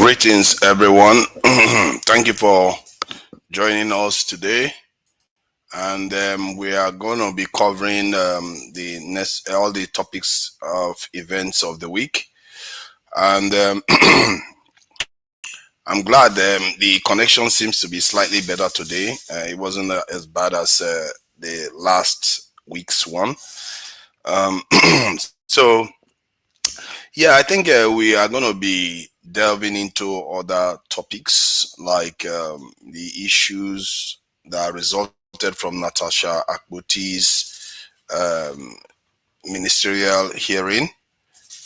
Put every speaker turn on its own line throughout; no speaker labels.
Greetings, everyone. Thank you for joining us today. And we are going to be covering all the topics of events of the week. And I'm glad the connection seems to be slightly better today. It wasn't as bad as the last week's one. Um, so, yeah, I think we are going to be delving into other topics like the issues that resulted from Natasha Akbuti's um, ministerial hearing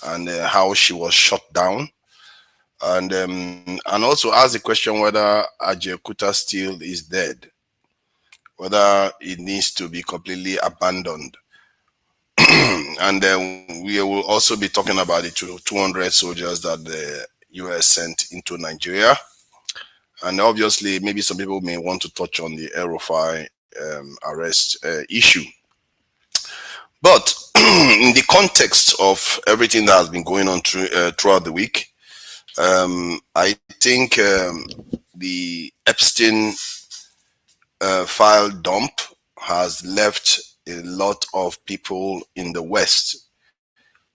and how she was shut down, and also ask the question whether Ajeokuta still is dead, whether it needs to be completely abandoned. And then we will also be talking about the 200 soldiers that the US sent into Nigeria. And obviously, maybe some people may want to touch on the Erufai arrest issue. But in the context of everything that has been going on throughout the week, I think the Epstein file dump has left a lot of people in the West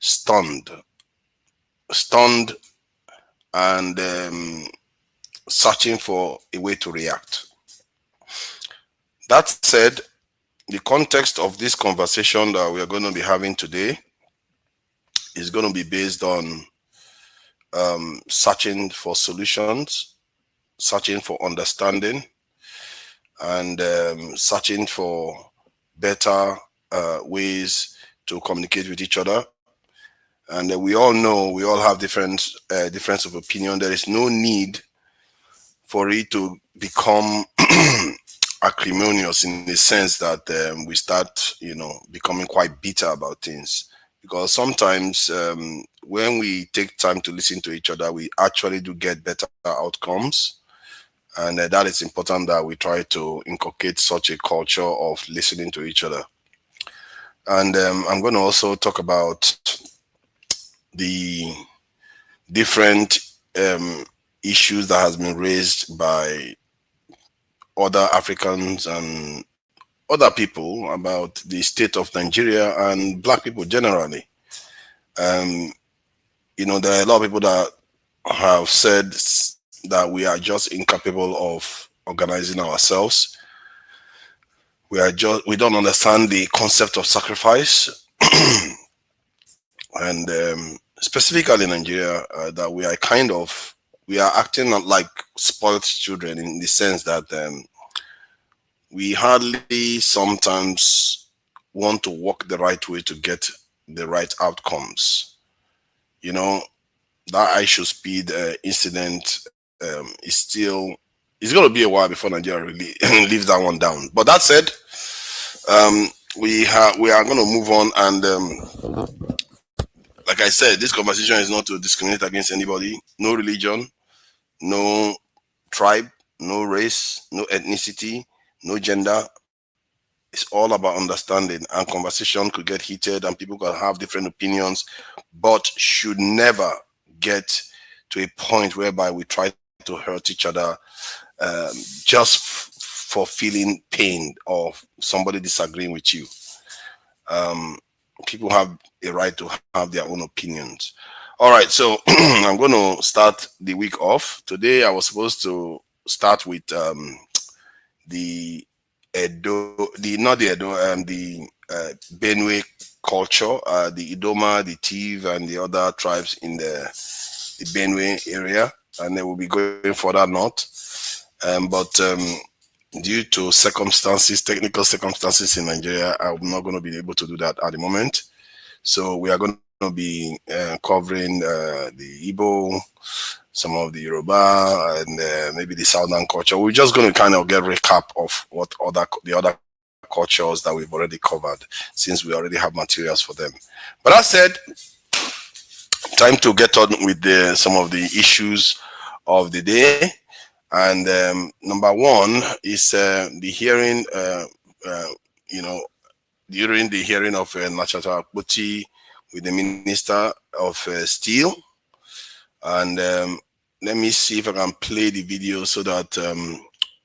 stunned, and searching for a way to react. That said, the context of this conversation that we are going to be having today is going to be based on searching for solutions, searching for understanding, and searching for better ways to communicate with each other. And we all know, we all have difference of opinion. There is no need for it to become acrimonious in the sense that we start, becoming quite bitter about things. Because sometimes when we take time to listen to each other, we actually do get better outcomes. And that is important that we try to inculcate such a culture of listening to each other. And I'm going to also talk about the different issues that has been raised by other Africans and other people about the state of Nigeria and Black people generally. There are a lot of people that have said that we are just incapable of organizing ourselves. We don't understand the concept of sacrifice. And specifically in Nigeria, that we are acting like spoiled children in the sense that we hardly sometimes want to walk the right way to get the right outcomes. That I should speed incident it's going to be a while before Nigeria really leaves that one down. But that said, we are going to move on, and like I said, this conversation is not to discriminate against anybody. No religion, no tribe, no race, no ethnicity, no gender. It's all about understanding, and conversation could get heated and people can have different opinions, but should never get to a point whereby we try to hurt each other just for feeling pain or somebody disagreeing with you. People have a right to have their own opinions. All right, so I'm going to start the week off. Today I was supposed to start with the Benue culture, the Idoma, the Tiv, and the other tribes in the Benue area, and they will be going further north. But due to technical circumstances in Nigeria, I'm not going to be able to do that at the moment. So we are going to be covering the Igbo, some of the Yoruba, and maybe the Southern culture. We're just going to kind of get a recap of what the other cultures that we've already covered, since we already have materials for them. But that said, time to get on with some of the issues of the day. And number one is the hearing, during the hearing of Natasha Akboti with the Minister of Steel. And let me see if I can play the video so that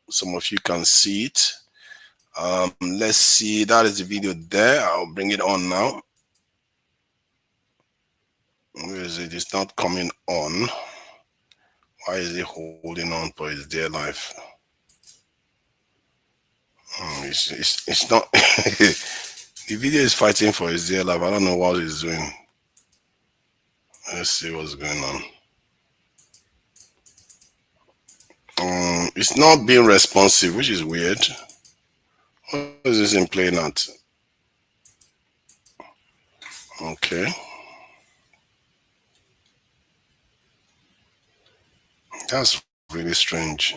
some of you can see it. Let's see, that is the video there. I'll bring it on now. Where is it? It's not coming on. Why is it holding on for his dear life? It's not. The video is fighting for his dear life. I don't know what he's doing. Let's see what's going on. It's not being responsive, which is weird. What is this in playing at? Okay. That's really strange.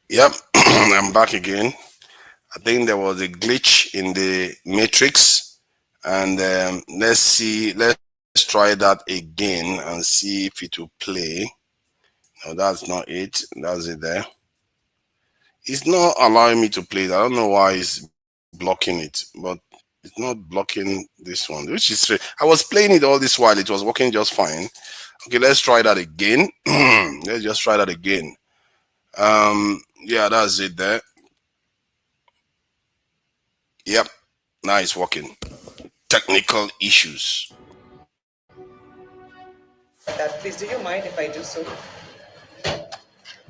Yep, I'm back again. I think there was a glitch in the matrix, and let's see. Let's try that again and see if it will play. No, that's not it. That's it there. It's not allowing me to play it. I don't know why it's blocking it, but it's not blocking this one, which is strange. I was playing it all this while. It was working just fine. Okay, let's try that again. Let's just try that again. Yeah, that's it there. Yep, now it's working. Technical issues.
That, please, do you mind if I do so?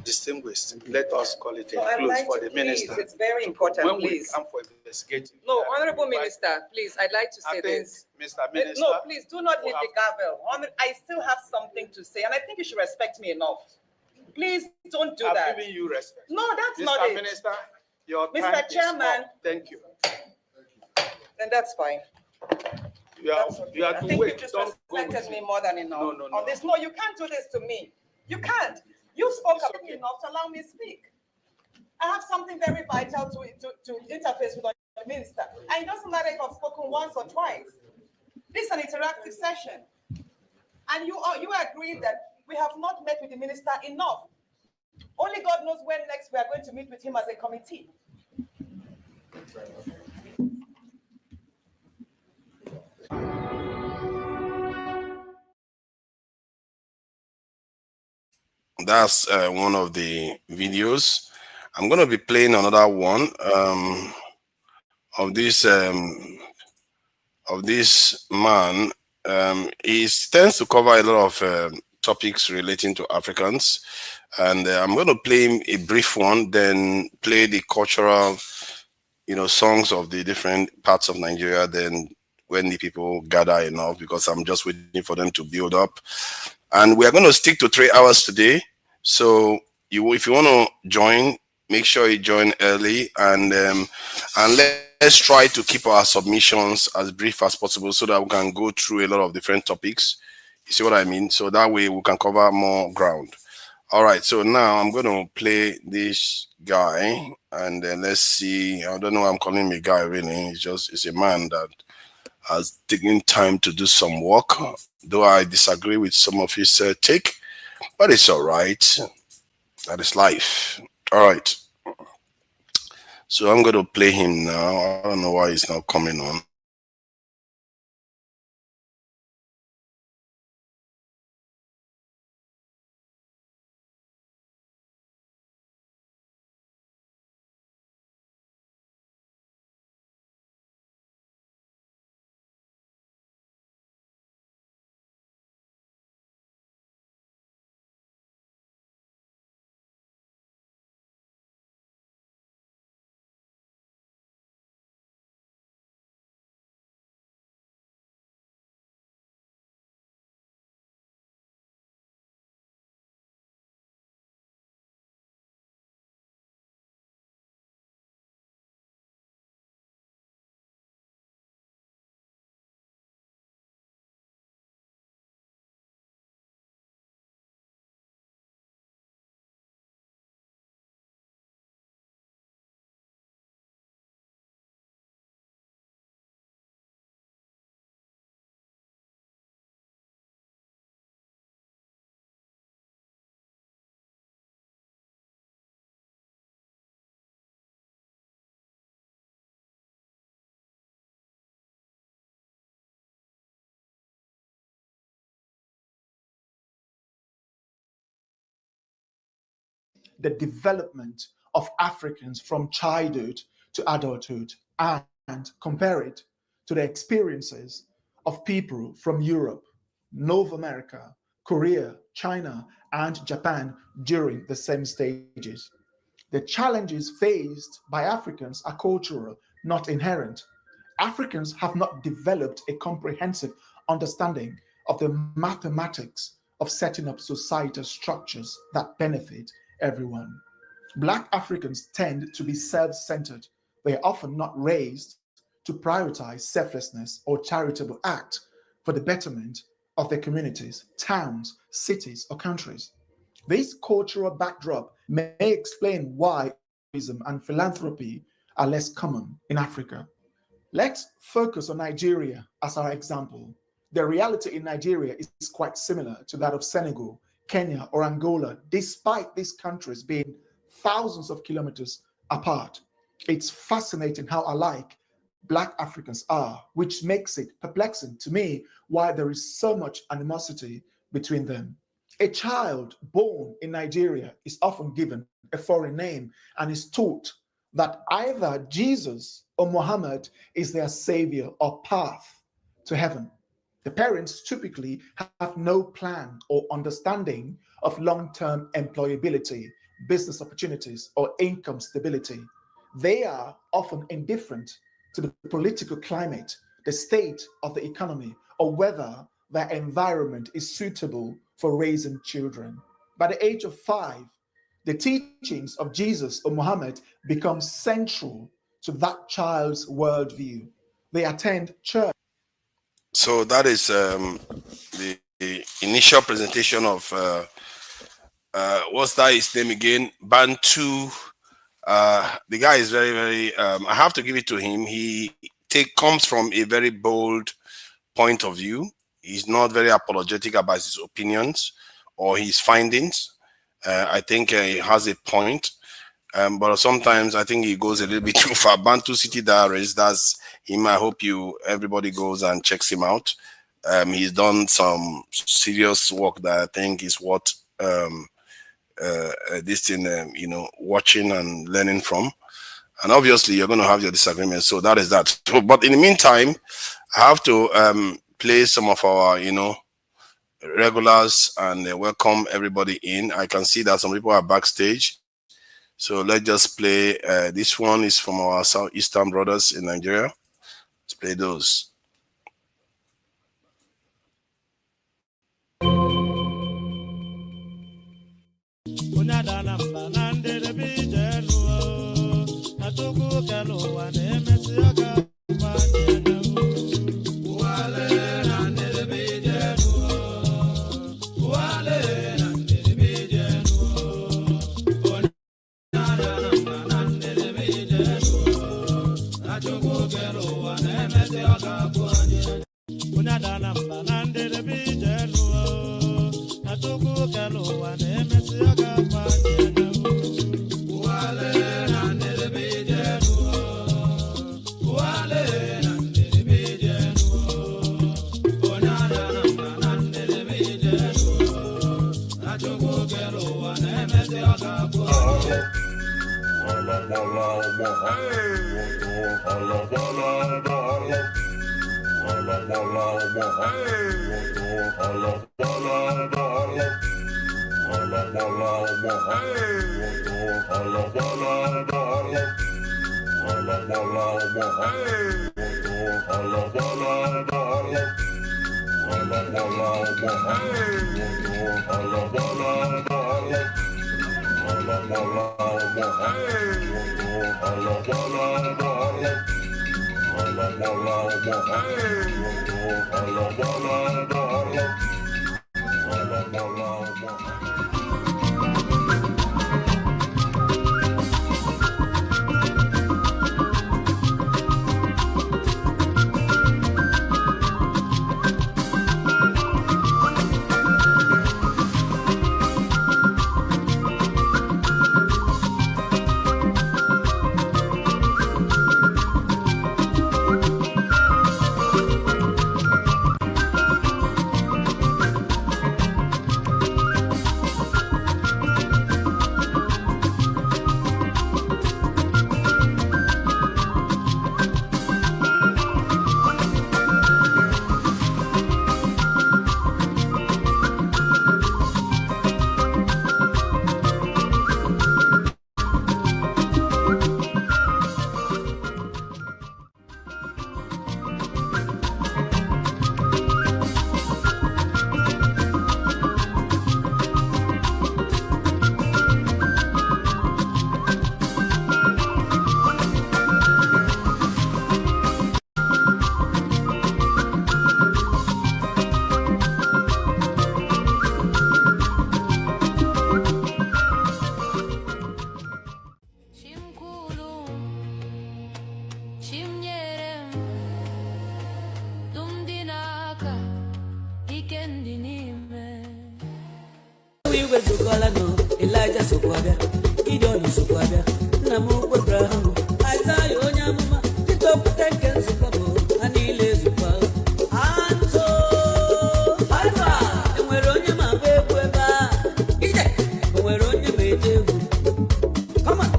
Distinguished, let us call it a
No,
close
like
for the minister.
It's very important,
When
please.
we come for investigating.
No, Honorable Minister, please, I'd like to say this.
Mr. Minister.
No, please, do not hit the gavel. I still have something to say, and I think you should respect me enough. Please don't do that.
I've given you respect.
No, that's not
Mr.
it.
Minister, your
Mr.
time
Chairman.
is up. Thank you.
Then that's fine.
You are
I
to
think
wait.
you
Don't go
disrespected
with
me
it.
more than enough.
No, no, no.
On this, no, you can't do this to me. You can't. You spoke up enough to allow me to speak. I have something very vital to interface with the minister. And it doesn't matter if I've spoken once or twice. This is an interactive session. And you agreed that we have not met with the minister enough. Only God knows when next we are going to meet with him as a committee.
That's one of the videos. I'm going to be playing another one of this man. He tends to cover a lot of topics relating to Africans, and I'm going to play him a brief one, then play the cultural, songs of the different parts of Nigeria. Then when the people gather enough, because I'm just waiting for them to build up, and we are going to stick to 3 hours today. So if you want to join, make sure you join early, and let's try to keep our submissions as brief as possible so that we can go through a lot of different topics. You see what I mean? So that way we can cover more ground. All right, so now I'm going to play this guy, and then let's see. I don't know why I'm calling him a guy, really. It's a man that has taken time to do some work, though I disagree with some of his take, but it's all right. That is life. All right. So I'm going to play him now. I don't know why he's not coming on.
the development of Africans from childhood to adulthood and compare it to the experiences of people from Europe, North America, Korea, China, and Japan during the same stages. The challenges faced by Africans are cultural, not inherent. Africans have not developed a comprehensive understanding of the mathematics of setting up societal structures that benefit everyone. Black Africans tend to be self centered. They are often not raised to prioritize selflessness or charitable act for the betterment of their communities, towns, cities, or countries. This cultural backdrop may explain why altruism and philanthropy are less common in Africa. Let's focus on Nigeria as our example. The reality in Nigeria is quite similar to that of Senegal, Kenya, or Angola, despite these countries being thousands of kilometers apart. It's fascinating how alike Black Africans are, which makes it perplexing to me why there is so much animosity between them. A child born in Nigeria is often given a foreign name and is taught that either Jesus or Muhammad is their savior or path to heaven. The parents typically have no plan or understanding of long-term employability, business opportunities, or income stability. They are often indifferent to the political climate, the state of the economy, or whether their environment is suitable for raising children. By the age of 5, the teachings of Jesus or Muhammad become central to that child's worldview. They attend church.
So that is the initial presentation of what's that his name again? Bantu. The guy is very, very. I have to give it to him. He comes from a very bold point of view. He's not very apologetic about his opinions or his findings. I think he has a point. But sometimes I think he goes a little bit too far. Bantu City Diaries, that's him. I hope everybody goes and checks him out. He's done some serious work that I think is what this thing, watching and learning from. And obviously you're going to have your disagreements. So that is that. So, but in the meantime, I have to play some of our, regulars and welcome everybody in. I can see that some people are backstage. So let's just play. This one is from our Southeastern brothers in Nigeria. Let's play those.
Eluigwe sokwala no, Elijah sokwabia, Gideon sokwabia, Namu Abraham, Isaiah Onyamuma, Tito Putenken sokwabo, Anile sokwa. Anto, Alva, Enwere onye ma bebe ba, Ije, Enwere onye ma ejewu. Come on,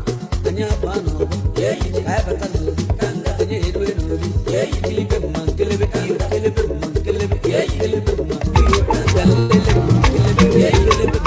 Anya Bano, Yei, Kaibata no, Kanga, Anya Edwe no, Yei, Kilibe man, Kilibe, Kilibe man, Kilibe, Yei, Kilibe man, Kilibe, Yei, Kilibe.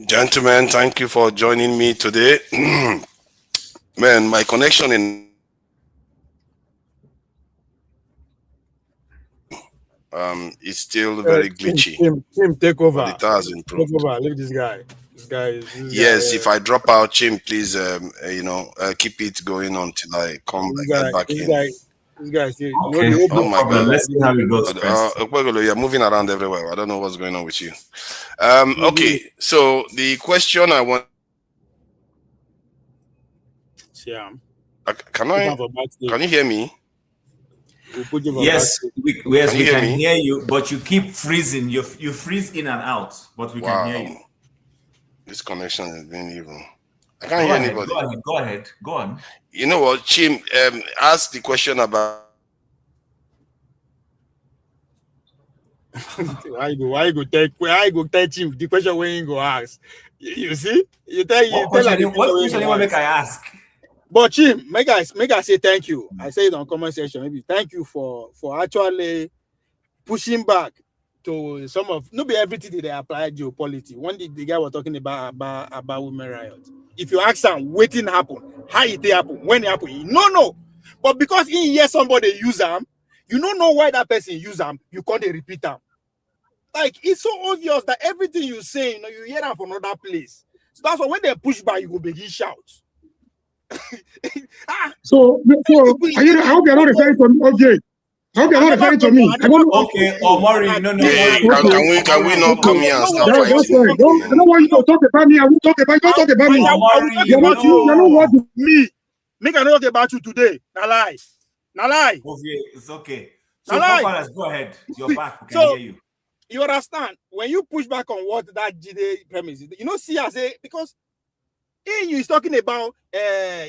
Gentlemen, thank you for joining me today. Man, my connection is still very glitchy.
Chim, take over.
But it has improved.
Take over. Leave this guy.
Yes, if I drop out, Chim, please, keep it going until I get back in.
This guy,
okay. Oh my God. Let's see how it goes first.
You're moving around everywhere. I don't know what's going on with you. Okay, so the question I want. Can you hear me?
Yes, we can hear you, but you keep freezing. You freeze in and out, but we can hear you.
This connection is being evil. I can't hear anybody.
Go on.
You know what, Chim? Ask the question about.
Why you go tell Chim the question when you go ask? You see?
What question you want make I ask?
But Chim, make I say thank you. I say it on comment section. Maybe thank you for actually pushing back to some of not be everything they apply geopolitics. One the guy was talking about women riots. If you ask him waiting happen, how it happen, when it happen, no. But because he hear somebody use them, you don't know why that person use them, you can't repeat them. Like it's so obvious that everything you say, you hear them from another place. So that's why when they push back, you go begin shout.
So are you, I hope you're not referring to me, OJ. I hope you're not referring to me. I don't know.
Okay, Omori, no.
Hey, can we not come here and start
That's
fighting?
fine. I don't want you to talk about me. I won't talk about you. Don't talk about me.
Omori,
You're not what
me. Make I not talk about you today. Na lie.
Okay, it's okay.
Na
So,
lie.
forefathers, go ahead. You're back. We can
So,
hear you.
You understand? When you push back on what that GD premise is, you know, see as a because EU is talking about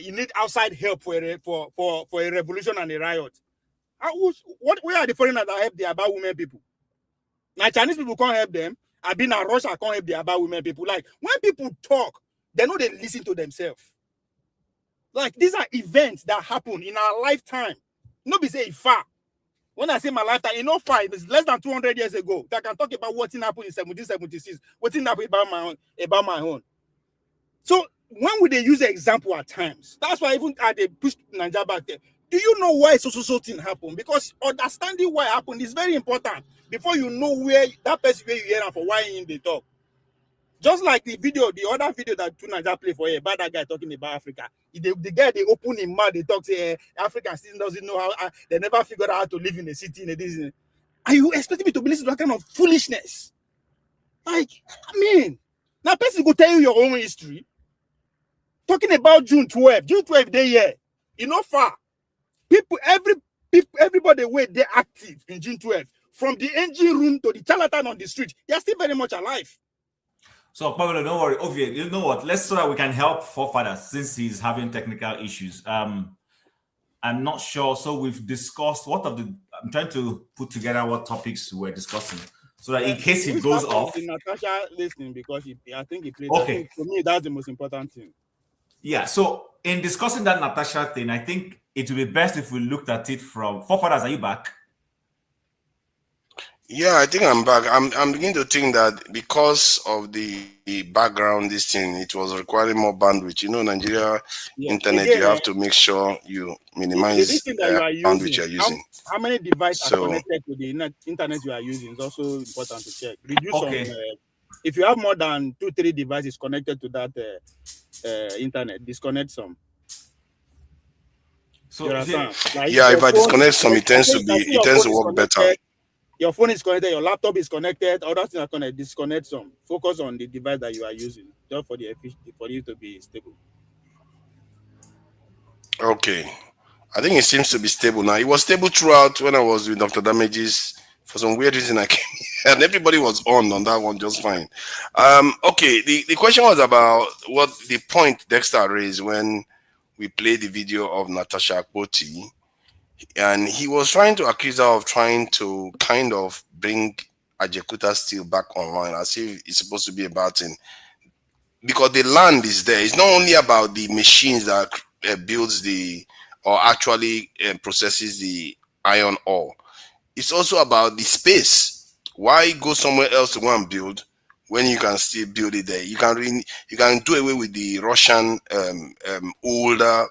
you need outside help for a revolution and a riot. Where are the foreigners that help the about women people? Now Chinese people can't help them. I've been in Russia can't help the about women people. Like when people talk, they know they listen to themselves. Like these are events that happen in our lifetime. Nobody say far. When I say my lifetime, it's not far. It's less than 200 years ago. I can talk about what happened in 1776. What happened about my own. So when would they use an example at times? That's why even they pushed Nigeria back there. Do you know why so thing happened? Because understanding why it happened is very important before you know where that person where you hear for why in the talk. Just like the other video that Nigeria play for about that guy talking about Africa. The guy they open his mouth, they talk say African citizen doesn't know how they never figured out how to live in a city in a this. Are you expecting me to believe that kind of foolishness? Like, I mean, now person go tell you your own history. Talking about June 12 day here. You know far. Everybody where they're active in June 12, from the engine room to the charlatan on the street, they're still very much alive.
So, Pablo, don't worry. Obviously, you know what? Let's so that we can help forefathers since he's having technical issues. I'm not sure. So we've discussed I'm trying to put together what topics we're discussing so that in case it goes off.
Natasha listening because I think he played.
Okay.
For me, that's the most important thing.
Yeah. So in discussing that Natasha thing, I think it would be best if we looked at it from forefathers. Are you back?
Yeah, I think I'm back. I'm beginning to think that because of the background, this thing, it was requiring more bandwidth. You know, Nigeria internet, you have to make sure you minimize
the that you are
bandwidth you're using.
How many devices are connected to the internet you are using is also important to check. Reduce if you have more than 2-3 devices connected to that internet, disconnect some.
So
like
if I disconnect some, it tends to work better.
Your phone is connected, your laptop is connected, other things are connected. Disconnect some. Focus on the device that you are using, just for you to be stable.
Okay, I think it seems to be stable now. It was stable throughout when I was with Dr. Damages. For some weird reason, I came here and everybody was on that one just fine. Okay, the question was about what the point Dexter raised when we played the video of Natasha Akpoti. And he was trying to accuse her of trying to kind of bring Ajeokuta still back online as if it's supposed to be about it. Because the land is there. It's not only about the machines that builds or actually processes the iron ore. It's also about the space. Why go somewhere else to go and build when you can still build it there? You can do away with the Russian older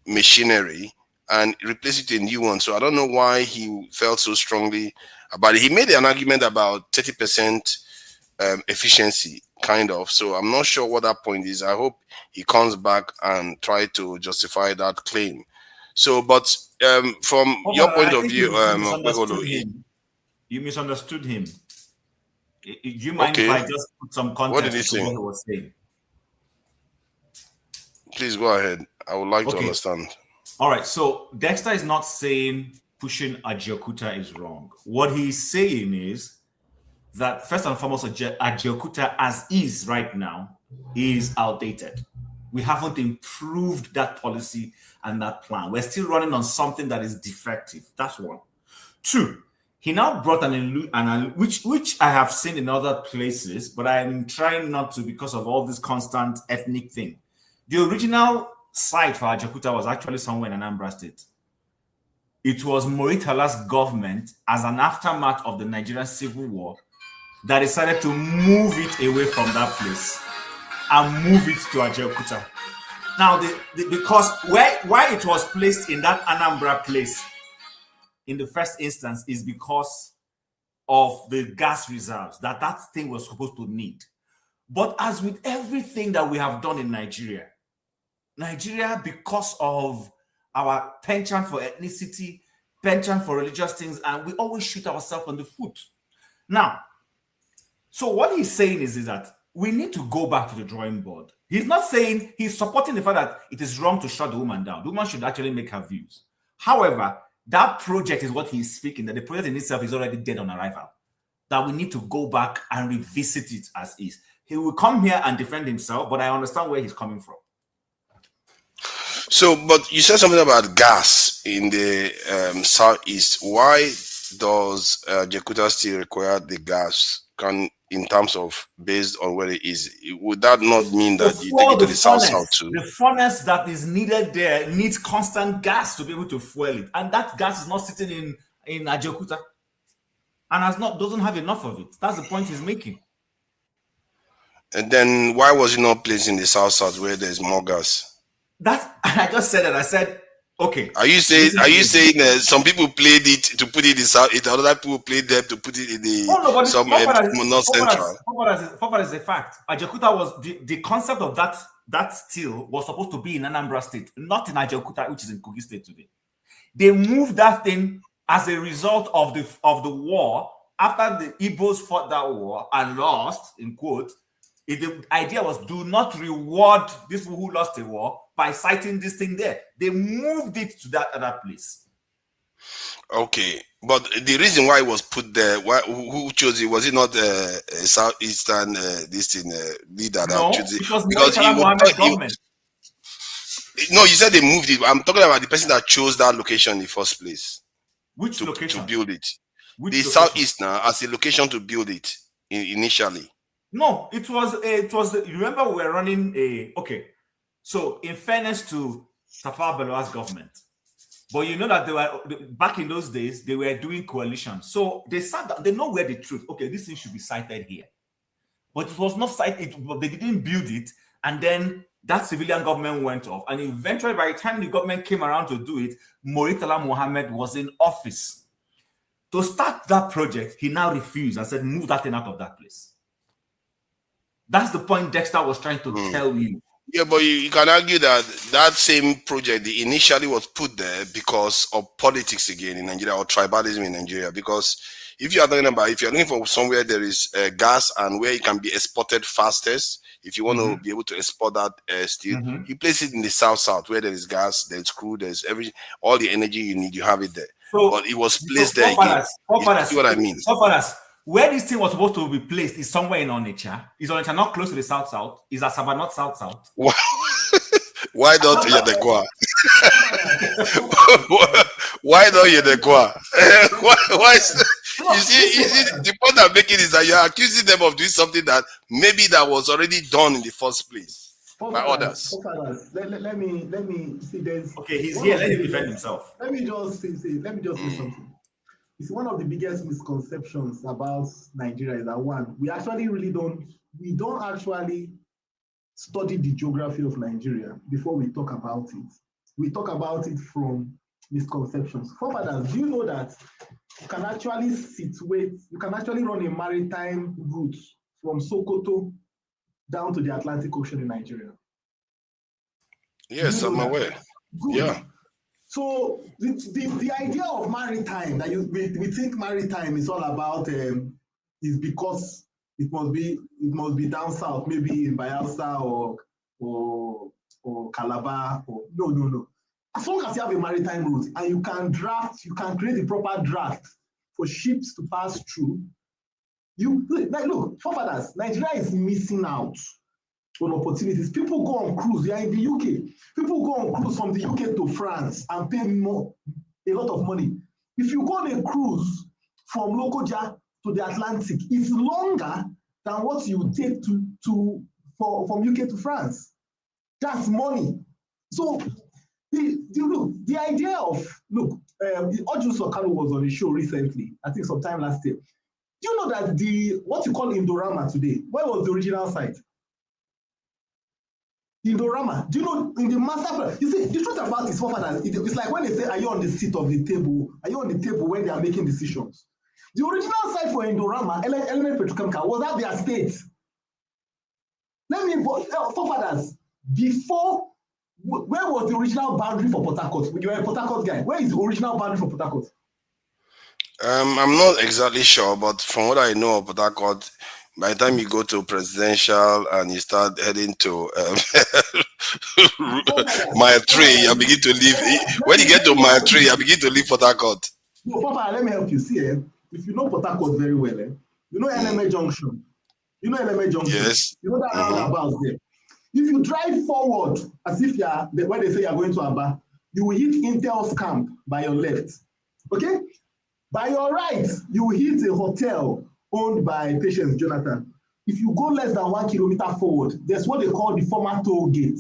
machinery and replace it with a new one. So I don't know why he felt so strongly about it. He made an argument about 30% efficiency, kind of. So I'm not sure what that point is. I hope he comes back and try to justify that claim. So, but from your point of view,
you misunderstood him. Do you mind if I just put some context
what did he say?
What he was saying?
Please go ahead. I would like to understand.
All right, so Dexter is not saying pushing Ajeokuta is wrong. What he's saying is that first and foremost, Ajeokuta as is right now is outdated. We haven't improved that policy and that plan. We're still running on something that is defective. That's one. Two, he now brought which I have seen in other places, but I'm trying not to because of all this constant ethnic thing. The original site for Ajeokuta was actually somewhere in Anambra State. It was Moritala's government, as an aftermath of the Nigerian Civil War, that decided to move it away from that place and move it to Ajeokuta. Now, because why it was placed in that Anambra place in the first instance is because of the gas reserves that thing was supposed to need. But as with everything that we have done in Nigeria, Nigeria, because of our penchant for ethnicity, penchant for religious things, and we always shoot ourselves on the foot. Now, so what he's saying is that we need to go back to the drawing board. He's not saying, he's supporting the fact that it is wrong to shut the woman down. The woman should actually make her views. However, that project is what he's speaking, that the project in itself is already dead on arrival, that we need to go back and revisit it as is. He will come here and defend himself, but I understand where he's coming from.
So, but you said something about gas in the southeast. Why does Ajeokuta still require the gas? In terms of based on where it is, would that not mean that you take it to the south too?
The furnace that is needed there needs constant gas to be able to fuel it, and that gas is not sitting in Ajeokuta, and doesn't have enough of it. That's the point he's making.
And then why was it not placed in the south where there's more gas?
I just said that. I said, okay.
Are you saying some people played it to put it in the south, other people played them to put it in the north central?
Forward is a fact. Ajeokuta was the concept of that steel was supposed to be in Anambra State, not in Ajeokuta, which is in Kogi State today. They moved that thing as a result of the war. After the Igbos fought that war and lost, in quote, the idea was do not reward these people who lost the war by citing this thing there. They moved it to that other place.
Okay, but the reason why it was put there, who chose it? Was it not southeastern leader that chose it? Because government. No, you said they moved it. I'm talking about the person that chose that location in the first place.
Which location?
To build it. The southeast now as a location to build it initially.
No, it was. Remember, we were running okay. So, in fairness to Tafawa Balewa's government, but you know that they were back in those days. They were doing coalitions, so they sat down. They know where the truth. Okay, this thing should be cited here, but it was not cited. They didn't build it, and then that civilian government went off, and eventually, by the time the government came around to do it, Murtala Mohammed was in office. To start that project, he now refused and said, "Move that thing out of that place." That's the point Dexter was trying to tell you.
Yeah, but you can argue that same project initially was put there because of politics again in Nigeria, or tribalism in Nigeria. Because if you're looking for somewhere there is gas and where it can be exported fastest, if you want to be able to export that steel, you place it in the south where there is gas, there's crude, there's all the energy you need, you have it there. So, but it was placed there again. You see what I mean?
Where this thing was supposed to be placed is somewhere in Onitsha. Is Onitsha not close to the south? Is Asaba not south?
Why don't you the Kwa? Why don't you the Kwa? Why? You see, the point I'm making is that you're accusing them of doing something that maybe that was already done in the first place by others.
Let me see. There's
okay. He's here. Let him defend himself.
Let me just say something. It's one of the biggest misconceptions about Nigeria is that one, we don't actually study the geography of Nigeria before we talk about it. We talk about it from misconceptions. Forefathers, do you know that you can actually run a maritime route from Sokoto down to the Atlantic Ocean in Nigeria?
Yes, I'm aware.
Good.
Yeah.
So the idea of maritime that we think maritime is all about is because it must be down south, maybe in Bayelsa or Calabar no. As long as you have a maritime route and you can create a proper draft for ships to pass through. Look, forefathers, Nigeria is missing out on opportunities. People go on cruise. They are in the UK. People go on cruise from the UK to France and pay a lot of money. If you go on a cruise from Lokoja to the Atlantic, it's longer than what you take from UK to France. That's money. So the idea of Ajeokuta was on a show recently. I think sometime last year. Do you know that what you call Indorama today? Where was the original site? Indorama. Do you know in the master plan? You see, the truth about this, it's like when they say, "Are you on the seat of the table? Are you on the table when they are making decisions?" The original site for Indorama, Element Petrochemical, was at their state. Forefathers, before Where was the original boundary for Port Harcourt? You were a Port Harcourt guy. Where is the original boundary for Port Harcourt?
I'm not exactly sure, but from what I know of Port Harcourt, by the time you go to presidential and you start heading to mile 3, you begin to leave. When you get to mile 3, you begin to leave Port Harcourt.
No, Papa, let me help you. See, if you know Port Harcourt very well, you know LMA Junction. You know LMA Junction.
Yes.
You know that roundabout there. If you drive forward, as if you are when they say you are going to Aba, you will hit Intel's camp by your left. Okay? By your right, you will hit a hotel owned by Patience Jonathan. If you go less than 1 kilometer forward, there's what they call the former toll gate.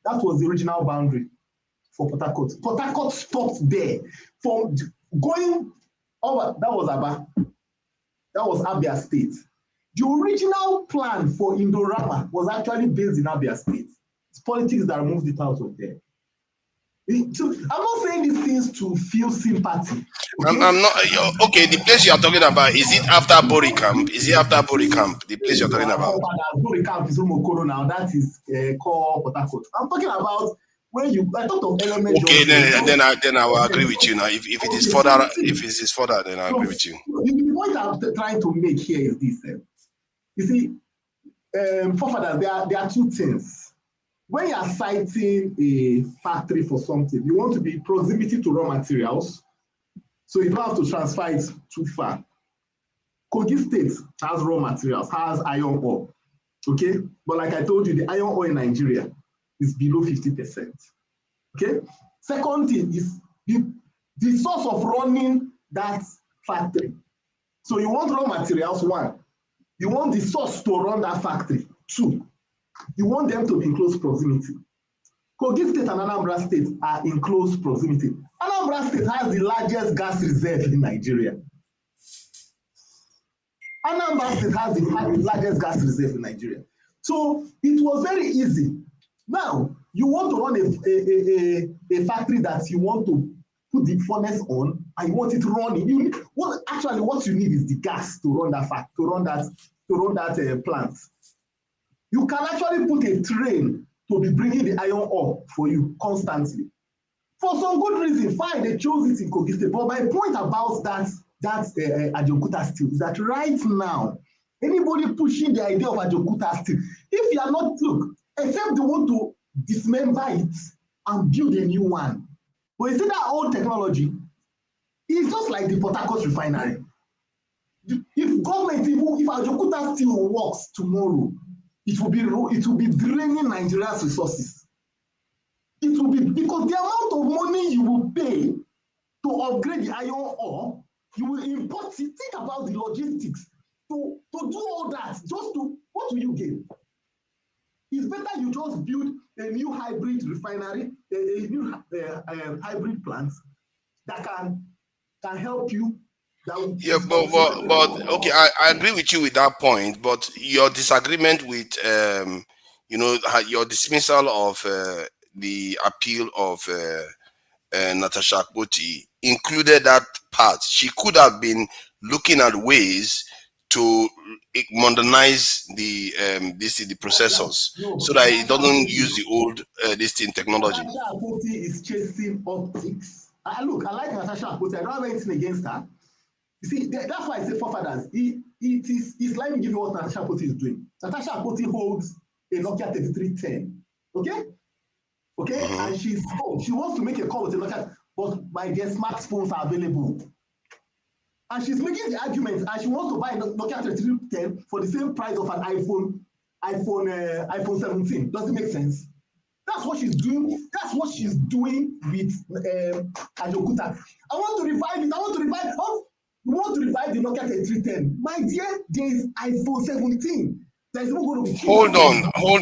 That was the original boundary for Port Harcourt. Port Harcourt stopped there. From going over, that was Aba. That was Abia State. The original plan for Indorama was actually based in Abia State. It's politics that moved it out of there. So I'm not saying these things to feel sympathy. Okay?
I'm not okay. The place you are talking about, is it after Bori Camp? Is it after Bori Camp? The place you're talking about?
Bori Camp is Rumokoro now. That is called Port Harcourt. I'm talking about when you. I thought of element.
Okay, then I will agree with you now. If it is further, then I agree with you.
The point I'm trying to make here is this. You see, forefathers, there are two things. When you are citing a factory for something, you want to be proximity to raw materials, so you don't have to transfer it too far. Kogi State has raw materials, has iron ore, okay? But like I told you, the iron ore in Nigeria is below 50%, okay? Second thing is the source of running that factory. So you want raw materials, 1. You want the source to run that factory, 2. You want them to be in close proximity. Kogi State and Anambra State are in close proximity. Anambra State has the largest gas reserve in Nigeria. Anambra State has the largest gas reserve in Nigeria. So it was very easy. Now, you want to run a factory that you want to put the furnace on and you want it running. What you need is the gas to run that plant. You can actually put a train to be bringing the iron ore for you constantly. For some good reason, fine, they chose it in Kogi State. But my point about that Ajeokuta steel is that right now, anybody pushing the idea of Ajeokuta steel, if you are not, look, except they want to dismember it and build a new one. But you see that old technology, it's just like the Port Harcourt refinery. If government, if Ajeokuta steel works tomorrow, it will be draining Nigeria's resources. It will be, because the amount of money you will pay to upgrade the iron ore, you will import it. Think about the logistics to do all that. What will you gain? It's better you just build a new hybrid refinery, a new hybrid plant that can help you.
Yeah, but okay, I agree with you with that point. But your disagreement with your dismissal of the appeal of Natasha Akpoti included that part. She could have been looking at ways to modernize the processors so that it doesn't use the old technology.
Natasha Akpoti is chasing optics. Look, I like Natasha Akpoti. I don't have anything against her. You see, that's why I say forefathers. It's like me giving what Natasha Akpoti is doing. Natasha Akpoti holds a Nokia 3310. Okay? And she wants to make a call with a Nokia, but my dear, smartphones are available. And she's making the argument, and she wants to buy a Nokia 3310 for the same price of an iPhone 17. Does it make sense? That's what she's doing. That's what she's doing with Ajeokuta. I want to revive it. You want to revive the Nokia 3310. My dear, there is iPhone 17. There is not going to be.
Hold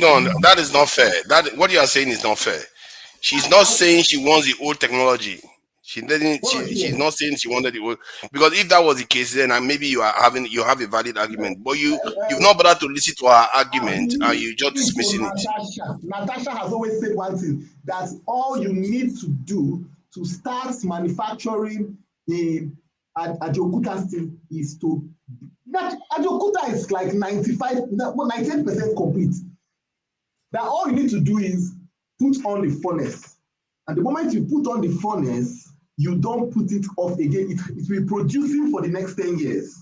on. That is not fair. What you are saying is not fair. She's not saying she wants the old technology. She's not saying she wanted the old, because if that was the case, then maybe you have a valid argument. But you've not bothered to listen to her argument and you just dismissing it.
Natasha has always said one thing, that all you need to do to start manufacturing Ajeokuta steel is to Ajeokuta is like 98% complete. That all you need to do is
put on the furnace. And the moment you put on the furnace, you don't put it off again. It will be producing for the next 10 years.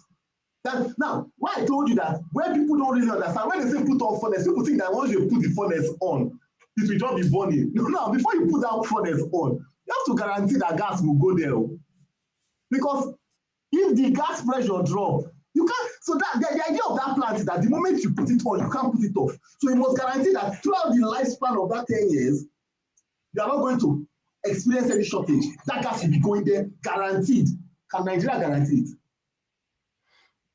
Now, why I told you that where people don't really understand, when they say put on furnace, people think that once you put the furnace on, it will just be burning. No, before you put that furnace on, you have to guarantee that gas will go there. Because if the gas pressure drop, you can't. So that the idea of that plant is that the moment you put it on, you can't put it off. So you must guarantee that throughout the lifespan of that 10 years, you are not going to experience any shortage. That gas will be going there, guaranteed. Can Nigeria guarantee it?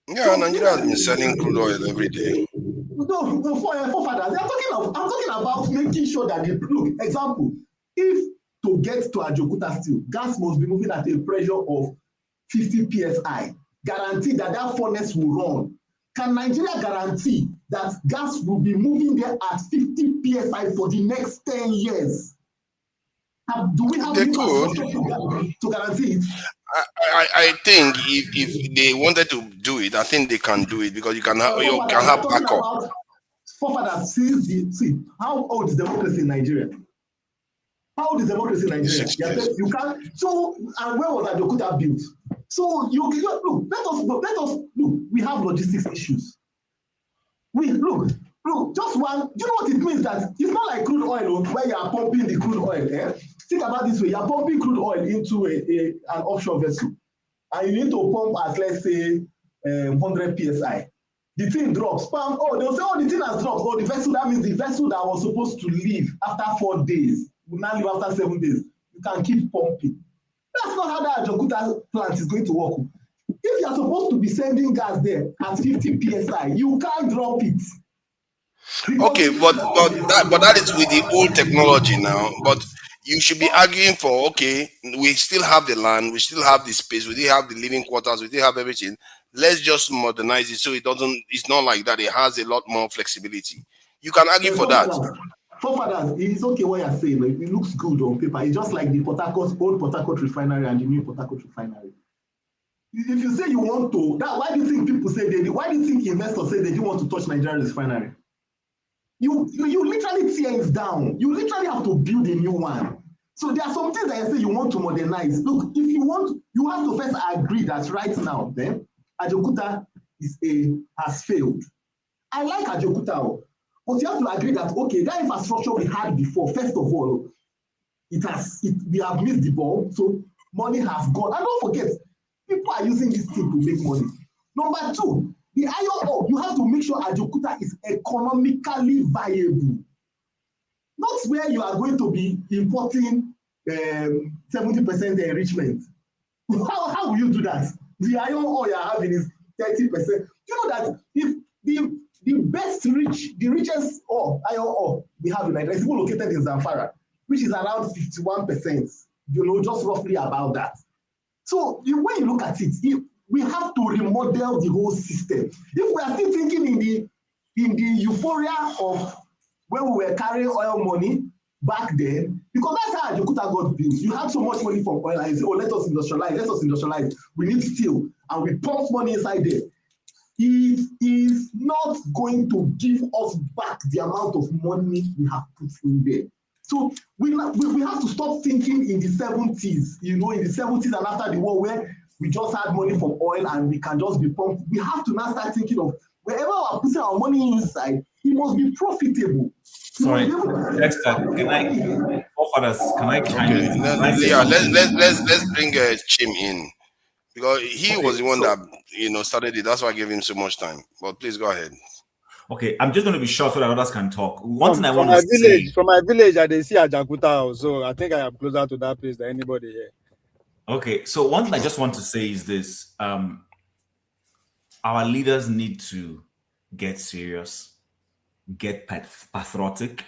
Yeah, Nigeria has been selling crude oil every day.
No, forefathers. I'm talking about making sure that look. Example: if to get to Ajeokuta still, gas must be moving at a pressure of 50 psi. Guarantee that that furnace will run. Can Nigeria guarantee that gas will be moving there at 50 psi for the next 10 years? Do we have to guarantee it?
I think if they wanted to do it, I think they can do it because you can have backup.
Forefathers, see, how old is democracy in Nigeria? How old is democracy in Nigeria? You can. So, and where was Ajeokuta built? So you look. Let us look. We have logistics issues. Look. Just one. Do you know what it means? That it's not like crude oil where you are pumping the crude oil. Think about this way: you are pumping crude oil into an offshore vessel, and you need to pump at, let's say, 100 psi. The thing drops. Bam, they'll say, the thing has dropped. The vessel, that means the vessel that was supposed to leave after 4 days will now leave after 7 days. You can keep pumping. That's not how that Ajeokuta plant is going to work. If you are supposed to be sending gas there at 50 psi, you can't drop it.
Okay, but that is with the old technology now. But you should be arguing for, okay, we still have the land, we still have the space, we still have the living quarters, we still have everything. Let's just modernize it so it's not like that. It has a lot more flexibility. You can argue for that.
Forefathers, it's okay what you're saying. It looks good on paper. It's just like the old Port Harcourt refinery and the new Port Harcourt refinery. If you say you want to, why do you think people say why do you think investors say they don't want to touch Nigerian refinery? You literally tear it down. You literally have to build a new one. So there are some things that you say you want to modernize. Look, if you want, you have to first agree that right now, then Ajeokuta has failed. I like Ajeokuta, but you have to agree that okay, that infrastructure we had before, first of all, we have missed the ball, so money has gone. And don't forget, people are using this thing to make money. Number two, the iron ore, you have to make sure Ajeokuta is economically viable. Not where you are going to be importing 70% enrichment. How will you do that? The iron ore you are having is 30%. You know that if the richest iron ore we have in Nigeria is even located in Zamfara, which is around 51%, just roughly about that. So when you look at it, we have to remodel the whole system. If we are still thinking in the euphoria of when we were carrying oil money back then, because that's how Ajeokuta got built. You have so much money from oil and you say, let us industrialize. We need steel, and we pump money inside there. It is not going to give us back the amount of money we have put in there. So we have to stop thinking in the 70s, in the 70s and after the war where we just had money from oil and we can just be pumped. We have to now start thinking of wherever we're putting our money inside, it must be profitable.
Sorry, Dexter, can I chime in?
Yeah, let's bring Chim in because he was the one that started it. That's why I gave him so much time. But please go ahead.
Okay, I'm just going to be short so that others can talk.
From my village, I didn't see Ajeokuta, so I think I am closer to that place than anybody here.
Okay, so one thing I just want to say is this: our leaders need to get serious, get patriotic,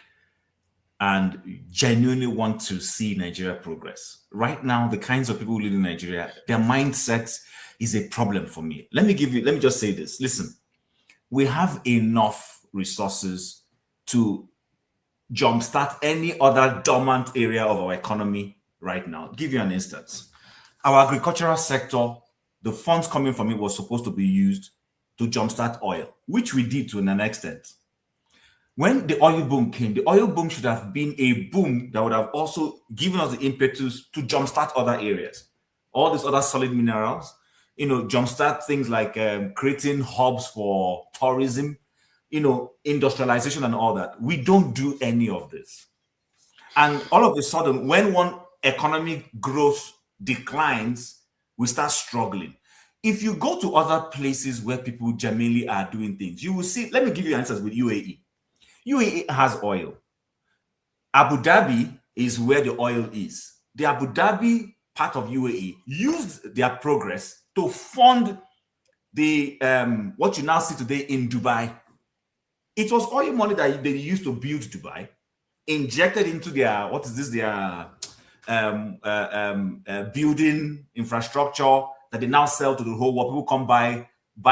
and genuinely want to see Nigeria progress. Right now, the kinds of people who live in Nigeria, their mindset is a problem for me. Let me just say this. Listen, we have enough resources to jumpstart any other dormant area of our economy right now. I'll give you an instance. Our agricultural sector, the funds coming from it was supposed to be used to jumpstart oil, which we did to an extent. when the oil boom came, the oil boom should have been a boom that would have also given us the impetus to jumpstart other areas, all these other solid minerals, jumpstart things like creating hubs for tourism, industrialization and all that. We don't do any of this. And all of a sudden, when one economic growth declines, we start struggling. If you go to other places where people genuinely are doing things, you will see, let me give you answers with UAE. UAE has oil. Abu Dhabi is where the oil is. The Abu Dhabi part of UAE used their progress to fund the what you now see today in Dubai. It was oil money that they used to build Dubai, injected into their building infrastructure that they now sell to the whole world. People come buy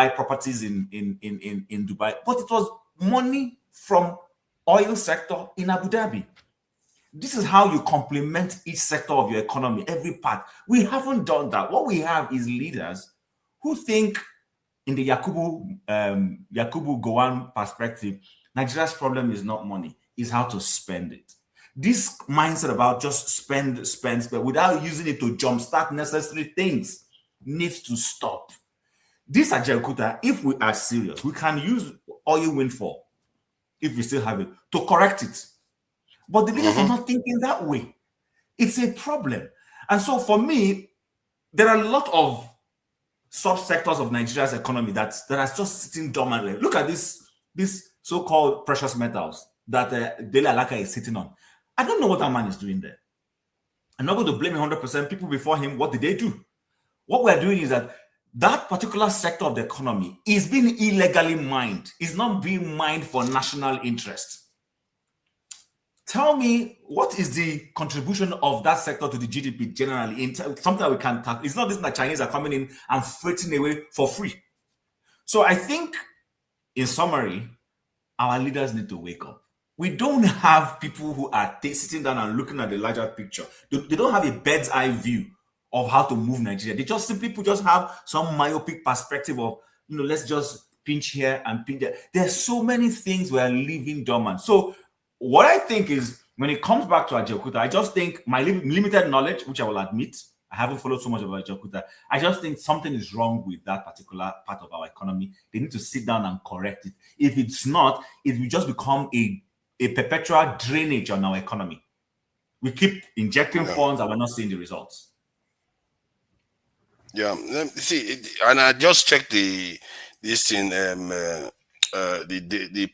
properties in Dubai, but it was money from oil sector in Abu Dhabi. This is how you complement each sector of your economy, every part. We haven't done that. What we have is leaders who think, in the Yakubu Gowon perspective, Nigeria's problem is not money, is how to spend it. This mindset about just spend without using it to jumpstart necessary things needs to stop. This Ajeokuta, if we are serious, we can use oil windfall, if we still have it, to correct it. But the leaders are not thinking that way. It's a problem. And so for me, there are a lot of subsectors of Nigeria's economy that are just sitting dormantly. Look at this so-called precious metals that Dele Alaka is sitting on. I don't know what that man is doing there. I'm not going to blame 100% people before him. What did they do? What we're doing is that particular sector of the economy is being illegally mined. It's not being mined for national interest. Tell me, what is the contribution of that sector to the GDP generally? In something that we can tackle. It's not this that Chinese are coming in and freighting away for free. So I think, in summary, our leaders need to wake up. We don't have people who are sitting down and looking at the larger picture. They don't have a bird's eye view of how to move Nigeria. People just have some myopic perspective of, let's just pinch here and pinch there. There's so many things we are leaving dormant. So what I think is, when it comes back to Ajeokuta, I just think my limited knowledge, which I will admit, I haven't followed so much about Ajeokuta. I just think something is wrong with that particular part of our economy. They need to sit down and correct it. If it's not, it will just become a perpetual drainage on our economy. We keep injecting funds and we're not seeing the results.
Yeah, see, and I just checked the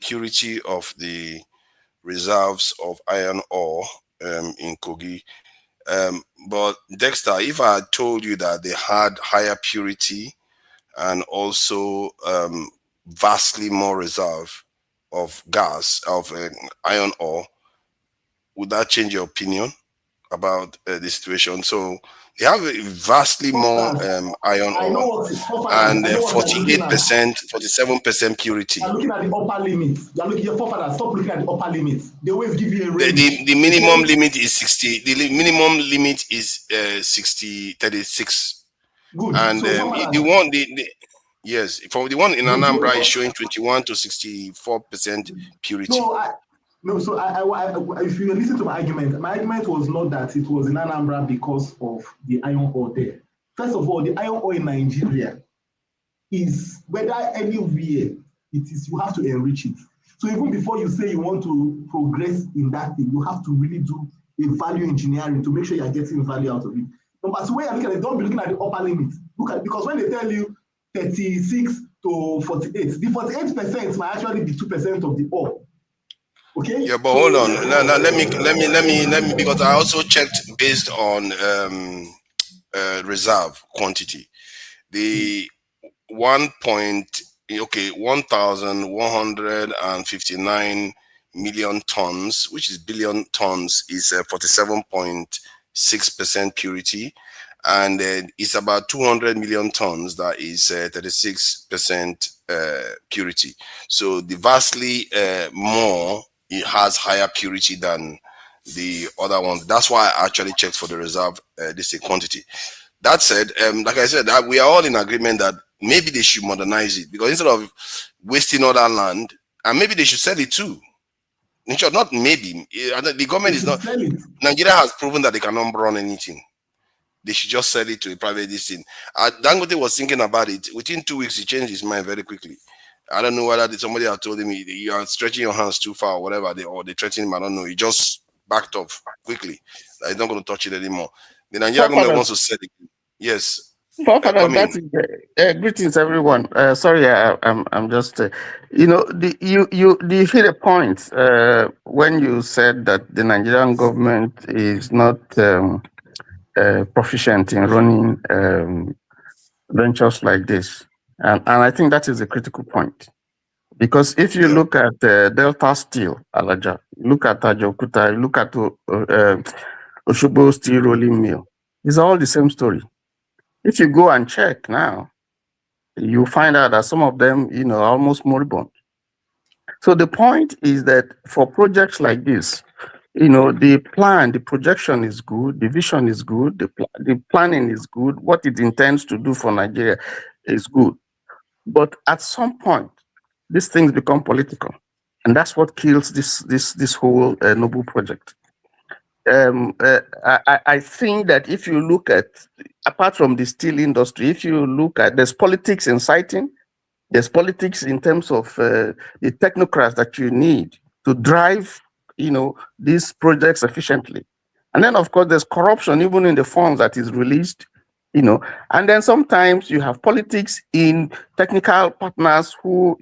purity of the reserves of iron ore in Kogi. But Dexter, if I had told you that they had higher purity and also vastly more reserve of gas, of iron ore, would that change your opinion about the situation? So they have vastly more iron ore and 48%, 47% purity.
You're looking at the upper limit. Your forefathers, stop looking at the upper limit. They always give you a range.
The minimum limit is 60. The minimum limit is 36. Good. And yes, for the one in Anambra is showing 21 to 64% purity.
If you listen to my argument was not that it was in Anambra because of the iron ore there. First of all, the iron ore in Nigeria is, whether anywhere it is, you have to enrich it. So even before you say you want to progress in that thing, you have to really do a value engineering to make sure you're getting value out of it. But the way I look at it, don't be looking at the upper limit. Because when they tell you 36 to 48, the 48% might actually be 2% of the ore. Okay.
Yeah, but hold on. No, let me, because I also checked based on reserve quantity. The 1,159 million tons, which is billion tons, is 47.6% purity, and it's about 200 million tons that is 36% purity. So the vastly more, it has higher purity than the other ones. That's why I actually checked for the reserve this quantity. That said, like I said, we are all in agreement that maybe they should modernize it, because instead of wasting all that land, and maybe they should sell it too. Not maybe. The government is not. Nigeria has proven that they cannot run anything. They should just sell it to a private listing. Dangote was thinking about it. Within 2 weeks, he changed his mind very quickly. I don't know whether somebody had told him you are stretching your hands too far or whatever, they threatened him. I don't know. He just backed off quickly. He's not going to touch it anymore. The Nigerian government wants to sell it. Yes.
Greetings, everyone. Sorry, I'm just, you hit a point when you said that the Nigerian government is not proficient in running ventures like this, and I think that is a critical point, because if you look at Delta Steel, Alaja, look at Ajeokuta, look at Oshobo Steel Rolling Mill, it's all the same story. If you go and check now, you find out that some of them, are almost moribund. So the point is that for projects like this, the plan, the projection is good, the vision is good, the planning is good, what it intends to do for Nigeria is good. But at some point, these things become political, and that's what kills this whole noble project. I think that if you look at, apart from the steel industry, if you look at, there's politics inciting, there's politics in terms of the technocrats that you need to drive, these projects efficiently. And then, of course, there's corruption even in the funds that is released, and then sometimes you have politics in technical partners who,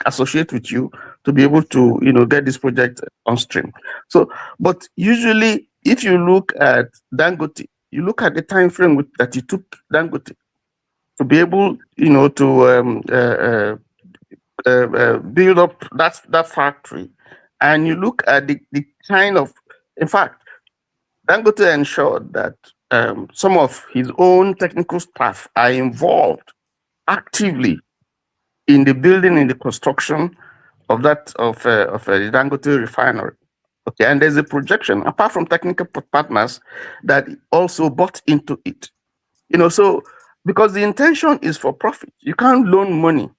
associate with you to be able to, get this project on stream. So, but usually, if you look at Dangote, you look at the time frame that it took Dangote to be able, to build up that factory, and you look at the kind of, in fact, Dangote ensured that some of his own technical staff are involved actively in the building, in the construction of the Dangote refinery. Okay, and there's a projection, apart from technical partners, that also bought into it. So because the intention is for profit, you can't loan money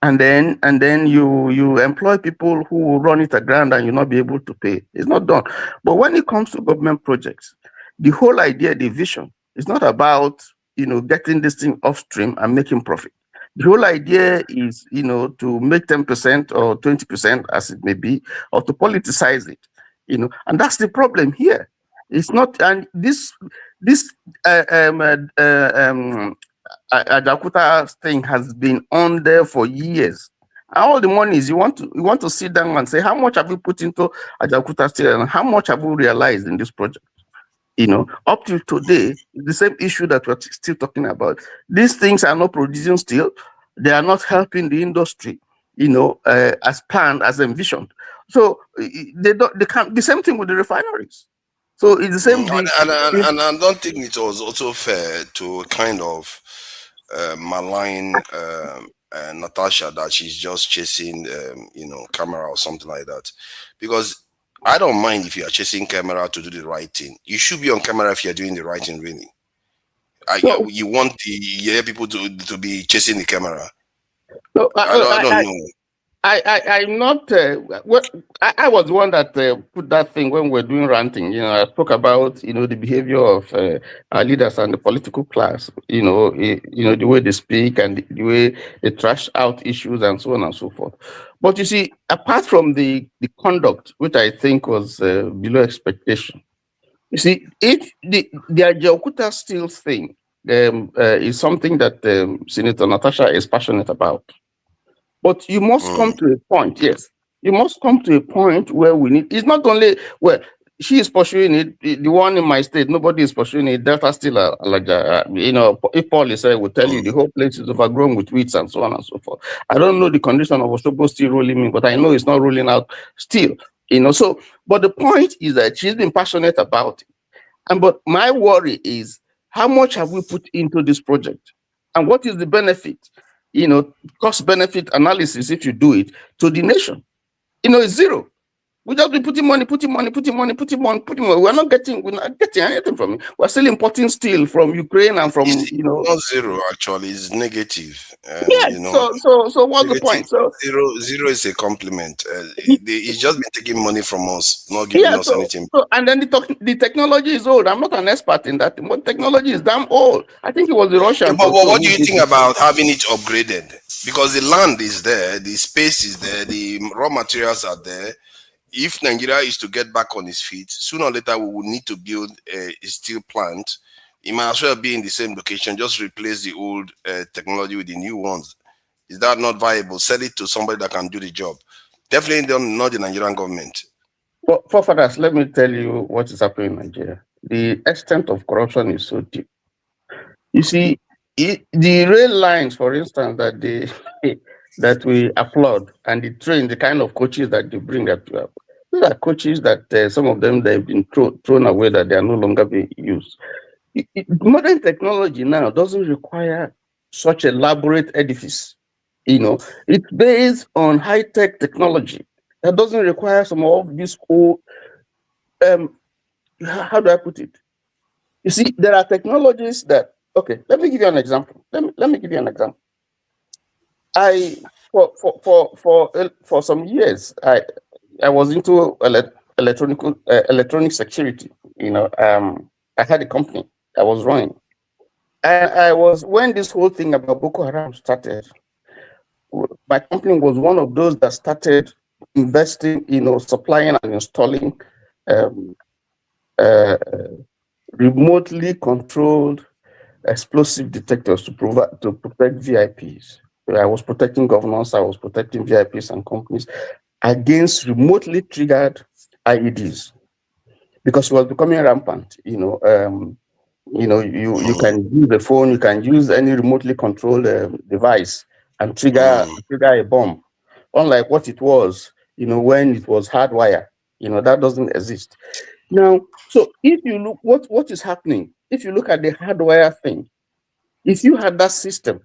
and then you employ people who will run it aground and you'll not be able to pay. It's not done. But when it comes to government projects, the whole idea, the vision, is not about getting this thing off stream and making profit. The whole idea is to make 10% or 20%, as it may be, or to politicize it. And that's the problem here. It's not, and this Ajeokuta thing has been on there for years. And all the money is you want to sit down and say, how much have you put into Ajeokuta still, and how much have you realized in this project? Up till today, the same issue that we're still talking about. These things are not producing steel. They are not helping the industry, as planned, as envisioned. So they can't. The same thing with the refineries. So it's the same thing.
And I don't think it was also fair to kind of malign Natasha that she's just chasing, camera or something like that, because I don't mind if you are chasing camera to do the right thing. You should be on camera if you're doing the right thing, really. You want the people to be chasing the camera.
No,
I don't know.
I'm not. I was the one that put that thing when we're doing ranting. I spoke about the behavior of our leaders and the political class. The way they speak and the way they trash out issues and so on and so forth. But you see, apart from the conduct, which I think was below expectation, you see, if the Ajeokuta Steel thing is something that Senator Natasha is passionate about. But you must come to a point, yes. You must come to a point where we need, it's not only where she is pursuing it, the one in my state, nobody is pursuing it. Delta still, if Paul is will tell you the whole place is overgrown with weeds and so on and so forth. I don't know the condition of Oshobo still rolling in, but I know it's not rolling out still, So, but the point is that she's been passionate about it. But my worry is, how much have we put into this project? And what is the benefit? Cost benefit analysis, if you do it, to the nation, it's zero. We just be putting money. We're not getting anything from it. We're still importing steel from Ukraine and from
It's not zero actually, it's negative.
Yeah.
You know,
So what's the
negative,
point? So
zero is a compliment. He's just been taking money from us, not giving
yeah.
us anything.
So and then the technology is old. I'm not an expert in that, but technology is damn old. I think it was the Russians.
But what do you think about having it upgraded? Because the land is there, the space is there, the raw materials are there. If Nigeria is to get back on its feet, sooner or later we will need to build a steel plant. It might as well be in the same location, just replace the old technology with the new ones. Is that not viable? Sell it to somebody that can do the job. Definitely not the Nigerian government.
Well, forefathers, let me tell you what is happening in Nigeria. The extent of corruption is so deep. You see, the rail lines, for instance, that we applaud, and the kind of coaches that they bring up, these are coaches that some of them they've been thrown away, that they are no longer being used. Modern technology now doesn't require such elaborate edifice. It's based on high-tech technology that doesn't require some of this old. How do I put it? You see, there are technologies that. Okay, let me give you an example. Let me give you an example. For some years, I was into electronic security. I had a company I was running. I was, when this whole thing about Boko Haram started, my company was one of those that started investing, supplying and installing remotely controlled explosive detectors to protect VIPs. I was protecting governors, I was protecting VIPs and companies against remotely triggered IEDs, because it was becoming rampant. You can use the phone, you can use any remotely controlled device and trigger a bomb. Unlike what it was, when it was hardwire, that doesn't exist. Now, so if you look what is happening, if you look at the hardwire thing, if you had that system,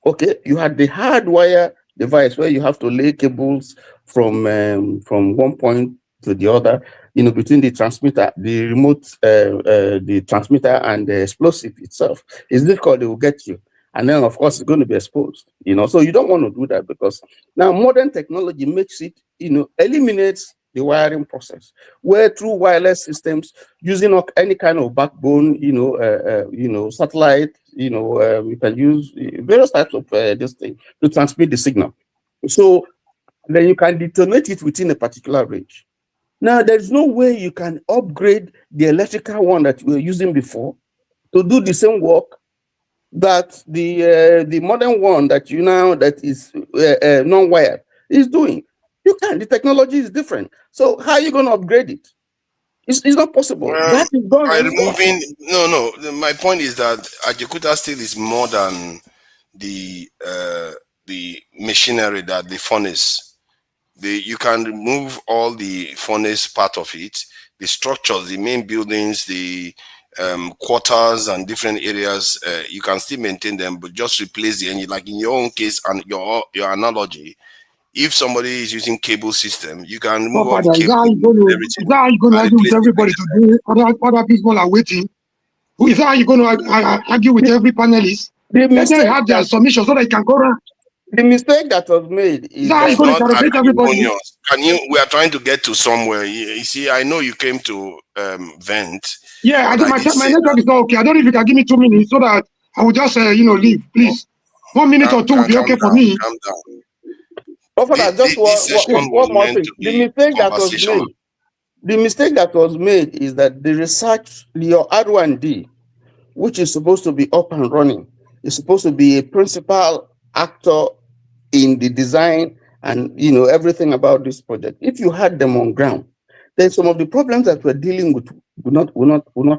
okay, you had the hardwire device where you have to lay cables from one point to the other, between the transmitter, the remote, the transmitter and the explosive itself. It's difficult, they will get you. And then, of course, it's going to be exposed, So you don't want to do that, because now modern technology makes it, eliminates the wiring process, where through wireless systems, using any kind of backbone, satellite, you can use various types of this thing to transmit the signal. So then you can detonate it within a particular range. Now, there's no way you can upgrade the electrical one that you were using before to do the same work that the modern one that that is non-wired is doing. You can't. The technology is different. So how are you going to upgrade it? It's not possible. That is done.
By removing, no. My point is that Ajeokuta still is more than the machinery, that the furnace. You can remove all the furnace part of it, the structures, the main buildings, the quarters and different areas. You can still maintain them, but just replace the engine. Like in your own case and your analogy, if somebody is using cable system, you can remove all the cable.
Is that how you're going to argue with everybody today? Other people are waiting. Is that how you're going to argue with every panelist? Let them have their submission so they can go around.
The mistake that was made is
that not everybody.
We are trying to get to somewhere. You see, I know you came to vent.
Yeah, I think my network is not okay. I don't know if you can give me 2 minutes so that I will just leave, please. 1 minute or two will be okay for me.
Just one more thing. The mistake that was made is that the research, your R1D, which is supposed to be up and running, is supposed to be a principal actor in the design and everything about this project. If you had them on ground, then some of the problems that we're dealing with will not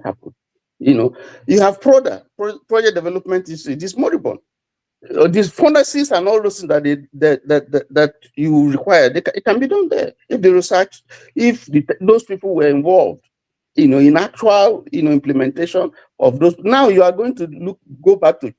happen. You have project development is this moribund. These furnaces and all those things that you require, it can be done there if the research, if those people were involved, in actual, implementation of those. Now you are going to go back to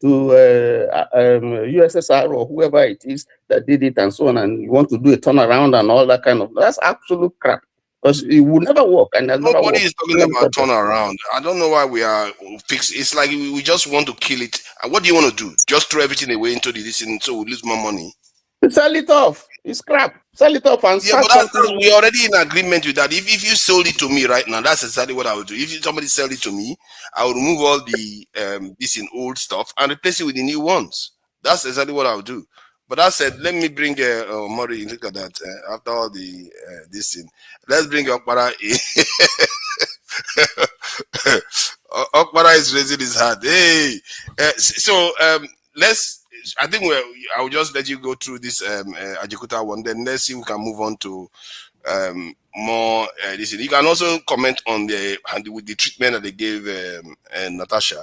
USSR or whoever it is that did it and so on, and you want to do a turnaround and all that kind of, that's absolute crap. Because it will never work, and
nobody is talking about turnaround. I don't know why we are fixed. It's like we just want to kill it. And what do you want to do? Just throw everything away into this, and so we lose more money.
Sell it off. It's crap. Sell it off and
yeah, but we're already in agreement with that. If you sold it to me right now, that's exactly what I would do. If somebody sell it to me, I would remove all the this in old stuff and replace it with the new ones. That's exactly what I would do. But I said, let me bring Murray. Look at that. After all the this thing, let's bring Okpara. Okpara is raising his hand. Hey, let's. I think I will just let you go through this Ajeokuta one. Then let's see if we can move on to more. This. You can also comment on with the treatment that they gave Natasha.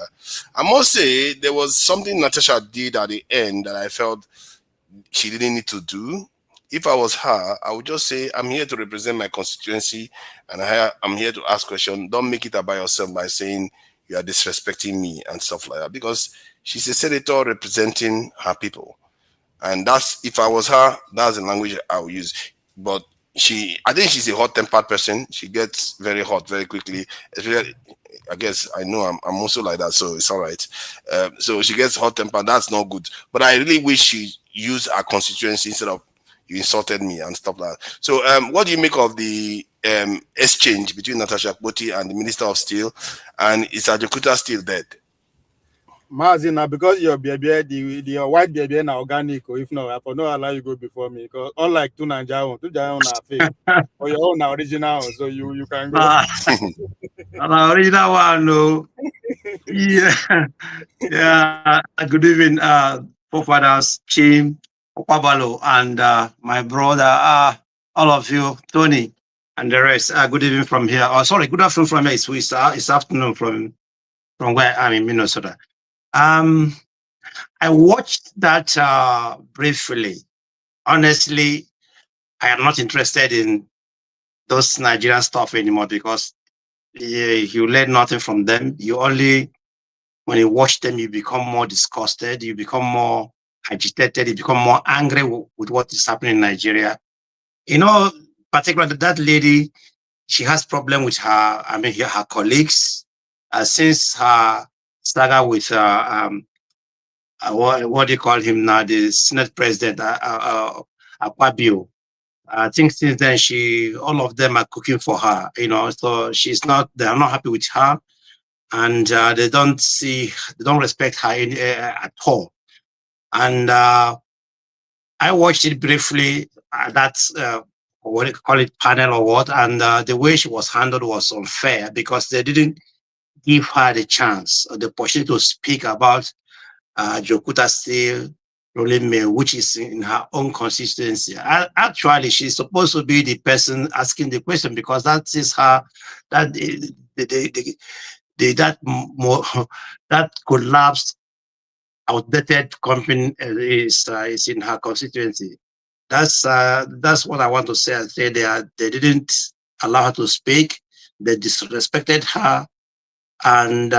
I must say there was something Natasha did at the end that I felt she didn't need to do. If I was her, I would just say, I'm here to represent my constituency and I'm here to ask questions. Don't make it about yourself by saying you are disrespecting me and stuff like that, because she's a senator representing her people. And that's, if I was her, that's the language I would use. But I think she's a hot-tempered person. She gets very hot very quickly. Especially, I guess I know I'm also like that, so it's all right. So she gets hot-tempered. That's not good. But I really wish she used her constituency instead of you insulted me and stuff like that. So what do you make of the exchange between Natasha Akpoti and the Minister of Steel? And is Ajeokuta still dead?
Mazina, because your baby, the white baby na organic, or if not, I will not allow you go before me. Because unlike two Nigerians are fake, or your own original, so you can go.
An original one, no. Yeah. Good evening, forefathers, Chim, Opabalo, and my brother, all of you, Tony, and the rest. Good evening from here. Oh, sorry, good afternoon from here. It's afternoon from where I'm in Minnesota. I watched that briefly. Honestly, I am not interested in those Nigerian stuff anymore because you learn nothing from them. You only, when you watch them, you become more disgusted, you become more agitated, you become more angry with what is happening in Nigeria. You know, particularly that lady, she has problem with her, her colleagues, since her saga with what do you call him now, the Senate President, Akpabio. I think since then, all of them are cooking for her, so they are not happy with her, and they don't respect her at all. And I watched it briefly, that's what do you call it, panel or what, and the way she was handled was unfair because they didn't give her the chance or the opportunity to speak about Ajeokuta still rolling mill, which is in her own constituency. Actually, she's supposed to be the person asking the question because that is her, that collapsed, outdated company is in her constituency. That's what I want to say. I say they didn't allow her to speak. They disrespected her, and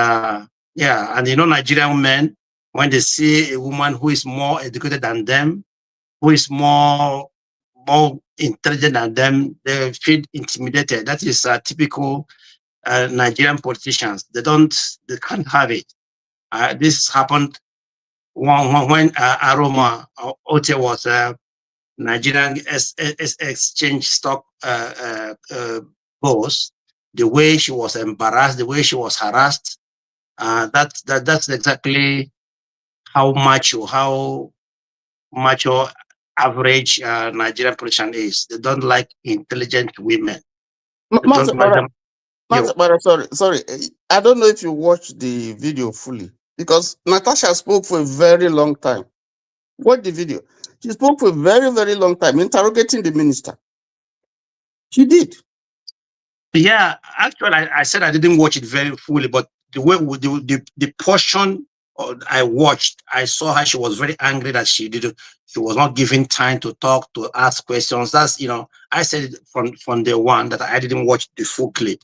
Nigerian men, when they see a woman who is more educated than them, who is more intelligent than them, they feel intimidated. That is typical Nigerian politicians. They can't have it. This happened when Aroma Ote was Nigerian exchange stock boss. The way she was embarrassed, the way she was harassed, that's exactly how macho average Nigerian politician is. They don't like intelligent women.
Sorry. I don't know if you watched the video fully because Natasha spoke for a very long time. Watch the video. She spoke for a very, very long time, interrogating the minister. She did.
Yeah, actually, I said I didn't watch it very fully, but the way the portion I watched, I saw her. She was very angry that she was not given time to talk, to ask questions. That's I said from the one that I didn't watch the full clip.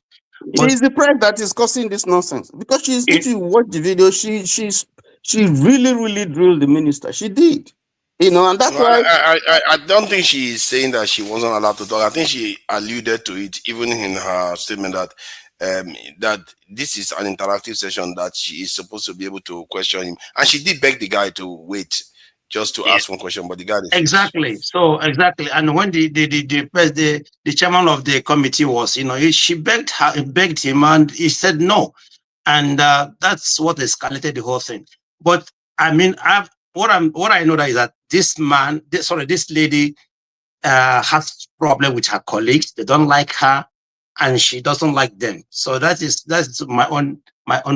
It is the press that is causing this nonsense because if you watch the video, she really drilled the minister. She did, and that's why
I don't think she is saying that she wasn't allowed to talk. I think she alluded to it even in her statement that that this is an interactive session that she is supposed to be able to question him, and she did beg the guy to wait just to ask one question, but the guy refused.
Exactly. So exactly, and when the chairman of the committee was, she begged him, and he said no, and that's what escalated the whole thing. But I mean, what I know that is that this lady has problem with her colleagues. They don't like her, and she doesn't like them. So that's my own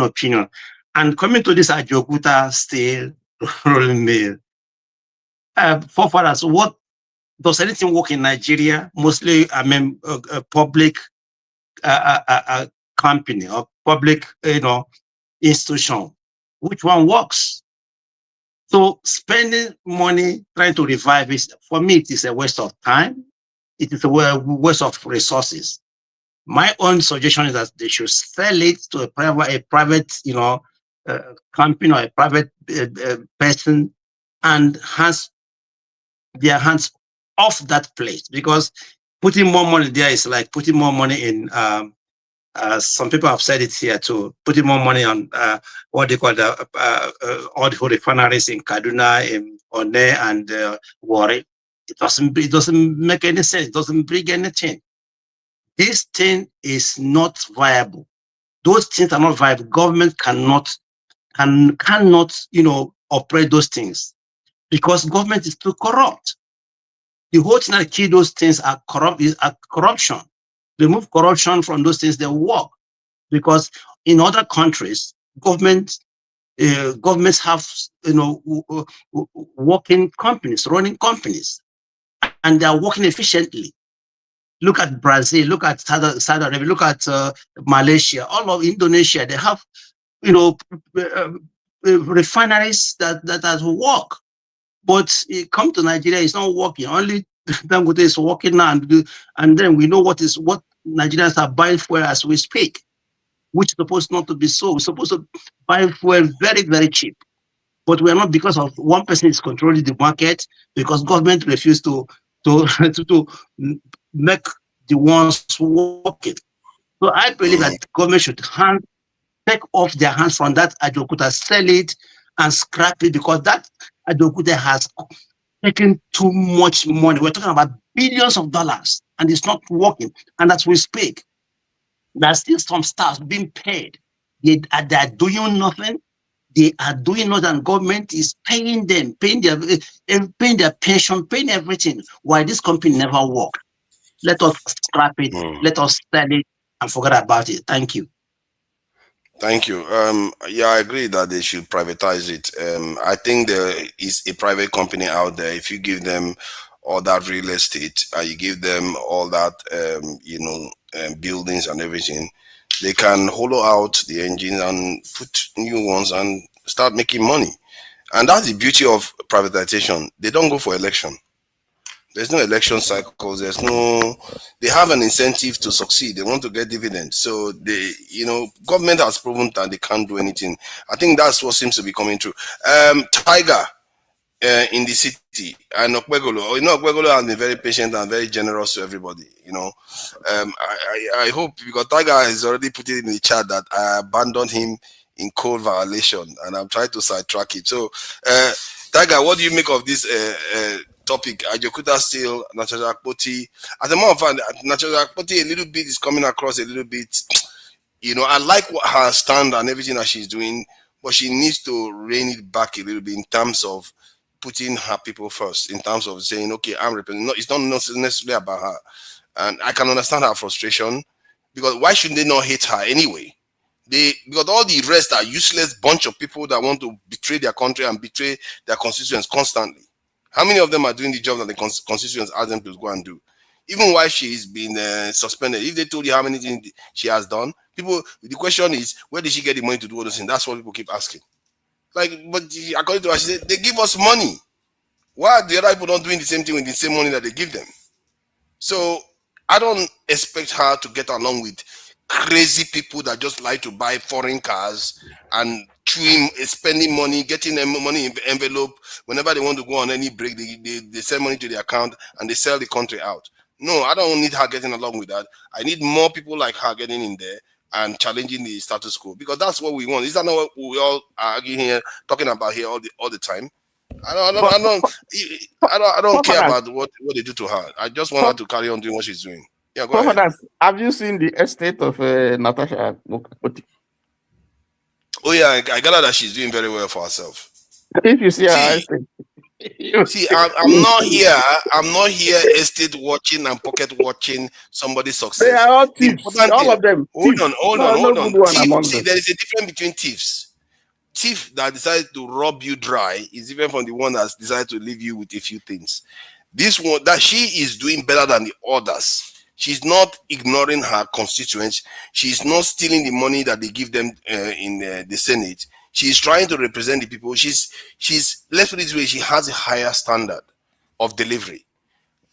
opinion. And coming to this Ajeokuta still rolling mill. Forefathers, what does anything work in Nigeria? Mostly, I mean, a public company or public, institution. Which one works? So spending money trying to revive it, for me, it is a waste of time. It is a waste of resources. My own suggestion is that they should sell it to a private, company or a private person, and their hands off that place, because putting more money there is like putting more money in. Some people have said it here too. Putting more money on what they call all the refineries in Kaduna, in One, and Warri. It doesn't make any sense. It doesn't bring anything. This thing is not viable. Those things are not viable. Government cannot operate those things because government is too corrupt. The whole thing that kill those things are corruption. Remove corruption from those things, they work. Because in other countries, governments have working companies, running companies, and they are working efficiently. Look at Brazil, look at Saudi Arabia, look at Malaysia, all of Indonesia. They have refineries that work. But it come to Nigeria, it's not working. Only Dangote is working now, and then we know what Nigerians are buying fuel as we speak, which is supposed not to be so. We're supposed to buy fuel very, very cheap, but we are not, because of one person is controlling the market, because government refused to make the ones working. So I believe that government should take off their hands from that Ajeokuta, sell it and scrap it, because that Ajeokuta has taken too much money. We're talking about billions of dollars, and it's not working. And as we speak, there's still some staff being paid. They are doing nothing. They are doing nothing, and government is paying them, paying their pension, paying everything, while this company never work. Let us scrap it. Let us sell it and forget about it. Thank you.
Thank you. Yeah, I agree that they should privatize it. I think there is a private company out there. If you give them all that real estate and you give them all that, buildings and everything, they can hollow out the engine and put new ones and start making money. And that's the beauty of privatization. They don't go for election. There's no election cycles. They have an incentive to succeed. They want to get dividends. So government has proven that they can't do anything. I think that's what seems to be coming true. Tiger in the city, and Okpegolo. Okpegolo has been very patient and very generous to everybody. I hope, because Tiger has already put it in the chat that I abandoned him in code violation, and I'm trying to sidetrack it. So, Tiger, what do you make of this topic? Ajeokuta still, Naturalized Akpoti. As a matter of fact, Naturalized Akpoti a little bit is coming across a little bit. I like her stand and everything that she's doing, but she needs to rein it back a little bit in terms of putting her people first, in terms of saying, okay, I'm representing. No, it's not necessarily about her. And I can understand her frustration, because why should they not hate her anyway? Because all the rest are useless bunch of people that want to betray their country and betray their constituents constantly. How many of them are doing the job that the constituents ask them to go and do? Even while she's been suspended, if they told you how many things she has done, the question is, where did she get the money to do all those things? That's what people keep asking. But according to her, she said, they give us money. Why are the other people not doing the same thing with the same money that they give them? So I don't expect her to get along with crazy people that just like to buy foreign cars and spending money, getting them money in the envelope. Whenever they want to go on any break, they send money to the account and they sell the country out. No, I don't need her getting along with that. I need more people like her getting in there and challenging the status quo, because that's what we want. Is that not what we all are arguing here, talking about here all the time? I don't care about what they do to her. I just want her to carry on doing what she's doing. Yeah, go ahead.
Have you seen the estate of Natasha?
Oh yeah, I gather that she's doing very well for herself.
If you see her estate,
see, I'm not here. I'm not here estate watching and pocket watching somebody's success.
They are all thieves. All of them.
Hold on.
Thief,
see, there is a difference between thieves. Thief that decides to rob you dry is different from the one that's decided to leave you with a few things. This one, that she is doing better than the others. She's not ignoring her constituents. She's not stealing the money that they give them in the Senate. She's trying to represent the people. She's let's put it this way, she has a higher standard of delivery.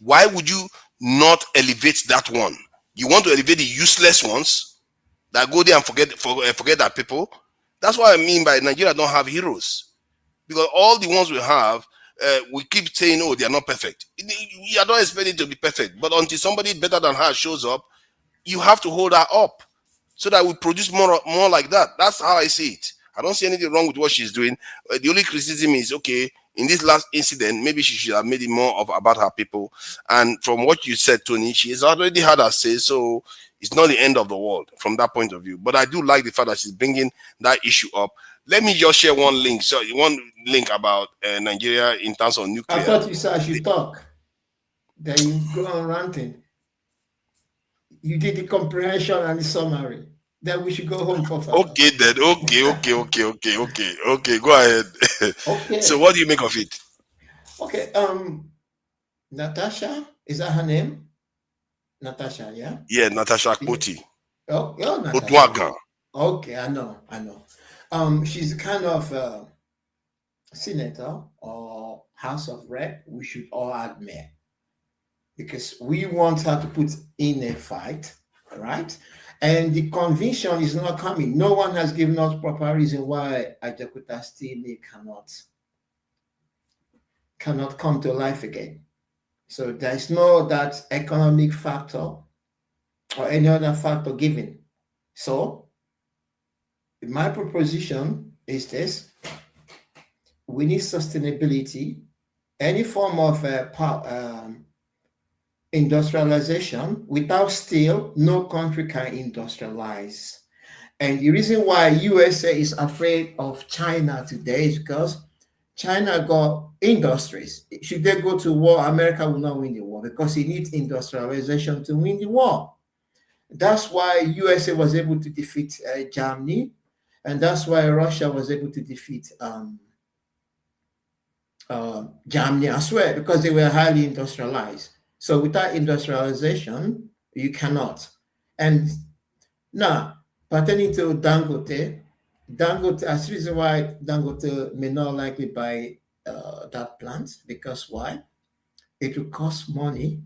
Why would you not elevate that one? You want to elevate the useless ones that go there and forget that people? That's what I mean by Nigeria don't have heroes. Because all the ones we have, we keep saying, oh, they are not perfect. You are not expecting to be perfect. But until somebody better than her shows up, you have to hold her up so that we produce more like that. That's how I see it. I don't see anything wrong with what she's doing. The only criticism is, okay, in this last incident, maybe she should have made it more about her people. And from what you said, Tony, she has already had her say, so it's not the end of the world from that point of view. But I do like the fact that she's bringing that issue up. Let me just share one link. So one link about Nigeria in terms of nuclear.
I thought you said I should talk. Then you go on ranting. You did the comprehension and the summary. Then we should go home for fun.
Okay, then. Okay. Go ahead.
Okay.
So what do you make of it?
Okay. Natasha, is that her name? Natasha, yeah?
Yeah, Natasha Akpoti.
Oh, Natasha.
Otwaga.
Okay, I know. She's kind of senator or House of Rep, we should all admit, because we want her to put in a fight, right? And the conviction is not coming. No one has given us proper reason why Ajeokuta still cannot come to life again. So there's no that economic factor or any other factor given. So my proposition is this: we need sustainability. Any form of industrialization, without steel, no country can industrialize. And the reason why USA is afraid of China today is because China got industries. Should they go to war, America will not win the war because it needs industrialization to win the war. That's why USA was able to defeat Germany, and that's why Russia was able to defeat Germany as well, because they were highly industrialized. So without industrialization, you cannot. And now, pertaining to Dangote, as the reason why Dangote may not likely buy that plant, because why? It will cost money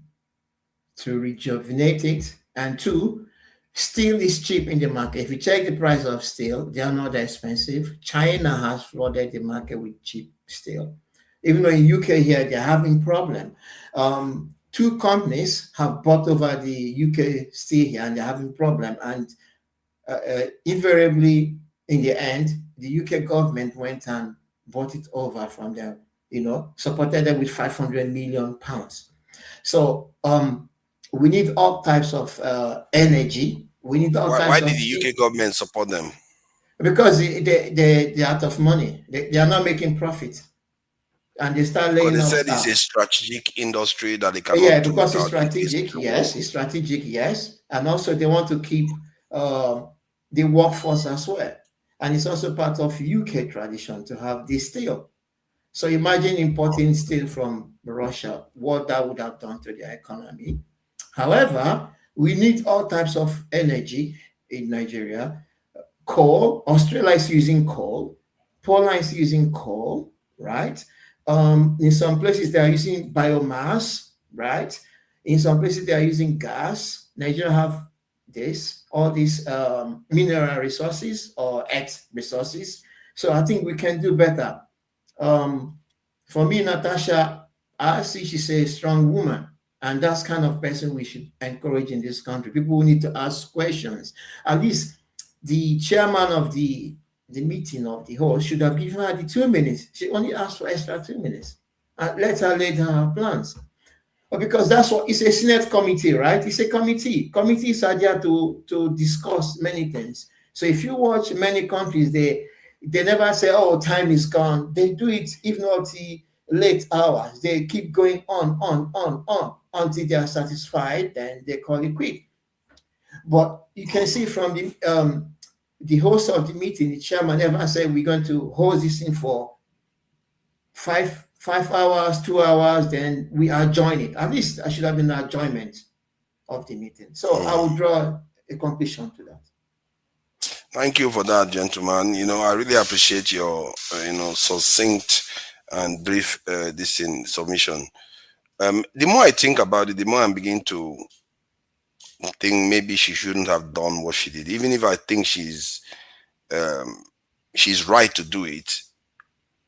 to rejuvenate it, and two, steel is cheap in the market. If you check the price of steel, they are not that expensive. China has flooded the market with cheap steel. Even though in UK here, they're having problem. Two companies have bought over the UK steel here and they're having problem. And invariably, in the end, the UK government went and bought it over from them, supported them with £500 million. So we need all types of energy. We need all types.
Why did the UK government support them?
Because they're out of money. They are not making profit. And they start laying off.
Because they said it's a strategic industry that they cannot.
Yeah, because it's strategic, yes. It's strategic, yes. And also they want to keep the workforce as well. And it's also part of UK tradition to have this steel. So imagine importing steel from Russia, what that would have done to their economy. However, we need all types of energy in Nigeria. Coal, Australia is using coal. Poland is using coal, right? In some places they are using biomass, right? In some places they are using gas. Nigeria have this, all these mineral resources or earth resources. So I think we can do better. For me, Natasha, I see she's a strong woman, and that's kind of person we should encourage in this country. People who need to ask questions. At least the chairman of the meeting of the host should have given her the 2 minutes. She only asked for extra 2 minutes. And let her lay down her plans. But because that's what it's a Senate committee, right? It's a committee. Committees are there to discuss many things. So if you watch many countries, they never say, oh, time is gone. They do it, if not the late hours. They keep going on until they are satisfied, then they call it quit. But you can see from the host of the meeting, the chairman never said we're going to hold this thing for five hours, 2 hours, then we adjourn it. At least I should have been an adjournment of the meeting. So I will draw a conclusion to that.
Thank you for that, gentlemen. I really appreciate your, succinct and brief submission. The more I think about it, the more I'm beginning to think maybe she shouldn't have done what she did, even if I think she's right to do it.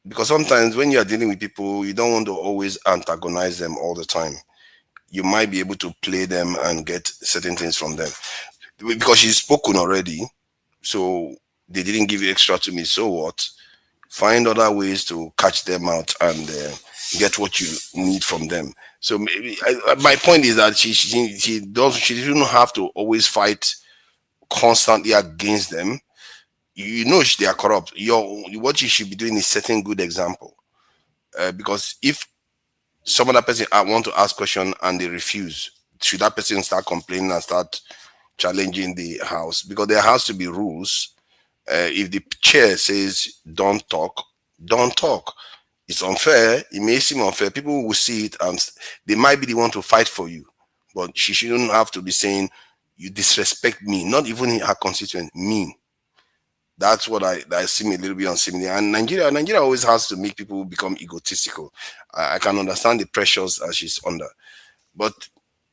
Because sometimes when you are dealing with people, you don't want to always antagonize them all the time. You might be able to play them and get certain things from them. Because she's spoken already, so they didn't give you extra to me. So what? Find other ways to catch them out and get what you need from them. So maybe my point is that she shouldn't have to always fight constantly against them. They are corrupt. What you should be doing is setting good example. Because if some other person want to ask question and they refuse, should that person start complaining and start challenging the house? Because there has to be rules. If the chair says don't talk, don't talk. It's unfair. It may seem unfair. People will see it and they might be the one to fight for you. But she shouldn't have to be saying you disrespect me, not even her constituent, me. That's what I seem a little bit unsimilar. And Nigeria always has to make people become egotistical. I can understand the pressures that she's under. But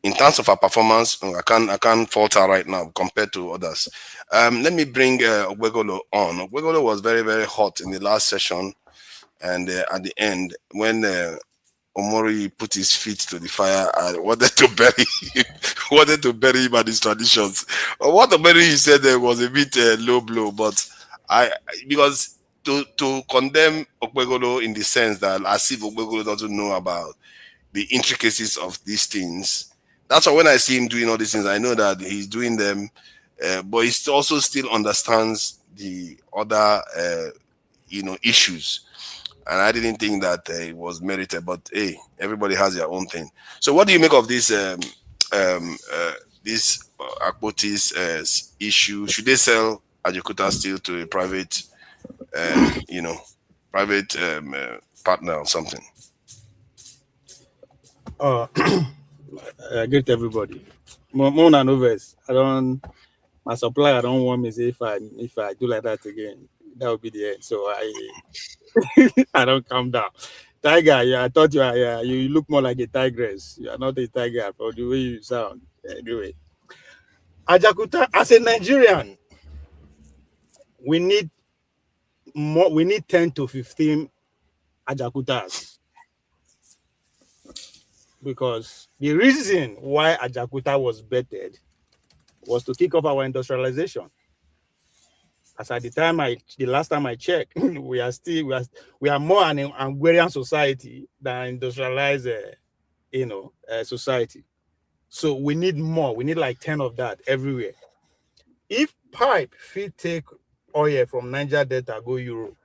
in terms of her performance, I can't fault her right now compared to others. Let me bring Ajeokuta on. Ajeokuta was very, very hot in the last session. And at the end, when Omori put his feet to the fire and wanted to bury him and his traditions. What Omori he said there was a bit low blow, but because to condemn Ajeokuta in the sense that as if Ajeokuta doesn't know about the intricacies of these things. That's why when I see him doing all these things, I know that he's doing them, but he also still understands the other, issues. And I didn't think that it was merited, but hey, everybody has their own thing. So, what do you make of this Akpoti's issue? Should they sell Ajeokuta still to a private, partner or something?
I greet everybody. More than overs. My supplier don't want me to say if I do like that again, that would be the end. So I don't calm down. Tiger, yeah, I thought you look more like a tigress. You are not a tiger for the way you sound. Anyway, Ajeokuta, as a Nigerian, we need more. We need 10 to 15 Ajeokutas. Because the reason why Ajeokuta was bettered was to kick off our industrialization. As at the last time I checked, we are more an agrarian society than industrialized, society. So we need more. We need like 10 of that everywhere. If pipe fit take oil from Niger Delta go Europe,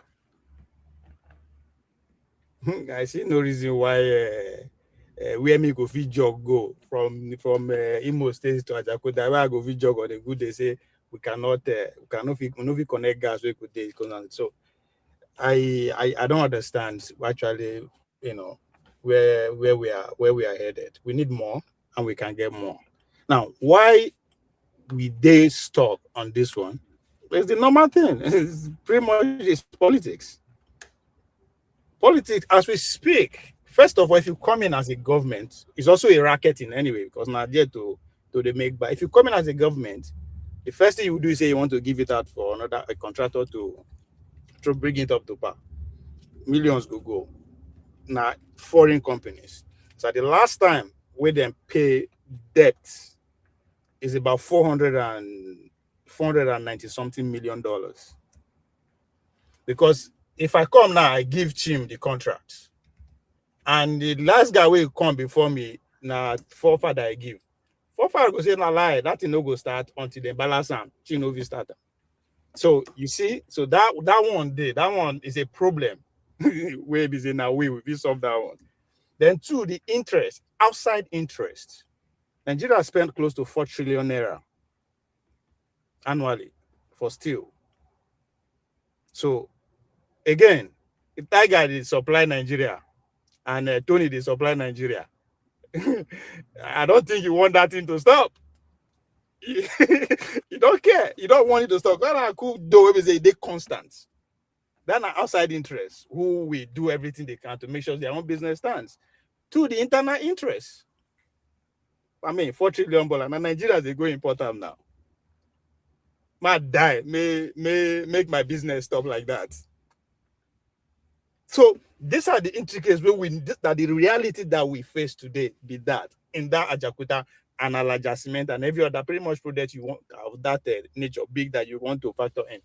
I see no reason why where me go fit jog go from Imo State to Ajeokuta. Where I go fit jog on a good day say we cannot connect gas we could day. So I don't understand actually, where we are headed. We need more and we can get more. Now, why they stuck on this one? It's the normal thing. It's pretty much it's politics. Politics as we speak. First of all, if you come in as a government, it's also a racket in any way because not there to they make. But if you come in as a government, The first thing you do is say you want to give it out for a contractor to bring it up to par. Millions go. Now, foreign companies. So the last time we then pay debt is about 490 something $million. Because if I come now, I give Chim the contract. And the last guy will come before me, now forefather I give. Forefather go say, no lie, that thing no go start until they balance am. Chim no will start. So you see, so that one is a problem. Where is it now? We solve that one. Then two, the interest, outside interest. Nigeria spent close to 4 trillion naira annually for steel. So again, if that guy did supply Nigeria and Tony did supply Nigeria, I don't think you want that thing to stop. You don't care. You don't want it to stop. That are cool, though, they constant. Then outside interest, who will do everything they can to make sure their own business stands. To the internal interest. I mean, 4 trillion dollars. Now Nigeria they go import them now. Might die. May make my business stop like that. So these are the intricacies that the reality that we face today be that in that Ajeokuta and adjustment and every other pretty much project you want of that nature big that you want to factor in.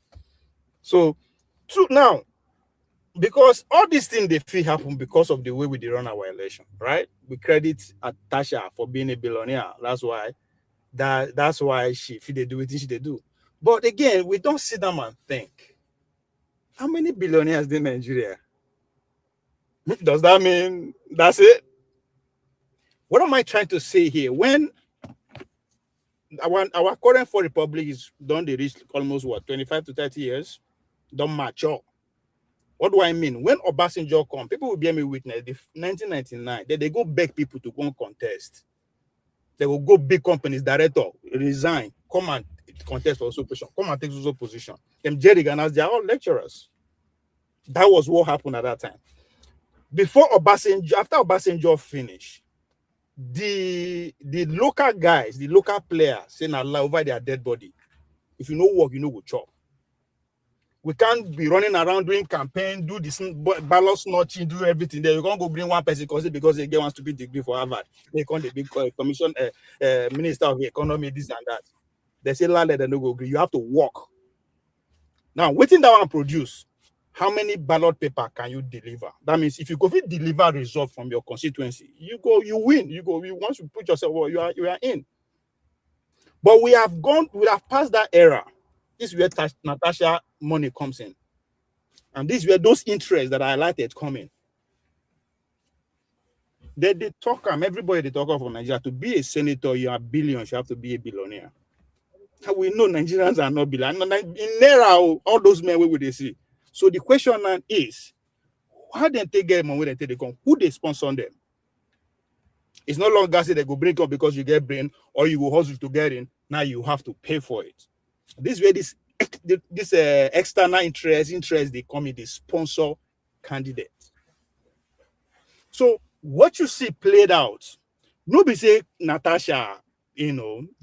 So now, because all these things they feel happen because of the way we run our election, right? We credit Tasha for being a billionaire. That's why she they do it she they do. But again, we don't sit down and think, how many billionaires in Nigeria? Does that mean that's it? What am I trying to say here? When our current four republic is done, they reach almost 25 to 30 years, don't mature. What do I mean? When Obasanjo come, people will bear me witness. 1999, they go beg people to go and contest. They will go big companies, director, resign, come and contest for position, come and take those position. Them Jerry Ganas, they are all lecturers. That was what happened at that time. Before Obasanjo, after Obasanjo finished, the local guys, the local players, say na lie over their dead body. If you know work, you know go chop. We can't be running around doing campaign, do this ballot snatching, do everything. There you can't go bring one person because they get one stupid degree for Harvard. They can't the big commission minister of the economy, this and that. They say land they no go agree. You have to work. Now, waiting that one produce. How many ballot paper can you deliver? That means if you go deliver result from your constituency, you win. Once you put yourself, well, you are in. But we have passed that era. This is where Natasha money comes in. And this is where those interests that I highlighted come in. They talk, everybody they talk of Nigeria. To be a senator, you are billions, you have to be a billionaire. And we know Nigerians are not billionaires. In Naira, all those men, where would they see? So the question now is, how they get money when they come? Who they sponsor them? It's no longer say they go bring up because you get brain or you go hustle to get in. Now you have to pay for it. This way, this external interest they come in, they sponsor candidates. So what you see played out, nobody say Natasha,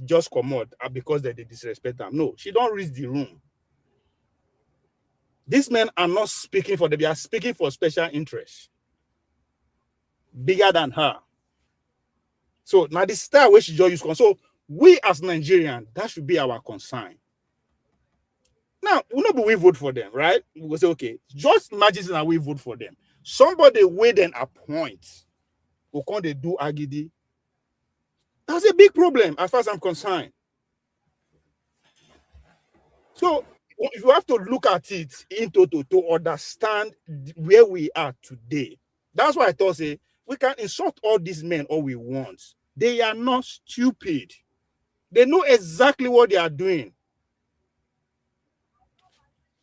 just come out because they disrespect them. No, she don't reach the room. These men are not speaking for them, they are speaking for special interests. Bigger than her. So now the style where she just use. So we as Nigerians, that should be our concern. Now, we vote for them, right? We will say, okay, just imagine that we vote for them. Somebody will then appoint. Who can they do agidi? That's a big problem as far as I'm concerned. So you have to look at it to understand where we are today. That's why I thought we can insult all these men all we want. They are not stupid. They know exactly what they are doing.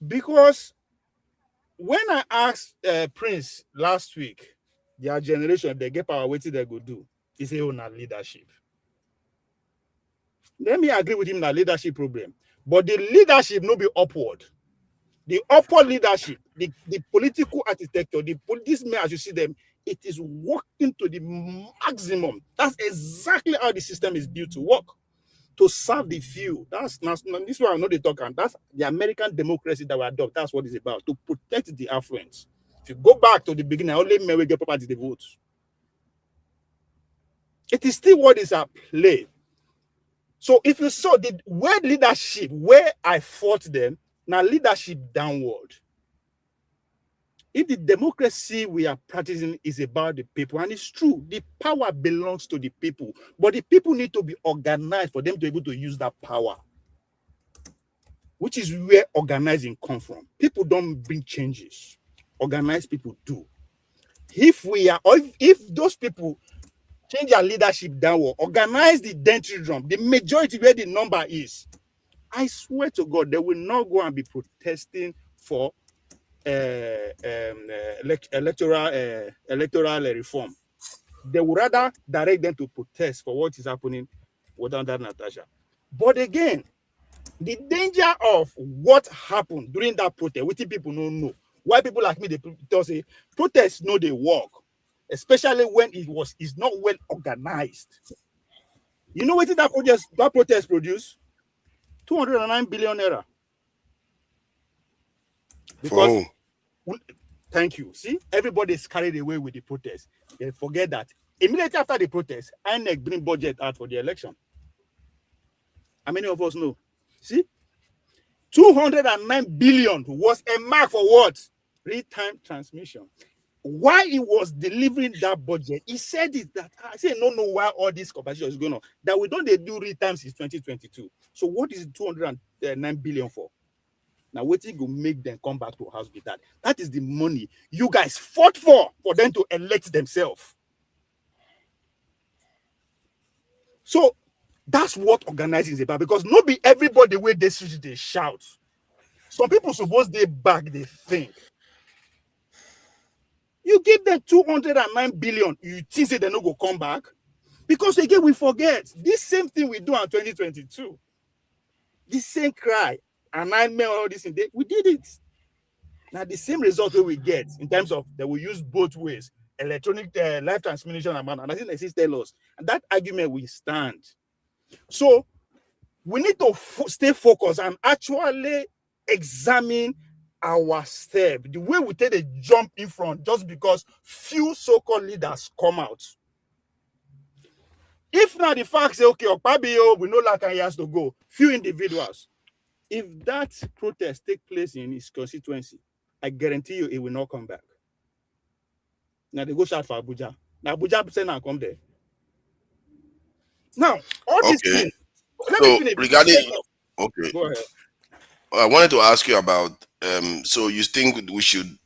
Because when I asked Prince last week, their generation, they get power, what they go do? He said, oh, not leadership. Let me agree with him, that leadership problem. But the leadership no be upward. The upward leadership, the political architecture, these men, as you see them, it is working to the maximum. That's exactly how the system is built to work. to serve the few. That's this is why I know they talk, and that's the American democracy that we adopt. That's what it's about, to protect the affluent. If you go back to the beginning, only men will get property the vote. It is still what is at play. So if you saw the word leadership, where I fought them, now leadership downward. If the democracy we are practicing is about the people, and it's true, the power belongs to the people, but the people need to be organized for them to be able to use that power, which is where organizing comes from. People don't bring changes. Organized people do. If we are, or if those people change their leadership downward, organize the dentry drum, the majority where the number is, I swear to God, they will not go and be protesting for electoral reform. They would rather direct them to protest for what is happening with under Natasha. But again, the danger of what happened during that protest, which people don't know. Why people like me, they say protests know they work, especially when it's not well organized. You know what that protest produced? 209 billion naira. Because thank you. See, everybody's carried away with the protest. They forget that immediately after the protest, INEC bring budget out for the election. How many of us know? See, 209 billion was a mark for what? Real-time transmission. Why he was delivering that budget, he said it that I say no why all this competition is going on. That we don't do real-time since 2022. So what is 209 billion for? Now, what will make them come back to house with that? That is the money you guys fought for them to elect themselves. So that's what organizing is about, because not be everybody where they switch, they shout. Some people suppose they back, they think. You give them 209 billion, you think they're not going to come back? Because again, we forget this same thing we do in 2022. This same cry. And I made all this in there. We did it. Now the same result we get in terms of that we use both ways, electronic live transmission amount, and I think they tell us, and that argument will stand. So we need to stay focused and actually examine our step, the way we take a jump in front just because few so-called leaders come out. If now the fact say, okay, Okpabio, we know like he has to go, few individuals. If that protest take place in his constituency, I guarantee you it will not come back. Now they go shout for Abuja. Now Abuja say now come there. Now, all these things.
So regarding, okay.
Go ahead.
I wanted to ask you about, so you think we should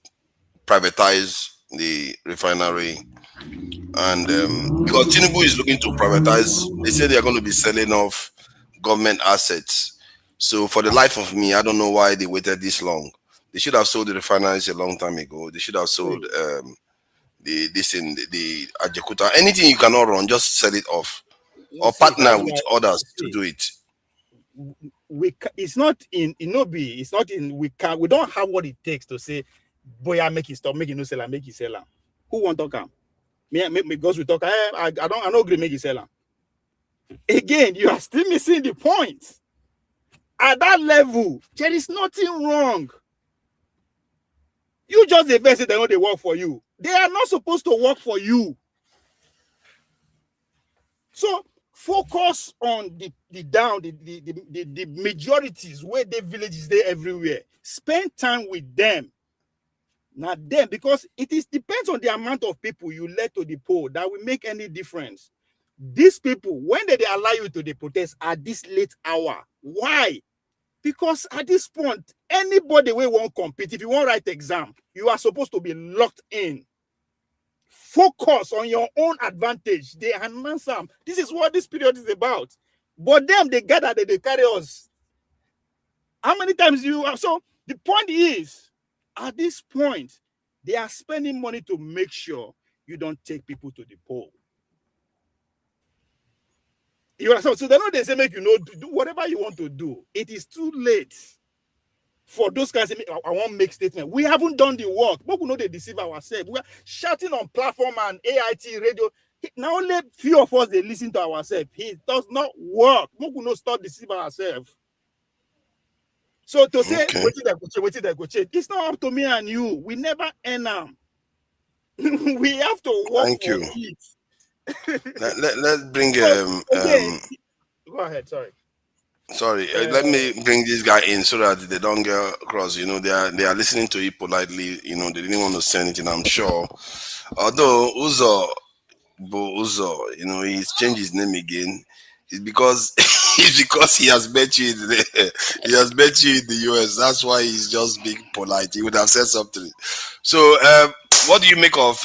privatize the refinery? And because Tinubu is looking to privatize, they say they are going to be selling off government assets. So for the life of me, I don't know why they waited this long. They should have sold the refineries a long time ago. They should have sold the Ajeokuta. Anything you cannot run, just sell it off, or partner with others to do it.
It's not in Inobi. It's not in we don't have what it takes to say, boy, I make it stop, make it no seller, make it seller. Who want to come? Me because we talk. I don't agree, make it seller. Again, you are still missing the point. At that level, there is nothing wrong. You just invest it, they know they work for you. They are not supposed to work for you. So focus on the majorities where the villages there everywhere. Spend time with them. Not them, because it depends on the amount of people you let to the poll that will make any difference. These people, when they allow you to the protest at this late hour, why? Because at this point, anybody will won't compete. If you want to write exam, you are supposed to be locked in. Focus on your own advantage. They enhance them. This is what this period is about. But them, they gather, they carry us. How many times you have? So the point is, at this point, they are spending money to make sure you don't take people to the poll. You understand? So they know they say make you know do whatever you want to do. It is too late for those guys to say, I won't make statement. We haven't done the work. But we know they deceive ourselves. We are shouting on platform and AIT radio. Now only few of us they listen to ourselves. It does not work. We could not stop deceiving ourselves. So to say wait till they go change, it's not up to me and you. We never earn them. We have to work
Thank
for
you.
it.
Let's bring
Go ahead, sorry.
Let me bring this guy in so that they don't get across. You know, they are listening to it politely. You know, they didn't want to say anything, I'm sure. Although Uzo, you know, he's changed his name again. It's because he has met you in the US. That's why he's just being polite. He would have said something. So, what do you make of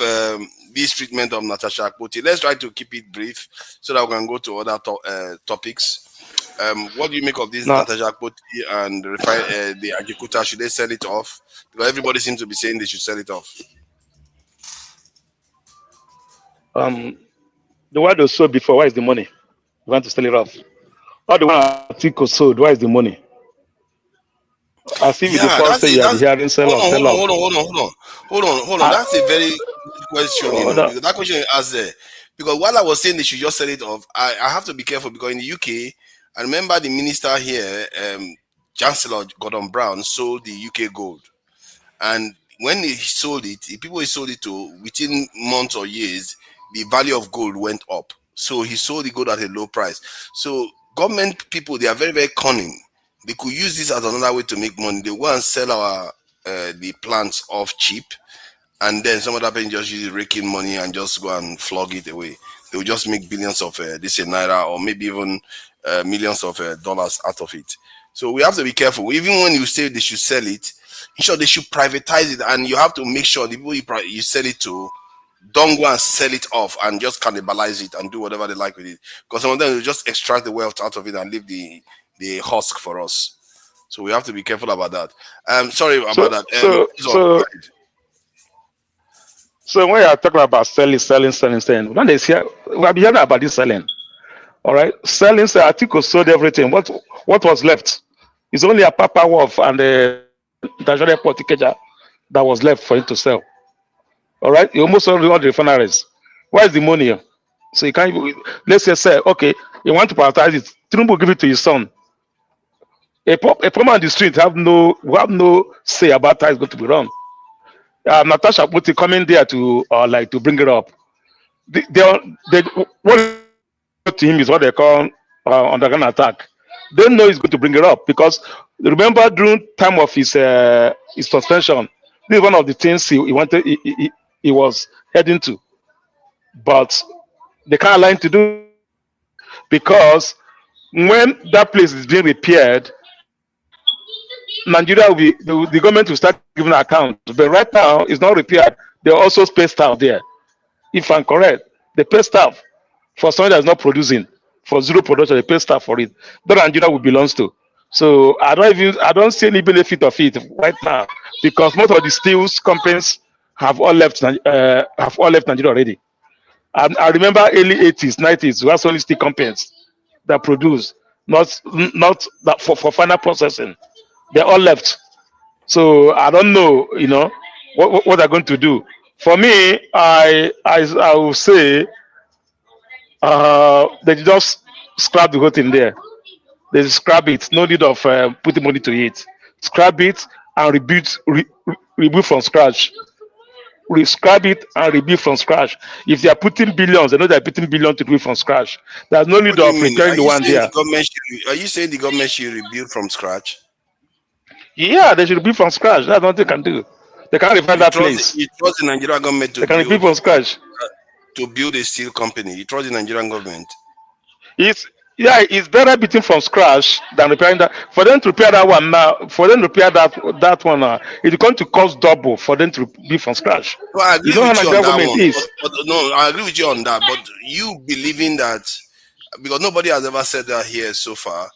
this treatment of Natasha Akpoti? Let's try to keep it brief so that we can go to other topics. What do you make of this Natasha Akpoti and the Ajeokuta? Should they sell it off? Because everybody seems to be saying they should sell it off.
The one they sold before, why is the money? You want to sell it off? Or the one Atiku sold, why is the money? As if the first say you are hearing sell off.
Hold on. That's a very good question. You know, because that question is asked there. Because while I was saying they should just sell it off, I have to be careful because in the UK, I remember the minister here, Chancellor Gordon Brown, sold the UK gold. And when he sold it, people he sold it to, within months or years, the value of gold went up. So he sold the gold at a low price. So government people, they are very, very cunning. They could use this as another way to make money. They go and sell our the plants off cheap, and then some other people just use raking money and just go and flog it away. They will just make billions of this naira, or maybe even millions of dollars out of it. So we have to be careful. Even when you say they should sell it, sure they should privatize it, and you have to make sure the people you sell it to don't go and sell it off and just cannibalize it and do whatever they like with it. Because some of them will just extract the wealth out of it and leave the husk for us. So we have to be careful about that. Sorry about that.
So when you are talking about selling, when they say we are hearing about this selling, all right, selling. So Atiku sold everything. What was left? It's only a Papa Wolf and the Nigerian Port that was left for him to sell. All right, you almost sold all the refineries. Where is the money here? So you can't. Let's just say, okay, you want to privatize it. Tinubu give it to his son. A farmer on the street have no say about how it's going to be run. Natasha Akpoti coming there to to bring it up. What to him is what they call underground attack. They know he's going to bring it up because remember during time of his suspension, this is one of the things he was heading to, but they can't allow him to do because when that place is being repaired, Nigeria will be the government will start giving account. But right now it's not repaired. They also pay staff there. If I'm correct, they pay staff for someone that's not producing, for zero production. They pay staff for it. That Nigeria will belongs to. So I don't see any benefit of it right now because most of the steel companies have all left Nigeria already. I remember early 80s, 90s, we had only steel companies that produce, not that for final processing. They all left. So I don't know, what they're going to do. For me, I will say they just scrap the whole thing there. They scrap it. No need of putting money to it. Scrap it and rebuild from scratch. Scrap it and rebuild from scratch. If they are putting billions, they know they're putting billions to rebuild from scratch. There's no need of repairing the one there.
Are you saying the government should rebuild from scratch?
Yeah, they should rebuild from scratch. That's what they can do. They can't repair that place.
You trust the Nigerian government to
rebuild from scratch.
To build a steel company. You trust the Nigerian government?
It's better building from scratch than repairing that. For them to repair that one now, it's going to cost double for them to build from scratch.
No, I agree with you on that one. No, I agree with you on that. But you believing that, because nobody has ever said that here so far,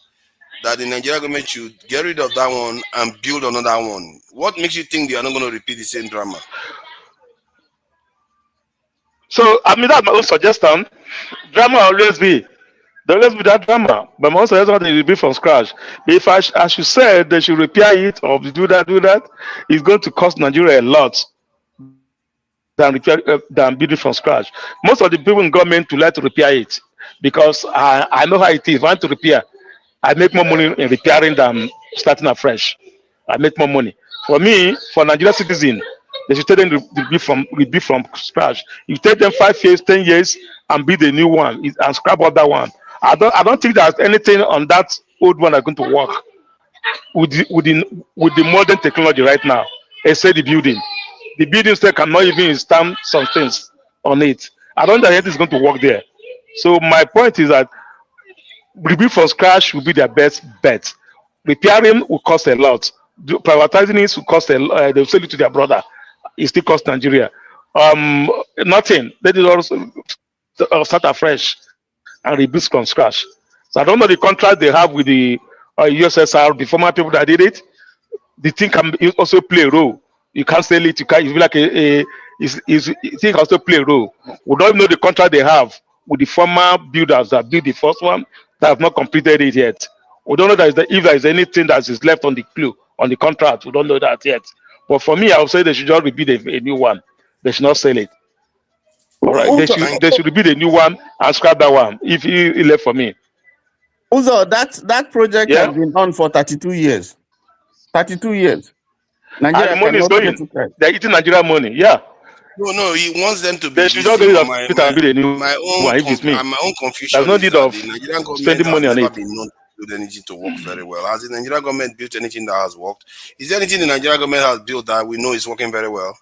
that the Nigerian government should get rid of that one and build another one. What makes you think they are not going to repeat the same drama?
So, that's my own suggestion. Drama always be. There will always be that drama. But my own suggestion is to rebuild from scratch. If as you said, they should repair it or do that, it's going to cost Nigeria a lot. than building from scratch. Most of the people in government to like to repair it because I know how it is. If I want to repair, I make more money in repairing than starting afresh. I make more money. For me, for Nigerian citizen, they should tell them to rebuild from scratch. You take them 5 years, 10 years, and build a new one and scrap out that one. I don't think there's anything on that old one that's going to work with the modern technology right now. Except the building. The building still cannot even stand some things on it. I don't think it's going to work there. So my point is that rebuild from scratch will be their best bet. Repairing will cost a lot. Privatizing it will cost a lot. They'll sell it to their brother. It still costs Nigeria. Nothing. Let it also start afresh and rebuild from scratch. So I don't know the contract they have with the USSR, the former people that did it. The thing can also play a role. You can't sell it. You can't. It's like it can also play a role. We don't know the contract they have with the former builders that built the first one that have not completed it yet. We don't know if there is anything that is left on the clue on the contract. We don't know that yet. But for me, I would say they should just rebuild a new one. They should not sell it. All right. They should rebuild a new one and scrap that one. If it left for me.
Also, that project has been on for 32 years. 32 years. Nigeria
and the money is going. They're eating Nigeria money. Yeah.
No, he wants them to be.
They should not get my
own confusion.
There's no need of
the Nigerian government
spending money on it.
Been known to build anything to work very well. Has the Nigerian government built anything that has worked? Is there anything the Nigerian government has built that we know is working very well?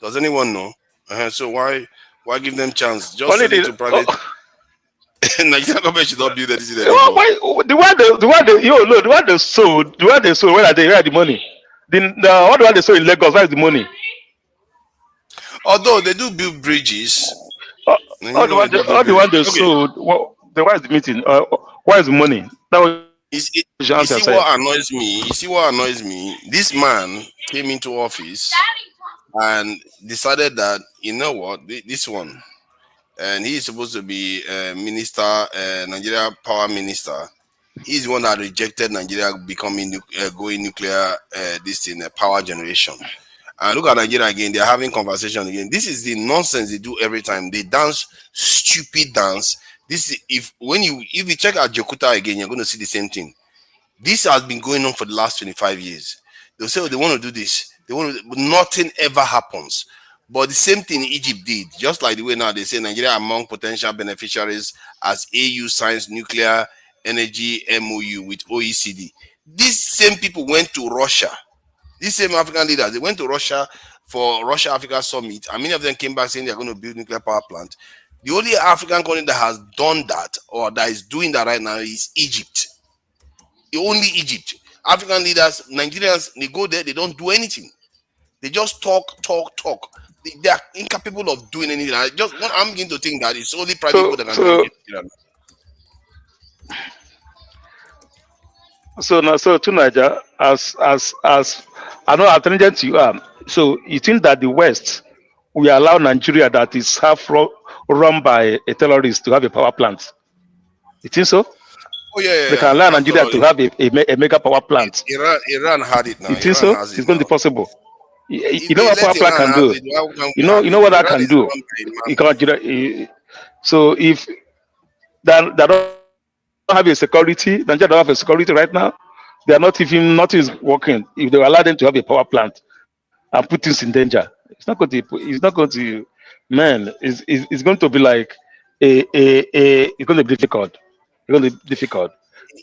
Does anyone know? So why give them chance? Just sell it to private. Nigerian government should not build anything anymore.
The one they sold, where are the money? What do they sold in Lagos? Where is the money?
Although they do build bridges.
All the one they sold. Where is the meeting? Where is the money?
You see what annoys me? This man came into office and decided that, you know what, this one, and he is supposed to be minister, Nigeria power minister. He's the one that rejected Nigeria becoming going nuclear, power generation. And look at Nigeria again; they are having conversation again. This is the nonsense they do every time. They dance stupid dance. This is if you check Ajeokuta again, you're going to see the same thing. This has been going on for the last 25 years. They'll say, oh, they want to do this. But nothing ever happens. But the same thing Egypt did, just like the way now they say Nigeria among potential beneficiaries as AU signs nuclear energy MOU with OECD. These same people went to Russia. These same African leaders, they went to Russia for Russia-Africa summit, and many of them came back saying they're going to build nuclear power plant. The only African country that has done that or that is doing that right now is Egypt. Only Egypt. African leaders, Nigerians, they go there, they don't do anything. They just talk. They are incapable of doing anything. I'm beginning to think that it's only private people that can do it.
So to Nigeria, as I know how intelligent you are. So you think that the West will allow Nigeria that is half run by a terrorist to have a power plant? You think so?
Oh yeah.
They can allow Nigeria to have a mega power plant.
Iran had it now.
You think so? It's going to be possible. You know what power plant can do? You know what that can do? You can't. So if that don't have a security, Nigeria don't have a security right now. They are nothing is working. If they allow them to have a power plant and put things in danger, it's not going to. Man, it's going to be like it's going to be difficult. It's going to be difficult.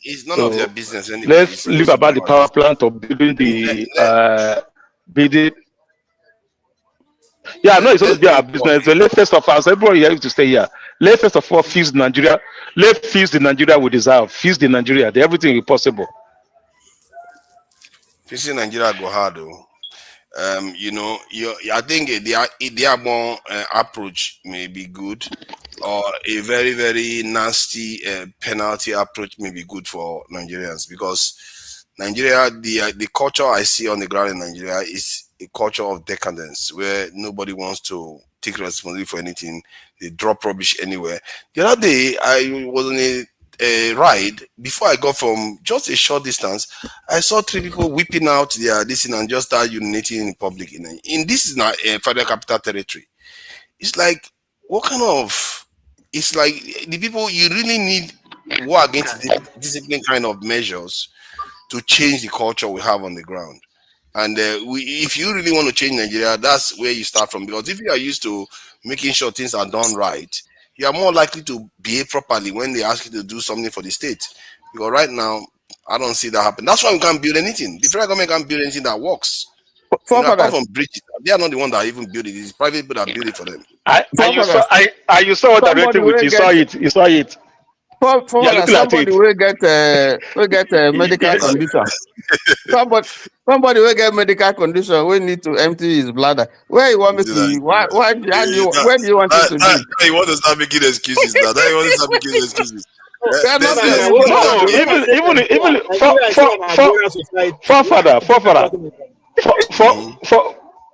It's none of their business anyway.
Let's leave about the power plant or building the building. Yeah, I know it's going to be our business. So let's first of all, everybody here to stay here. Let's first of all fix Nigeria. Let's fix the Nigeria we deserve. Fix the Nigeria. Everything is possible.
Fixing Nigeria go hard though. I think the more approach may be good, or a very, very nasty penalty approach may be good for Nigerians, because Nigeria, the culture I see on the ground in Nigeria is a culture of decadence where nobody wants to take responsibility for anything. They drop rubbish anywhere. The other day, I was on a ride, before I got from just a short distance, I saw 3 people whipping out their this and just start urinating in public. In this is not a federal capital territory. It's like, what kind of? It's like the people you really need war against discipline kind of measures to change the culture we have on the ground. And if you really want to change Nigeria, that's where you start from. Because if you are used to making sure things are done right, you are more likely to behave properly when they ask you to do something for the state. Because right now, I don't see that happen. That's why we can't build anything. The federal government can't build anything that works. Apart from bridges, they are not the one that even build it. It's private people that build it for them.
You saw what I related with. You saw it. You saw it.
Somebody will get a medical condition. Somebody will get medical condition. We need to empty his bladder. Where you want me to? Where do you want it to be?
You want to start making excuses now? You want to start making excuses?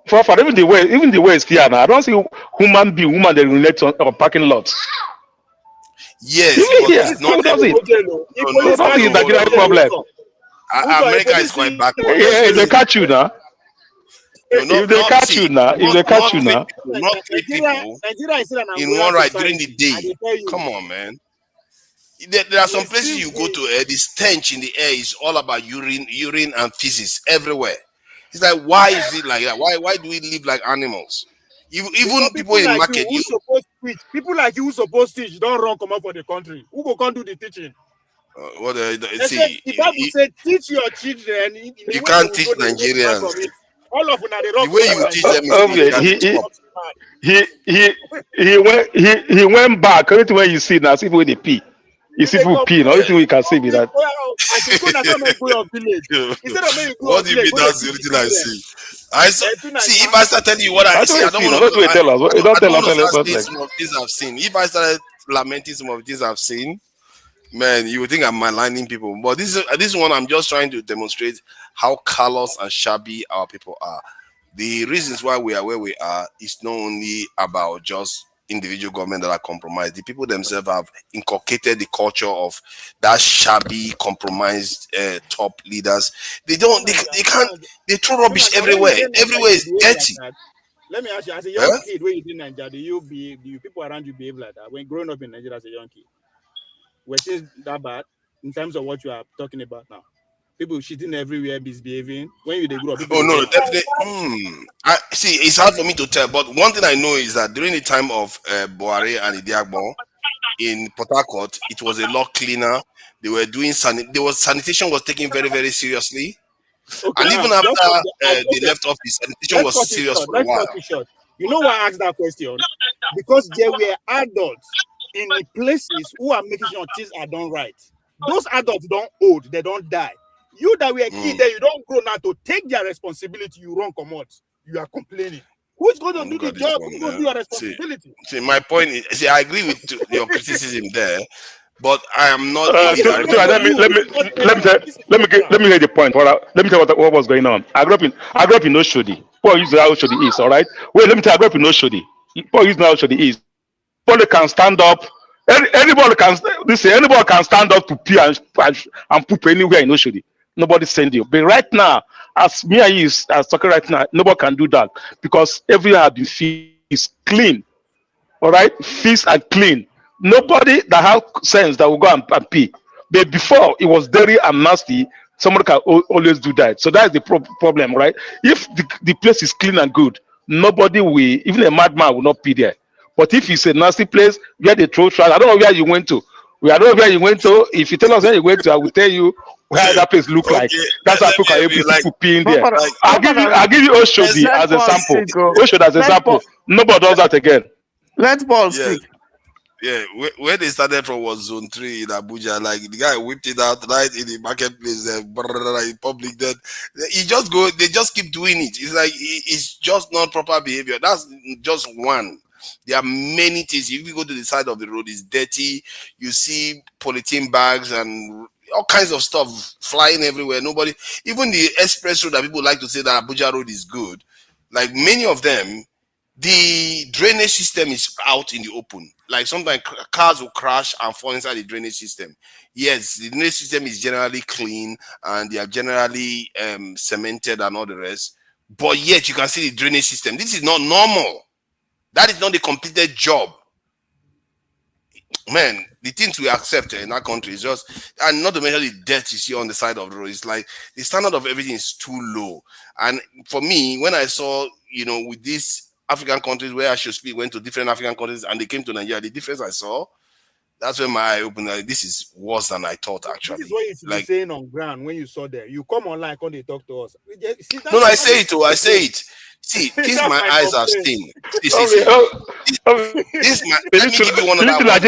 Forefather, even the way it's clear now. I don't see woman they relate on parking lots.
Yes,
it's not the Nigerian problem.
America is quite backward.
Yeah, they catch you now. If they catch you now,
not 3 people in one ride during the day. Come on, man. There are some places you go to, the stench in the air is all about urine and feces everywhere. It's like, why is it like that? Why do we live like animals? Even people in
like
market,
people like you who supposed to teach don't run come up for the country. Who go can't do the teaching?
See,
the Bible said, teach your children.
You can't teach Nigerians.
All of them are the
way you
teach them. He went back. Everything when you see now, see when they pee. You see people pee. Everything we can see be that.
What do you mean? That's the only thing I see. See, if I start telling you what I see, I don't want
to tell us. Don't tell us.
Some of things I've seen. If I started lamenting some of the things I've seen, man, you would think I'm maligning people. But this one, I'm just trying to demonstrate how callous and shabby our people are. The reasons why we are where we are is not only about just individual government that are compromised. The people themselves have inculcated the culture of that shabby, compromised top leaders. They can't. They throw rubbish everywhere. Everywhere is dirty.
Let me ask you, as a young kid, when you did Nigeria, do you people around you behave like that? When growing up in Nigeria as a young kid, were things that bad in terms of what you are talking about now? People shitting everywhere, misbehaving. When you grow up,
definitely. I see. It's hard for me to tell, but one thing I know is that during the time of Buhari and Idiagbo in Port Harcourt, it was a lot cleaner. They were doing sanitation was taken very, very seriously. Okay, and even after they left office, sanitation was serious for a while.
You know why I asked that question? Because there were adults in the places who are making sure things are done right. Those adults don't old, they don't die. You that were a kid there, you don't grow now to take their responsibility, you run come out. You are complaining. Who's going to do the job? Who's going to do your responsibility?
See, my point is, I agree with your criticism there, but I am not.
Let me hear the point. Let me tell you what was going on. I grew up in Oshodi. Paul used to know how Oshodi is, all right? Wait, let me tell you, I grew up in Oshodi. Paul used to know how Oshodi is. Anybody can stand up. Anybody can stand up to pee and poop anywhere in Oshodi. Nobody send you. But right now, as me and you are talking right now, nobody can do that because everywhere has been is clean. All right, fees are clean. Nobody that has sense that will go and pee. But before it was dirty and nasty, somebody can always do that. So that's the problem, right? If the place is clean and good, nobody will, even a madman will not pee there. But if it's a nasty place where they throw trash, I don't know where you went to. I don't know where you went to. If you tell us where you went to, I will tell you where that place look like. That's how people are able to pee in there. I'll give you Oshodi as a sample. Oshodi as a sample. Nobody does that again.
Let Paul speak.
Yeah, where they started from was Zone 3 in Abuja. Like the guy whipped it out right in the marketplace, in public. Then they just keep doing it. It's like it's just not proper behavior. That's just one. There are many things. If you go to the side of the road, it's dirty. You see polythene bags and all kinds of stuff flying everywhere. Nobody, even the express road that people like to say that Abuja road is good. Like many of them, the drainage system is out in the open. Like sometimes cars will crash and fall inside the drainage system. Yes, the drainage system is generally clean and they are generally cemented and all the rest. But yet you can see the drainage system. This is not normal. That is not the completed job. Man, the things we accept in our country is just, and not to mention the debt you see on the side of the road. It's like the standard of everything is too low. And for me, when I saw, with these African countries where I should speak, went to different African countries and they came to Nigeria, the difference I saw, that's when my eye opened. Like, this is worse than I thought, actually.
This is what you should be saying on ground when you saw them. You come online when they talk to us. See,
no, I say it too. I say it. See, this my eyes are stained. See. This let me give you one other one. Let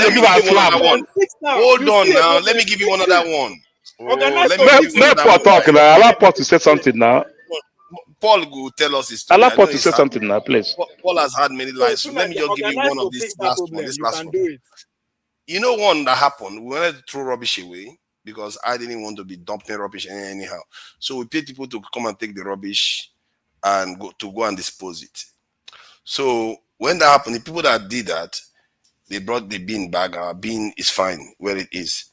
me give you one other one. Hold on now. Let me give you one other one.
Let Paul talk now. Allow Paul to say something now.
Paul will tell us his story.
Allow Paul to say something now, please.
Paul has had many lives. So let me just give you one of these last one. This last one. You know one that happened? We wanted to throw rubbish away because I didn't want to be dumping rubbish anyhow. So we paid people to come and take the rubbish and go and dispose it. So when that happened, the people that did that, they brought the bin back. Our bin is fine where it is.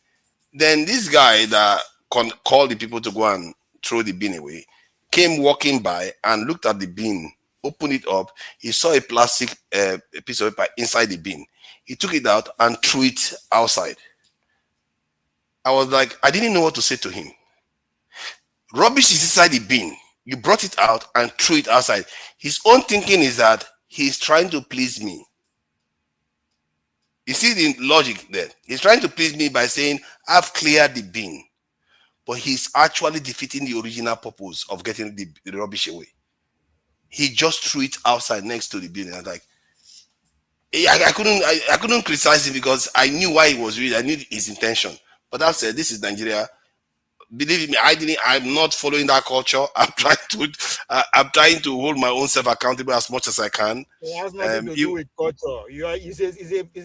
Then this guy that called the people to go and throw the bin away came walking by and looked at the bin, opened it up. He saw a plastic piece of paper inside the bin. He took it out and threw it outside. I was like, I didn't know what to say to him. Rubbish is inside the bin. You brought it out and threw it outside. His own thinking is that he's trying to please me. You see the logic there? He's trying to please me by saying, I've cleared the bin. But he's actually defeating the original purpose of getting the rubbish away. He just threw it outside next to the bin. I was like, I couldn't criticize him because I knew why he was doing it. I knew his intention. But that said, this is Nigeria. Believe me, I'm not following that culture. I'm trying to hold my own self accountable as much as I can.
It has nothing to do with culture. It's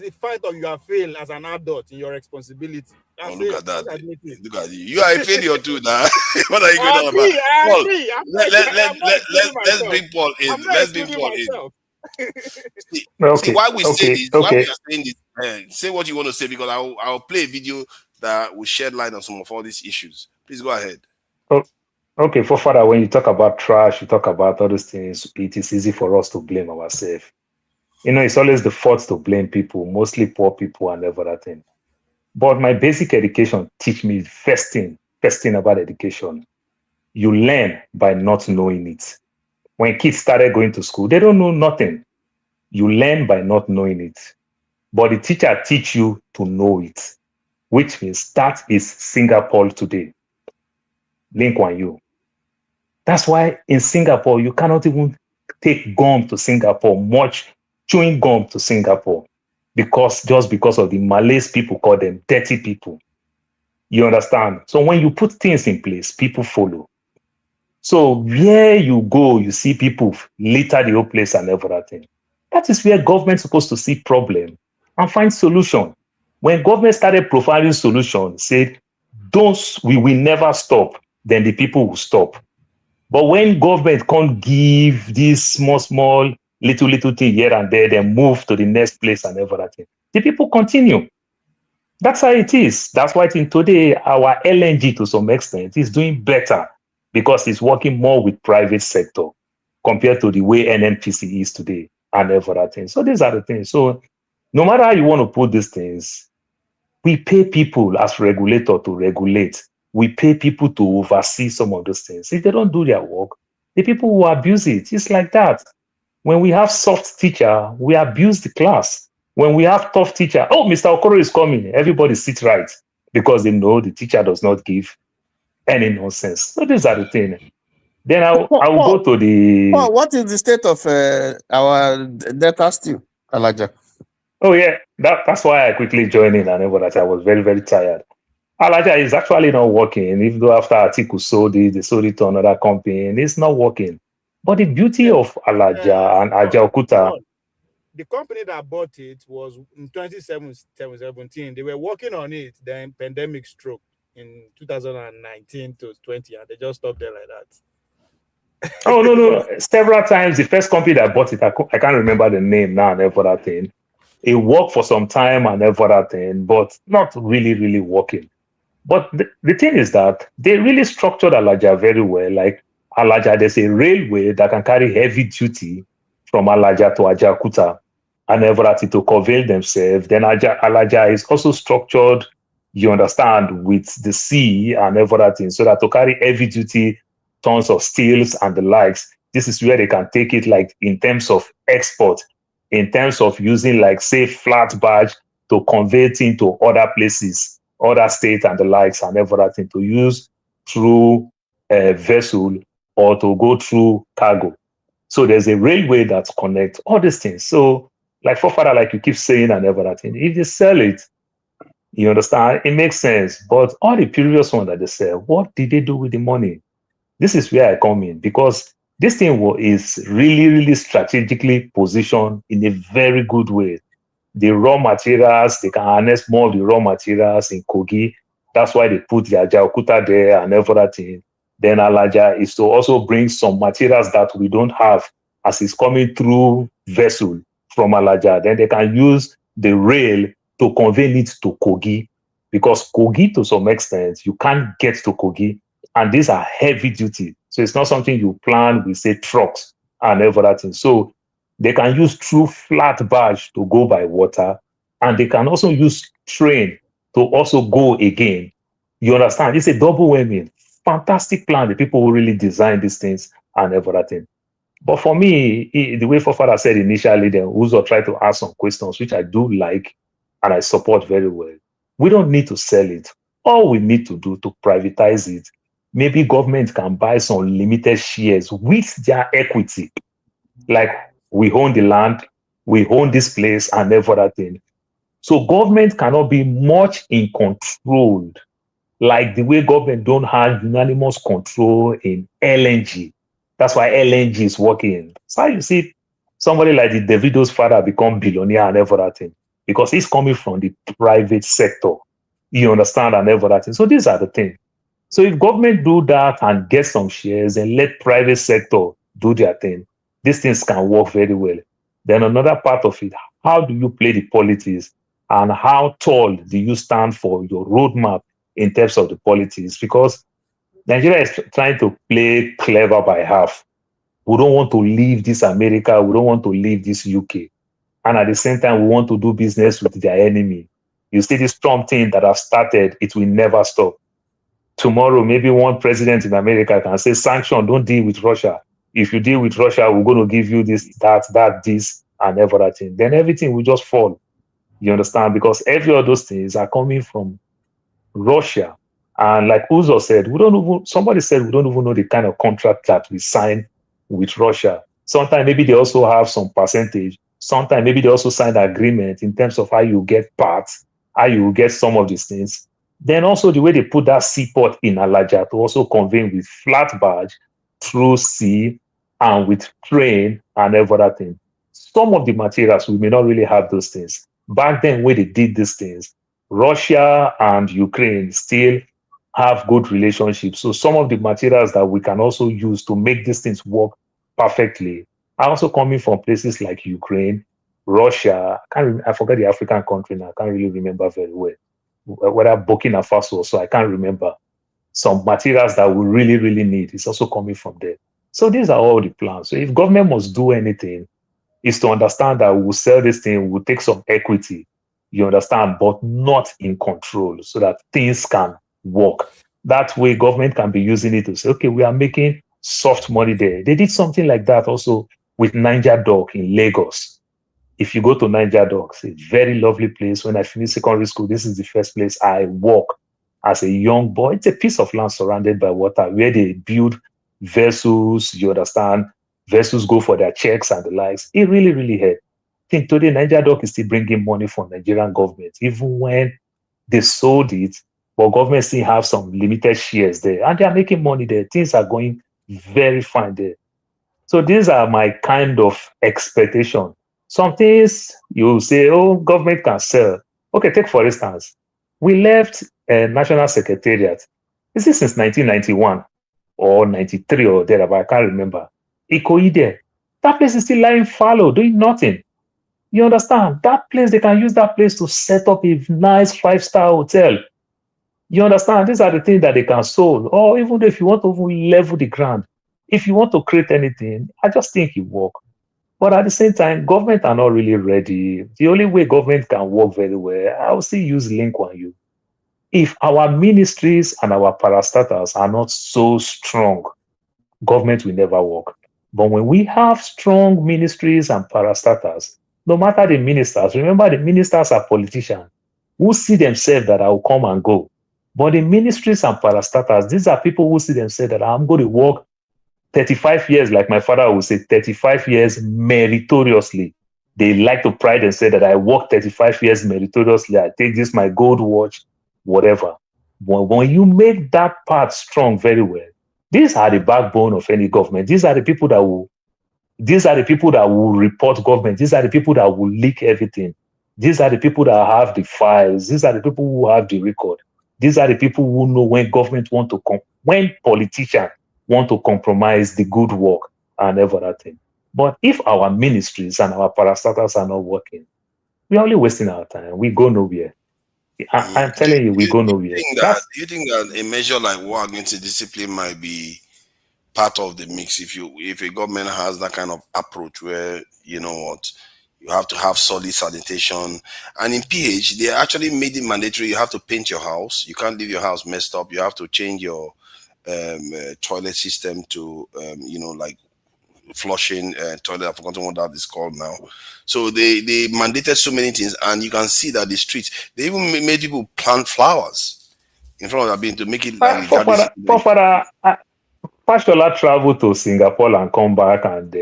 a fact of you have failed as an adult in your responsibility.
Look at that. Look at you. You are a failure too now. What are you going on about? Let's bring Paul in. Let's bring Paul in. See why we say this, why we are saying this. Say what you want to say because I'll play a video that will shed light on some of all these issues. Please go ahead.
Okay, for further, when you talk about trash, you talk about all those things, it is easy for us to blame ourselves. It's always the fault to blame people, mostly poor people and everything. But my basic education teach me first thing about education. You learn by not knowing it. When kids started going to school, they don't know nothing. You learn by not knowing it. But the teacher teach you to know it, which means that is Singapore today. Link on you. That's why in Singapore, you cannot even take gum to Singapore, much chewing gum to Singapore, because of the Malays people call them dirty people. You understand? So when you put things in place, people follow. So where you go, you see people litter the whole place and everything. That is where government is supposed to see problem and find solution. When government started providing solutions, said, we will never stop, then the people will stop. But when government can't give this small, little thing here and there, then move to the next place and everything, the people continue. That's how it is. That's why today, our LNG to some extent is doing better because it's working more with private sector compared to the way NNPC is today and everything. So these are the things. So no matter how you want to put these things, we pay people as regulator to regulate. We pay people to oversee some of those things. If they don't do their work, the people will abuse it. It's like that. When we have soft teacher, we abuse the class. When we have tough teacher, Mr. Okoro is coming. Everybody sit right because they know the teacher does not give any nonsense. So these are the things. Then I will go to the...
What is the state of our data still, Elijah?
Oh, yeah. That's why I quickly joined in and everything. I was very, very tired. Elijah is actually not working. Even though after Atiku sold it, they sold it to another company, it's not working. But the beauty of Elijah and Ajeokuta...
The company that bought it was in 2017. They were working on it. Then pandemic struck in 2019 to 20, and they just stopped there like that.
Oh, no, no. Several times, the first company that bought it, I can't remember the name now and every other thing. It worked for some time and every other thing, but not really, really working. But the thing is that they really structured Alaja very well. Like Alaja, there's a railway that can carry heavy duty from Alaja to Ajeokuta and everything to convey themselves. Then Alaja is also structured, you understand, with the sea and everything, so that to carry heavy duty tons of steels and the likes, this is where they can take it, like in terms of export, in terms of using, like, say, flat barge to convey it into other places, other states and the likes and everything, to use through a vessel or to go through cargo. So there's a railway that connects all these things. So, like forefather, like you keep saying and everything, if they sell it, you understand, it makes sense. But all the previous one that they sell, what did they do with the money? This is where I come in, because this thing is really, really strategically positioned in a very good way. The raw materials, they can harness more of the raw materials in Kogi. That's why they put the Ajeokuta there and everything. Then Alaja is to also bring some materials that we don't have as it's coming through vessel from Alaja. Then they can use the rail to convey it to Kogi, because Kogi, to some extent, you can't get to Kogi. And these are heavy duty. So it's not something you plan with, say, trucks and everything. So they can use true flat barge to go by water, and they can also use train to also go again. You understand? It's a double whammy. Fantastic plan. The people who really design these things and everything. But for me, the way Fofara said initially, then Uzo tried to ask some questions, which I do like and I support very well. We don't need to sell it. All we need to do to privatize it, maybe government can buy some limited shares with their equity. Like, we own the land, we own this place and everything. So government cannot be much in control, like the way government don't have unanimous control in LNG. That's why LNG is working. So you see somebody like the Davido's father become billionaire and everything, because he's coming from the private sector. You understand, and everything. So these are the things. So if government do that and get some shares and let private sector do their thing, these things can work very well. Then another part of it, how do you play the politics, and how tall do you stand for your roadmap in terms of the politics? Because Nigeria is trying to play clever by half. We don't want to leave this America. We don't want to leave this UK. And at the same time, we want to do business with their enemy. You see this Trump thing that have started, it will never stop. Tomorrow, maybe one president in America can say, sanction, don't deal with Russia. If you deal with Russia, we're going to give you this, that, this, and everything. Then everything will just fall. You understand? Because every of those things are coming from Russia. And like Uzo said, somebody said we don't even know the kind of contract that we sign with Russia. Sometimes maybe they also have some percentage. Sometimes maybe they also sign an agreement in terms of how you get parts, how you get some of these things. Then also the way they put that seaport in Alaja to also convey with flat barge through sea and with train and everything. Some of the materials, we may not really have those things. Back then when they did these things, Russia and Ukraine still have good relationships. So some of the materials that we can also use to make these things work perfectly are also coming from places like Ukraine, Russia. I forget the African country now. I can't really remember very well. Whether Burkina Faso, so I can't remember. Some materials that we really, really need is also coming from there. So these are all the plans. So if government must do anything, is to understand that we'll sell this thing, we'll take some equity, you understand, but not in control, so that things can work. That way, government can be using it to say, okay, we are making soft money there. They did something like that also with Niger Dock in Lagos. If you go to Niger Dock, it's a very lovely place. When I finished secondary school, this is the first place I walked as a young boy. It's a piece of land surrounded by water where they build vessels, you understand, vessels go for their checks and the likes. It really, really helped. I think today Niger Dock is still bringing money from Nigerian government, even when they sold it, but government still have some limited shares there, and they are making money there. Things are going very fine there. So these are my kind of expectation. Some things you say, oh, government can sell. Okay, take for instance, we left a national secretariat. This is since 1991. or 93 or there, but I can't remember. Ikoyi there. That place is still lying fallow, doing nothing. You understand? That place, they can use that place to set up a nice 5-star hotel. You understand? These are the things that they can solve. Or even if you want to level the ground, if you want to create anything, I just think it works. But at the same time, government are not really ready. The only way government can work very well, I will still use Link on you. If our ministries and our parastatals are not so strong, government will never work. But when we have strong ministries and parastatals, no matter the ministers, remember the ministers are politicians who see themselves that I will come and go. But the ministries and parastatals, these are people who see themselves that I'm going to work 35 years, like my father would say, 35 years meritoriously. They like to pride and say that I work 35 years meritoriously. I take this, my gold watch, whatever. But when you make that part strong very well, these are the backbone of any government. These are the people that will report government. These are the people that will leak everything. These are the people that have the files. These are the people who have the record. These are the people who know when government want to when politicians want to compromise the good work and everything. But if our ministries and our parastatals are not working, we're only wasting our time. We go nowhere. I'm telling you, we go nowhere.
Do you think that a measure like war against discipline might be part of the mix if a government has that kind of approach where, you know what, you have to have solid sanitation? And in PH, they actually made it mandatory. You have to paint your house. You can't leave your house messed up. You have to change your toilet system to, like flushing toilet. I've forgotten what that is called now. So they mandated so many things, and you can see that the streets, they even made people plant flowers in front of that building to make it like
Fashola traveled to Singapore and come back and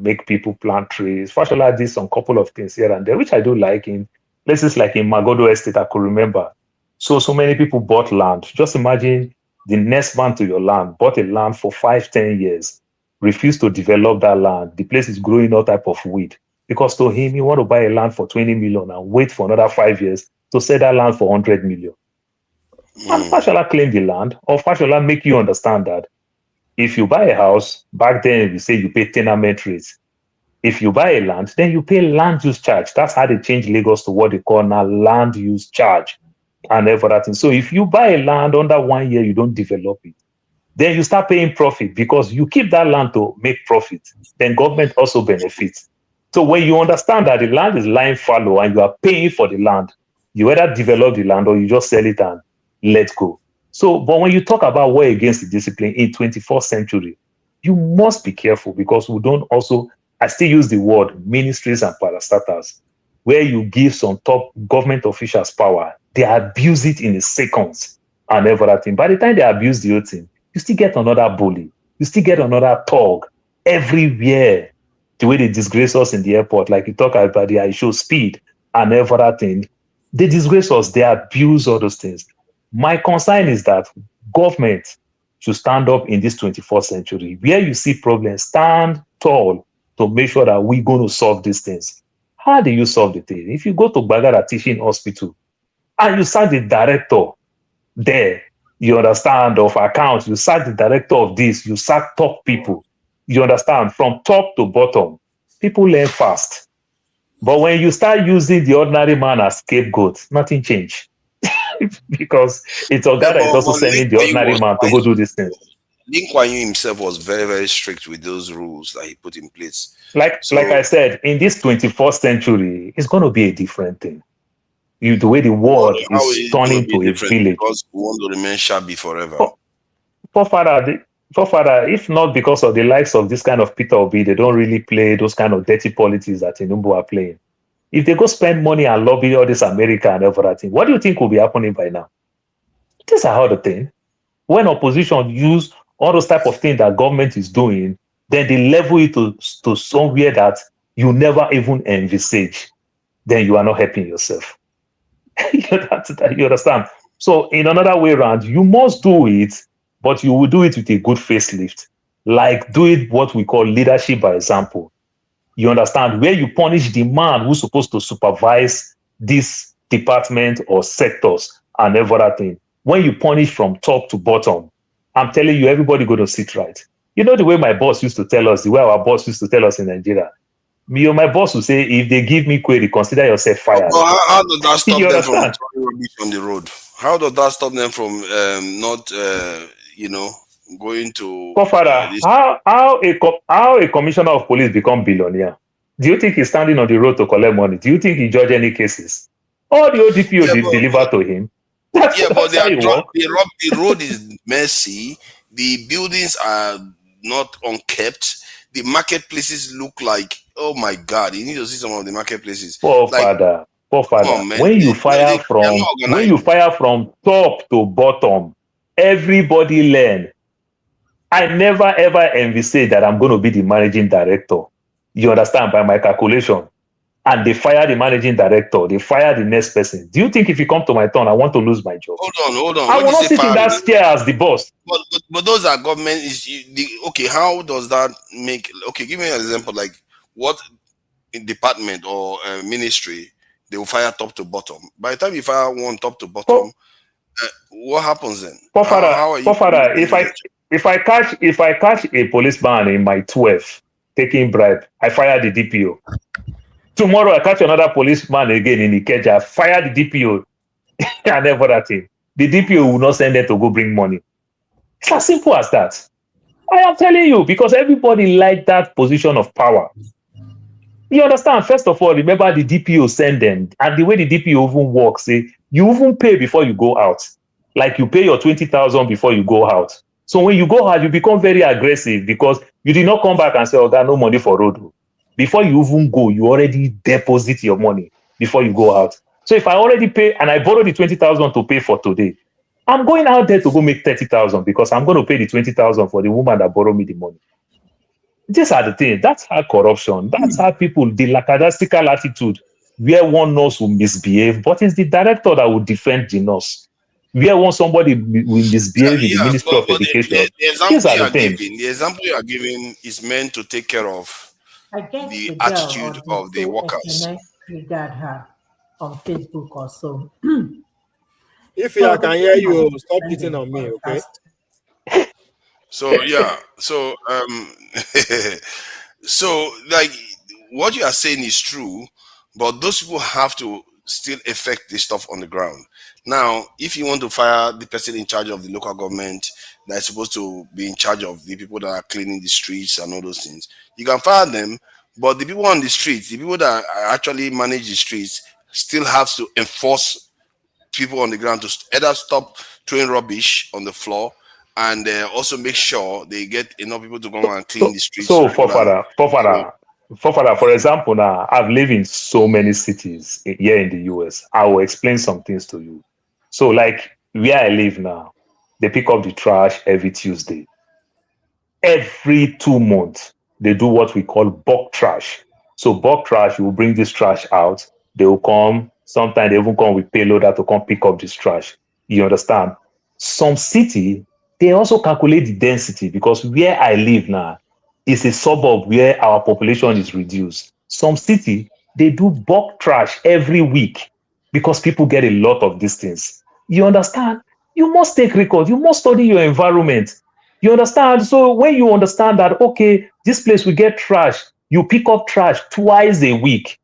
make people plant trees. Fashola did some couple of things here and there, which I do like in places like in Magodo Estate, I could remember. So many people bought land. Just imagine the next man to your land bought a land for 5-10 years, refused to develop that land. The place is growing all type of weed. Because to him, he want to buy a land for 20 million and wait for another 5 years to sell that land for 100 million. And Fashola claim the land, or Fashola make you understand that if you buy a house, back then we say you pay tenement rates. If you buy a land, then you pay land use charge. That's how they change Lagos to what they call now land use charge and everything. So if you buy a land under 1 year, you don't develop it, then you start paying profit because you keep that land to make profit. Then government also benefits. So when you understand that the land is lying fallow and you are paying for the land, you either develop the land or you just sell it and let go. So, but when you talk about war against the discipline in 21st century, you must be careful because we don't also, I still use the word ministries and parastatals, where you give some top government officials power, they abuse it in a seconds and everything. By the time they abuse the whole thing, you still get another bully, you still get another thug everywhere. The way they disgrace us in the airport, like you talk about the show speed and everything, they disgrace us, they abuse all those things. My concern is that government should stand up in this 21st century. Where you see problems, stand tall to make sure that we're going to solve these things. How do you solve the thing? If you go to Bagara Teaching Hospital and you sack the director there, you understand, of accounts, you sack the director of this, you sack top people, you understand, from top to bottom, people learn fast. But when you start using the ordinary man as scapegoat, nothing change. Because it's Ogada is also sending the ordinary man to go do these things.
Lee Kuan Yew himself was very, very strict with those rules that he put in place.
Like I said, in this 21st century, it's going to be a different thing. The way the world is turning to a village.
Because we want to remain shabby forever.
Father, if not because of the likes of this kind of Peter Obi, they don't really play those kind of dirty politics that Tinubu are playing. If they go spend money and lobby all this America and everything, what do you think will be happening by now? These are how the thing. When opposition use all those type of things that government is doing, then they level it to somewhere that you never even envisage. Then you are not helping yourself. You understand? So in another way around, you must do it, but you will do it with a good facelift. Like do it what we call leadership by example. You understand? Where you punish the man who's supposed to supervise this department or sectors and everything. When you punish from top to bottom, I'm telling you, everybody going to sit right. You know the way my boss used to tell us, the way our boss used to tell us in Nigeria. Me or my boss would say, if they give me query, consider yourself fired.
Well, how does that stop
You
them from
understand?
throwing rubbish on the road? How does that stop them from not, going to
Father,
this?
how a commissioner of police become billionaire? Do you think he's standing on the road to collect money? Do you think he judge any cases? All the ODPO deliver to him. That's
But
how you work.
the road is messy. The buildings are not unkept. The marketplaces look like, oh my God, you need to see some of the marketplaces.
Poor father, when you fire from top to bottom, everybody learn. I never ever envisage that I'm going to be the managing director. You understand, by my calculation. And they fire the managing director, they fire the next person. Do you think if you come to my turn, I want to lose my job?
Hold on.
I will not sit in that chair as the boss.
But those are government okay. How does that make? Okay, give me an example. Like what in department or ministry they will fire top to bottom. By the time you fire one top to bottom, what happens then?
If I catch a policeman in my 12 taking bribe, I fire the DPO. Tomorrow I catch another policeman again in Ikeja, fire the DPO and everything. The DPO will not send them to go bring money. It's as simple as that. I am telling you, because everybody like that position of power. You understand? First of all, remember the DPO send them, and the way the DPO even works, you even pay before you go out. Like you pay your 20,000 before you go out. So when you go out, you become very aggressive because you did not come back and say, "Oh, got no money for road." Before you even go, you already deposit your money before you go out. So if I already pay and I borrow the 20,000 to pay for today, I'm going out there to go make 30,000 because I'm going to pay the 20,000 for the woman that borrowed me the money. These are the things. That's how corruption. That's how people, the lackadaisical attitude, where one nurse will misbehave, but it's the director that will defend the nurse. Where one somebody will misbehave in the Ministry of Education. These are the things.
The example you are giving is meant to take care of
I guess
the attitude of the workers.
Triggered her on Facebook or so.
If I can hear you, stop hitting on me, okay?
So so like what you are saying is true, but those people have to still affect the stuff on the ground. Now, if you want to fire the person in charge of the local government that is supposed to be in charge of the people that are cleaning the streets and all those things, you can fire them, but the people on the streets, the people that actually manage the streets, still have to enforce people on the ground to either stop throwing rubbish on the floor and also make sure they get enough people to come and clean the streets.
So, for example, now I've lived in so many cities here in the US. I will explain some things to you. So, like where I live now, they pick up the trash every Tuesday. Every 2 months, they do what we call bulk trash. So, bulk trash, you will bring this trash out. They will come. Sometimes they even come with payloader to come pick up this trash. You understand? Some city, they also calculate the density because where I live now is a suburb where our population is reduced. Some city, they do bulk trash every week because people get a lot of these things. You understand? You must take record. You must study your environment. You understand? So when you understand that, okay, this place we get trash, you pick up trash twice a week.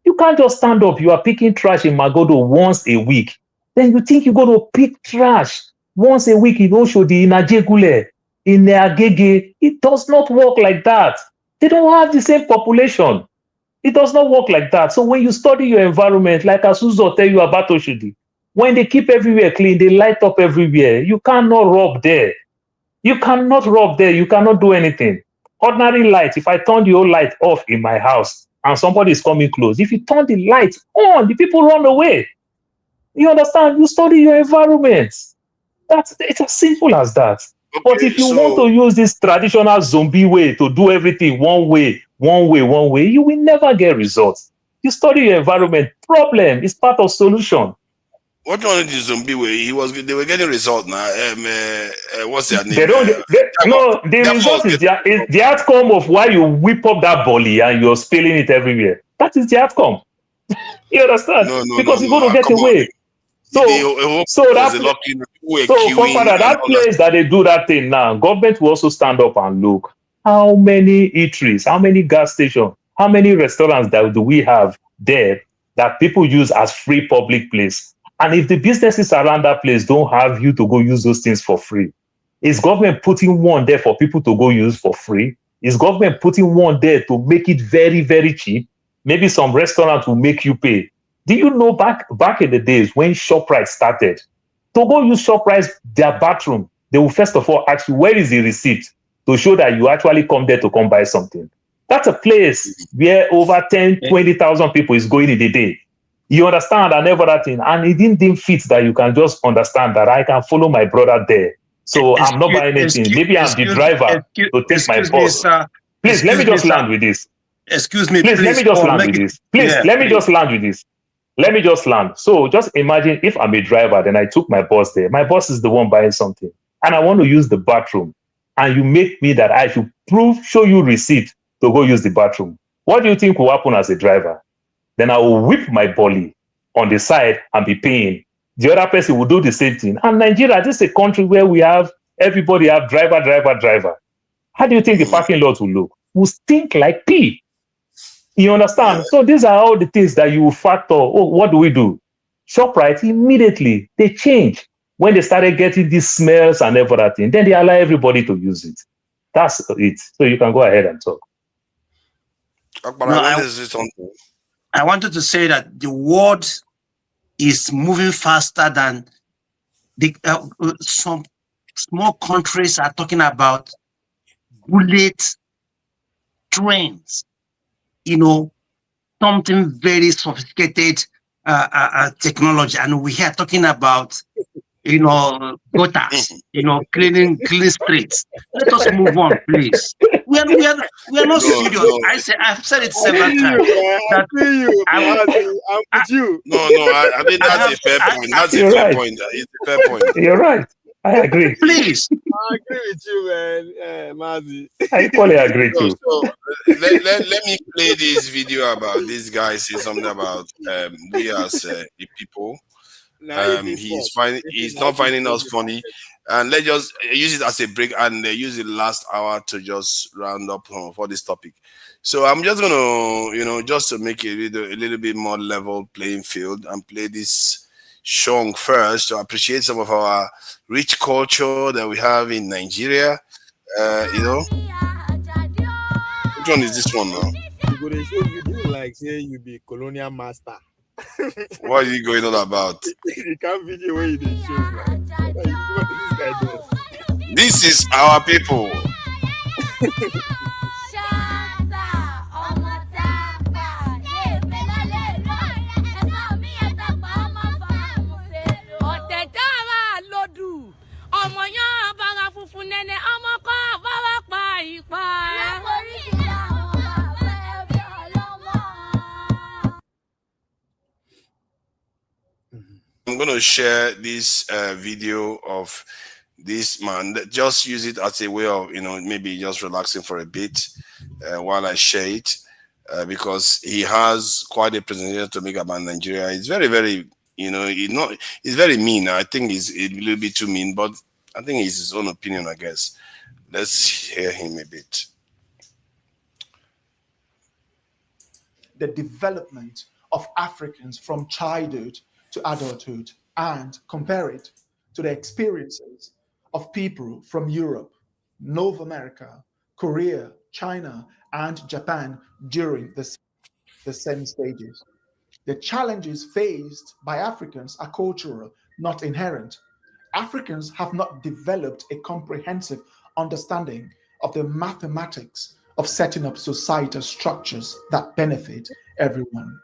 You can't just stand up. You are picking trash in Magodo once a week. Then you think you're going to pick trash once a week in Oshodi, in Ajeokuta, in Agege. It does not work like that. They don't have the same population. It does not work like that. So when you study your environment, like Asuzo tell you about Oshodi, when they keep everywhere clean, they light up everywhere. You cannot rob there. You cannot rob there. You cannot do anything. Ordinary light, if I turn the whole light off in my house and somebody is coming close, if you turn the light on, the people run away. You understand? You study your environment. It's as simple as that. Okay, but if you want to use this traditional zombie way to do everything one way, you will never get results. You study your environment. Problem is part of solution.
What on the zombie way? They were getting result now. What's their name?
The result is the outcome of why you whip up that bully and you're spilling it everywhere. That is the outcome. You understand? Because you're going to get away. So that forefather, that place that they do that thing now, government will also stand up and look how many eateries, how many gas stations, how many restaurants that do we have there that people use as free public place. And if the businesses around that place don't have you to go use those things for free, is government putting one there for people to go use for free? Is government putting one there to make it very, very cheap? Maybe some restaurant will make you pay. Do you know back in the days when ShopRite started, to go use ShopRite, their bathroom, they will first of all ask you, where is the receipt to show that you actually come there to come buy something? That's a place where over 10, 20,000 people is going in a day. You understand? And every other thing. And it didn't fit that you can just understand that I can follow my brother there. So I'm not buying anything. Maybe I'm the driver to take my bus. Please, let me just land with this.
Excuse me,
please. Let me just land with this. Please, let me just land with this. Let me just land. So just imagine if I'm a driver, then I took my boss there. My boss is the one buying something. And I want to use the bathroom. And you make me that I should show you receipt to go use the bathroom. What do you think will happen as a driver? Then I will whip my belly on the side and be paying. The other person will do the same thing. And Nigeria, this is a country where we have, everybody have driver. How do you think the parking lot will look? Will stink like pee. You understand? So these are all the things that you factor. Oh, what do we do? ShopRite, immediately, they change. When they started getting these smells and everything, then they allow everybody to use it. That's it. So you can go ahead and talk.
I wanted to say that the world is moving faster than some small countries are talking about bullet trains. You know, something very sophisticated technology, and we are talking about, you know, gutters, you know, cleaning streets. Let us move on, please. We are not serious.
No.
I've said it several times.
I'm with you.
No, I mean that's a fair point. That's a fair point. It's a fair point.
You're right. I agree.
Please.
I agree with you, man. Mazi.
I equally agree too.
So let me play this video about this guy saying something about we as the people. He's not finding us funny, and let's just use it as a break and use the last hour to just round up for this topic. So I'm just gonna, you know, just to make it a little bit more level playing field and play this song first to appreciate some of our rich culture that we have in Nigeria. You know, which one is this one now?
You go to show video like say you be colonial master.
What are you going on about?
You can't video where you did show. What this guy does?
This is our people. I'm going to share this video of this man. Just use it as a way of, you know, maybe just relaxing for a bit while I share it, because he has quite a presentation to make about Nigeria. It's very, very, you know, it's very mean. I think it's a little bit too mean, but I think it's his own opinion, I guess. Let's hear him a bit.
The development of Africans from childhood to adulthood and compare it to the experiences of people from Europe, North America, Korea, China, and Japan during the same stages. The challenges faced by Africans are cultural, not inherent. Africans have not developed a comprehensive understanding of the mathematics of setting up societal structures that benefit everyone.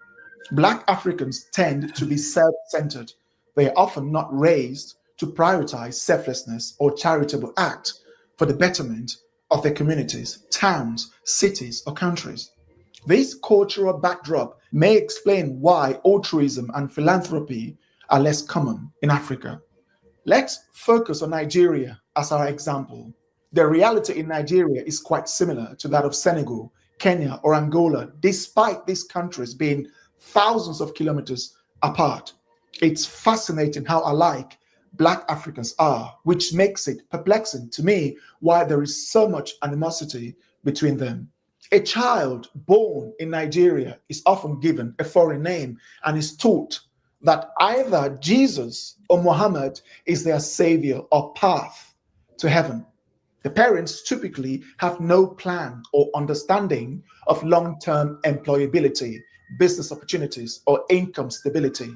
Black Africans tend to be self-centered. They are often not raised to prioritize selflessness or charitable acts for the betterment of their communities, towns, cities, or countries. This cultural backdrop may explain why altruism and philanthropy are less common in Africa. Let's focus on Nigeria as our example. The reality in Nigeria is quite similar to that of Senegal, Kenya, or Angola, despite these countries being thousands of kilometers apart. It's fascinating how alike Black Africans are, which makes it perplexing to me why there is so much animosity between them. A child born in Nigeria is often given a foreign name and is taught that either Jesus or Muhammad is their savior or path to heaven. The parents typically have no plan or understanding of long term employability, business opportunities, or income stability.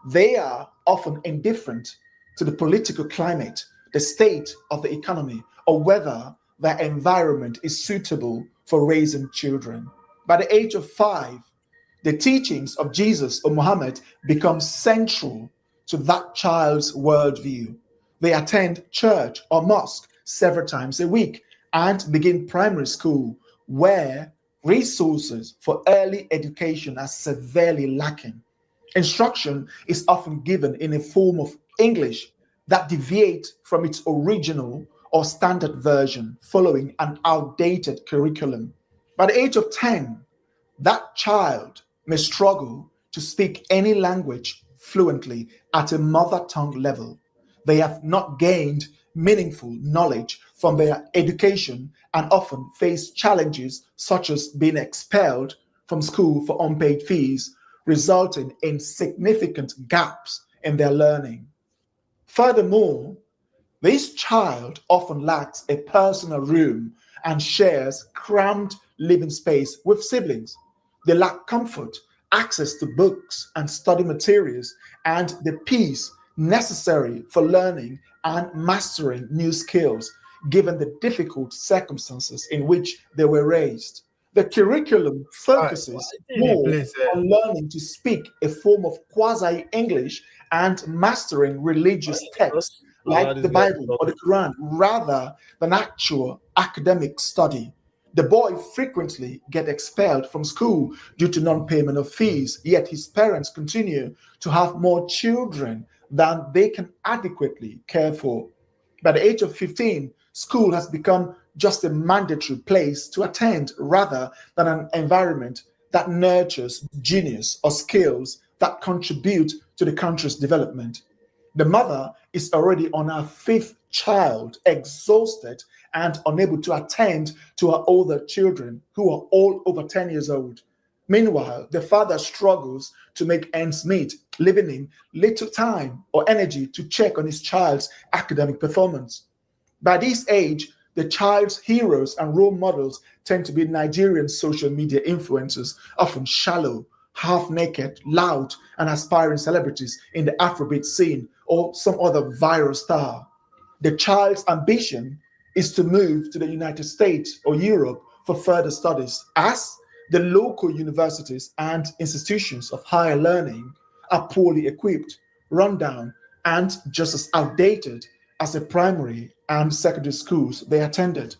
They are often indifferent to the political climate, the state of the economy, or whether their environment is suitable for raising children. By the age of 5, the teachings of Jesus or Muhammad become central to that child's worldview. They attend church or mosque several times a week and begin primary school, where resources for early education are severely lacking. Instruction is often given in a form of English that deviates from its original or standard version, following an outdated curriculum. By the age of 10, that child may struggle to speak any language fluently at a mother tongue level. They have not gained meaningful knowledge from their education and often face challenges such as being expelled from school for unpaid fees, resulting in significant gaps in their learning. Furthermore, this child often lacks a personal room and shares cramped living space with siblings. They lack comfort, access to books and study materials, and the peace necessary for learning and mastering new skills, given the difficult circumstances in which they were raised. The curriculum focuses more on learning to speak a form of quasi English and mastering religious texts like the Bible or the Quran rather than actual academic study. The boy frequently gets expelled from school due to non-payment of fees, yet his parents continue to have more children than they can adequately care for. By the age of 15, school has become just a mandatory place to attend rather than an environment that nurtures genius or skills that contribute to the country's development. The mother is already on her 5th child, exhausted and unable to attend to her older children who are all over 10 years old. Meanwhile, the father struggles to make ends meet, leaving him little time or energy to check on his child's academic performance. By this age, the child's heroes and role models tend to be Nigerian social media influencers, often shallow, half-naked, loud, and aspiring celebrities in the Afrobeat scene or some other viral star. The child's ambition is to move to the United States or Europe for further studies, as the local universities and institutions of higher learning are poorly equipped, run down, and just as outdated as the primary and secondary schools they attended.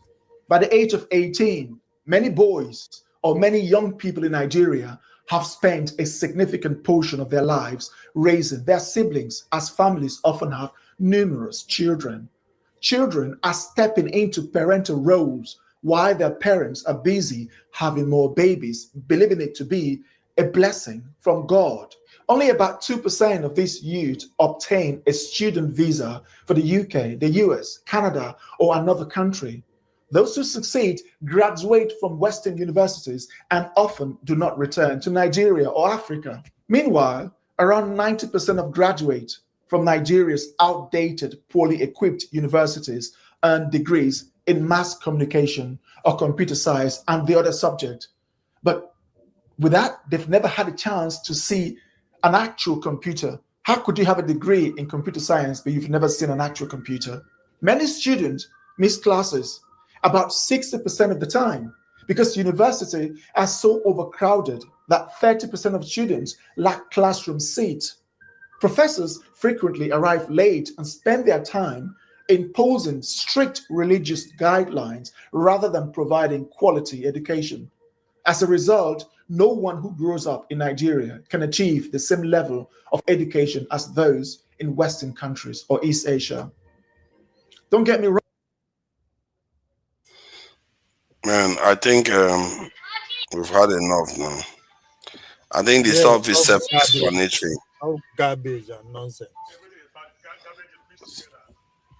By the age of 18, many boys or many young people in Nigeria have spent a significant portion of their lives raising their siblings, as families often have numerous children. Children are stepping into parental roles while their parents are busy having more babies, believing it to be a blessing from God. Only about 2% of these youth obtain a student visa for the UK, the US, Canada, or another country. Those who succeed graduate from Western universities and often do not return to Nigeria or Africa. Meanwhile, around 90% of graduates from Nigeria's outdated, poorly equipped universities earn degrees in mass communication or computer science and the other subject. But with that, they've never had a chance to see an actual computer. How could you have a degree in computer science but you've never seen an actual computer? Many students miss classes about 60% of the time because universities are so overcrowded that 30% of students lack classroom seats. Professors frequently arrive late and spend their time imposing strict religious guidelines rather than providing quality education. As a result, no one who grows up in Nigeria can achieve the same level of education as those in Western countries or East Asia. Don't get me wrong.
Man, I think we've had enough now. I think the stuff is self-explanatory.
How garbage and nonsense.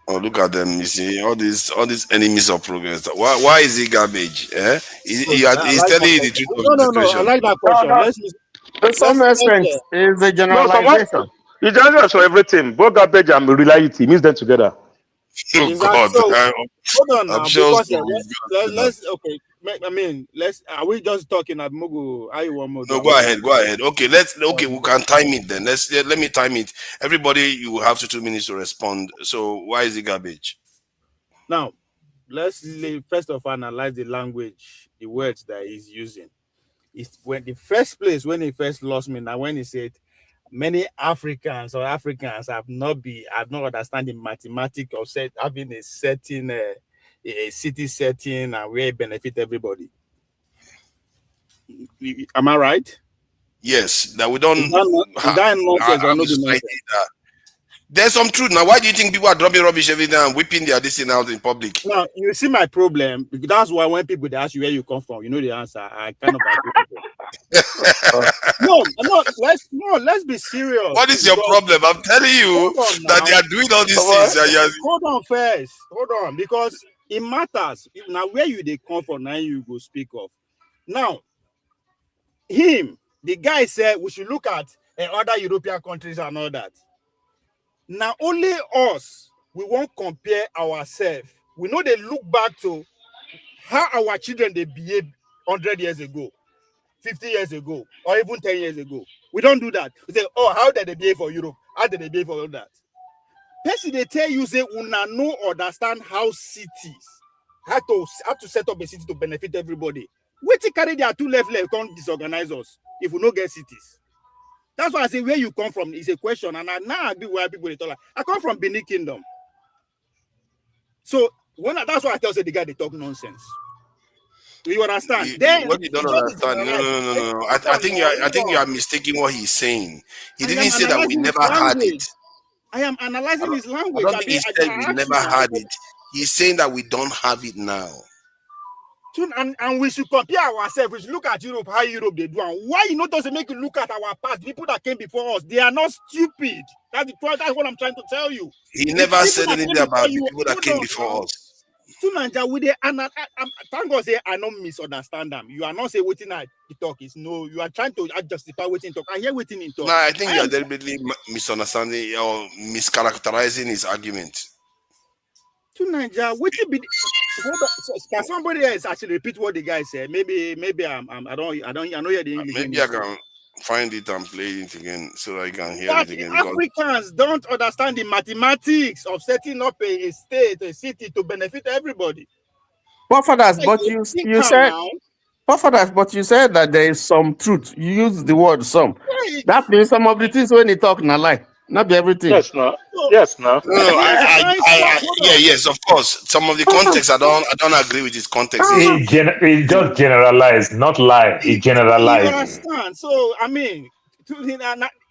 Oh, look at them! You see all these enemies of progress. Why is he garbage? Eh? He's
I like
telling you
that
the truth
question.
of the
No. I
situation.
like that
No,
question.
no. To some extent, it's a
No, so what?
generalization.
You generalize for everything. Both garbage and reality mix them together.
Oh
Exactly.
God,
So hold on
I'm
now,
sure
because
so.
let's okay. I mean, let's. Are we just talking at Mugu? How you want Mugu?
No, go ahead. Okay, we can time it then. Let me time it. Everybody, you will have 2 minutes to respond. So why is it garbage?
Now, let's first of all analyze the language, the words that he's using. It's when the first place when he first lost me now when he said many Africans have not understand the mathematics of having a certain a city setting and where it benefit everybody. Am I right?
Yes, that we don't
Is that nonsense or
have
not
a society that there's some truth. Now, why do you think people are dropping rubbish every day and whipping their this thing out in public?
Now, you see my problem. That's why when people they ask you where you come from, you know the answer. I kind of agree with them. Let's be serious.
What is your problem? I'm telling you that they are doing all these things.
Hold on first. Hold on, because it matters. Now, where they come from, now you go speak of. Now, the guy said we should look at other European countries and all that. Now, only us, we won't compare ourselves. We know they look back to how our children they behaved 100 years ago, 50 years ago, or even 10 years ago. We don't do that. We say, oh, how did they behave for Europe? How did they behave for all that? Person they tell you say una no understand how cities, how to set up a city to benefit everybody. Wait till carry their two left can't disorganize us if we don't get cities. That's why I say where you come from is a question, and I now agree why people they talk. I come from Benin Kingdom. So that's why I tell you the guy they talk nonsense. Do you understand?
What you don't understand? No. I think you are mistaking what he's saying. He didn't say that we never had it.
I am analyzing his language.
I don't think he said we never had it. He's saying that we don't have it now.
And we should compare ourselves. We should look at Europe, how Europe they do, and why doesn't make you look at our past. People that came before us, they are not stupid. That's what I'm trying to tell you.
He never said anything about the people that came before us.
Thank God say I don't misunderstand them. You are not saying waiting at the talk is no. You are trying to justify waiting talk. I hear waiting in talk.
No, I think you are deliberately misunderstanding or mischaracterizing his argument.
To Nigeria, waiting be. Can somebody else actually repeat what the guy said? Maybe I know you're the English.
Maybe I can find it and play it again so I can hear it again.
Africans don't understand the mathematics of setting up a state, a city to benefit everybody.
Forefathers, but you said that there is some truth. You use the word some. Right. That means some of the things when you talk na lie. Not be everything.
Yes, no. No,
yes, of course. Some of the context I don't agree with his context.
He just generalized, not lie. He generalized.
You understand? So I mean,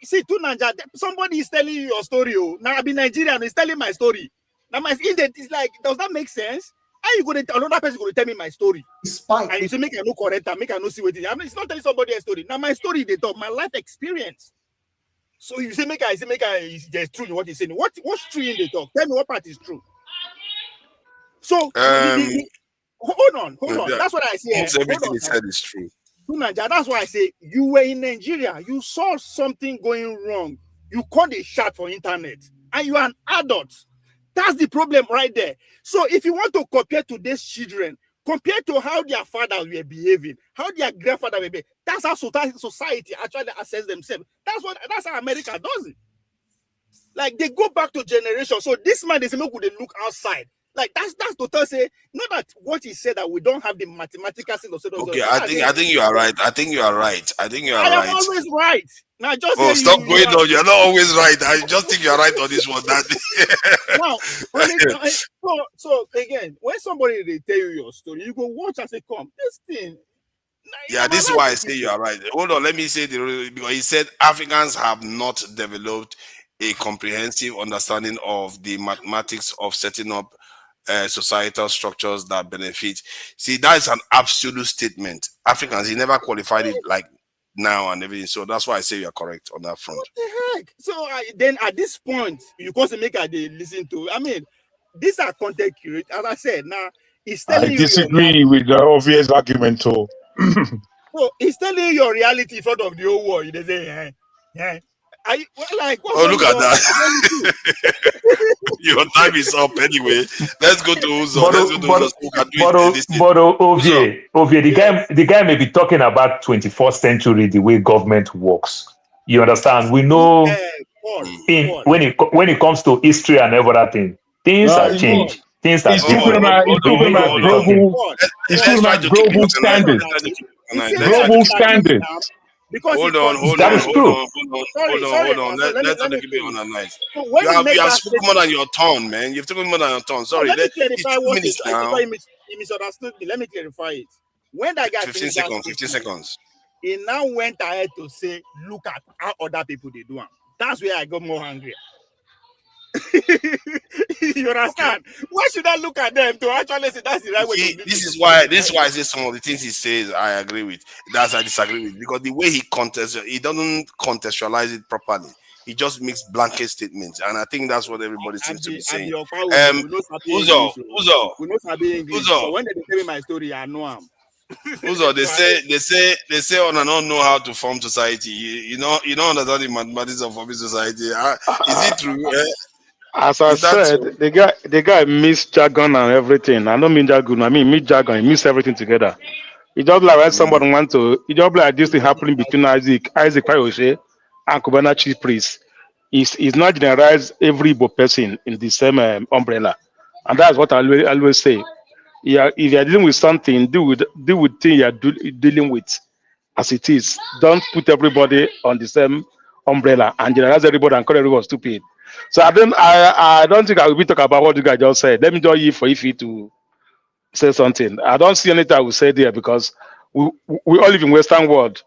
see, to Nigeria, somebody is telling you your story. Now I be Nigerian, is telling my story. Now it's like, does that make sense? How you going to another person going to tell me my story? And you say make I no correct, make I no see what it is. I mean, it's not telling somebody else's story. Now my story they talk, my life experience. So you say there's truth in what he's saying. What's true in the talk? Tell me what part is true. So hold on. That's what I say.
Everything he said is true.
That's why I say you were in Nigeria, you saw something going wrong, you called a shot for internet, and you are an adult. That's the problem right there. So if you want to compare today's children, compare to how their fathers were behaving, how their grandfather were behaving, that's how society actually assess themselves. That's how America does it. Like they go back to generation. So this man, they say, they look outside. Like that's to say, not that what he said that we don't have the mathematical sense of.
Okay, I think you are right. I
am always right. Now just
stop going on. You're not always right. I just think you're right on this one.
Now, so again, when somebody they tell you your story, you go watch and say, "Come, this thing."
Yeah, this is why I say you are right. Hold on, let me say because he said Africans have not developed a comprehensive understanding of the mathematics of setting up societal structures that benefit. See, that is an absolute statement. Africans, he never qualified it like. now and everything. So that's why I say you are correct on that front.
What the heck? So then at this point, you can't make a they listen to. I mean, these are content curate. As I said, now it's telling
I
you
disagree with the obvious argument too.
so it's telling you your reality in front of the whole world. They say, yeah. Like, what's
Oh, look at that. Your time is up anyway. Let's go to Uzo. Let's go to Uzo so we can do it.
But Ovie, the guy may be talking about 21st century, the way government works. You understand? We know when it comes to history and everything, things are changed. Things are different.
Global standards. Global standards.
Because
hold on. Let's not keep it on a nice. You have spoken more than your turn, man. You've taken more than your turn. Sorry,
let me clarify what
minutes now.
He misunderstood me. Let me clarify it. When that guy
15 seconds.
He now went ahead to say, look at how other people they do it. That's where I got more angry. You understand? Okay. Why should I look at them to actually say that's the right way to do
this is why I say some of the things he says I agree with. That's I disagree with, because the way he doesn't contextualize it properly. He just makes blanket statements, and I think that's what everybody seems to be saying. Uzo.
So when they tell me my story, I know him.
Uzo, they say on and on know how to form society. You know understand the mathematics of forming society. Is it true?
As I said, the guy missed jargon and everything. I don't mean jargon. I mean missed jargon. He missed everything together. It's just like when somebody wants to. It's just like this thing happening between Isaac Payoshe and Kubana chief priest. It's not generalized every Igbo person in the same umbrella, and that's what I always say. Yeah, if you're dealing with something, deal with thing you're dealing with as it is. Don't put everybody on the same umbrella and generalize everybody and call everyone stupid. So I don't think I will be talking about what you guys just said. Let me just yield for Ify to say something. I don't see anything I will say there because we all live in Western world.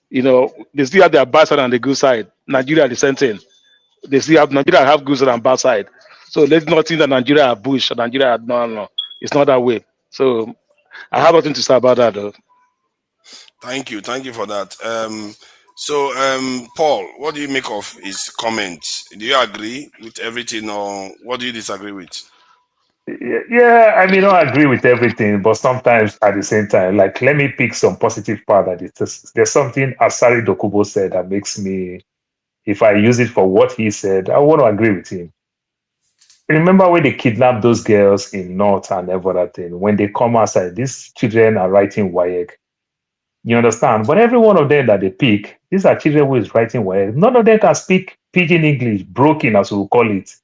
You know, they still have their bad side and the good side. Nigeria the same thing. Nigeria have good side and bad side. So let's not think that Nigeria are bush or Nigeria no. It's not that way. So I have nothing to say about that though.
Thank you for that. Paul, what do you make of his comments? Do you agree with everything, or what do you disagree with?
Yeah, I mean, I agree with everything, but sometimes at the same time, like, let me pick some positive part that there's something Asari Dokubo said that makes me, if I use it for what he said, I want to agree with him. Remember when they kidnapped those girls in North and everything, when they come outside, these children are writing WAEC. You understand? But every one of them that they pick, these are children who is writing WAEC. None of them can speak pidgin English, broken as we call it.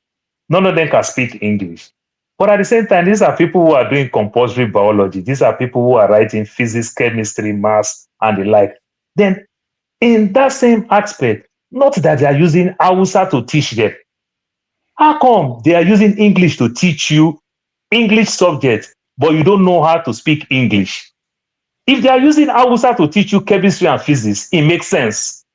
None of them can speak English. But at the same time, these are people who are doing compulsory biology. These are people who are writing physics, chemistry, maths, and the like. Then, in that same aspect, not that they are using Hausa to teach them. How come they are using English to teach you English subject, but you don't know how to speak English? If they are using Hausa to teach you chemistry and physics, it makes sense.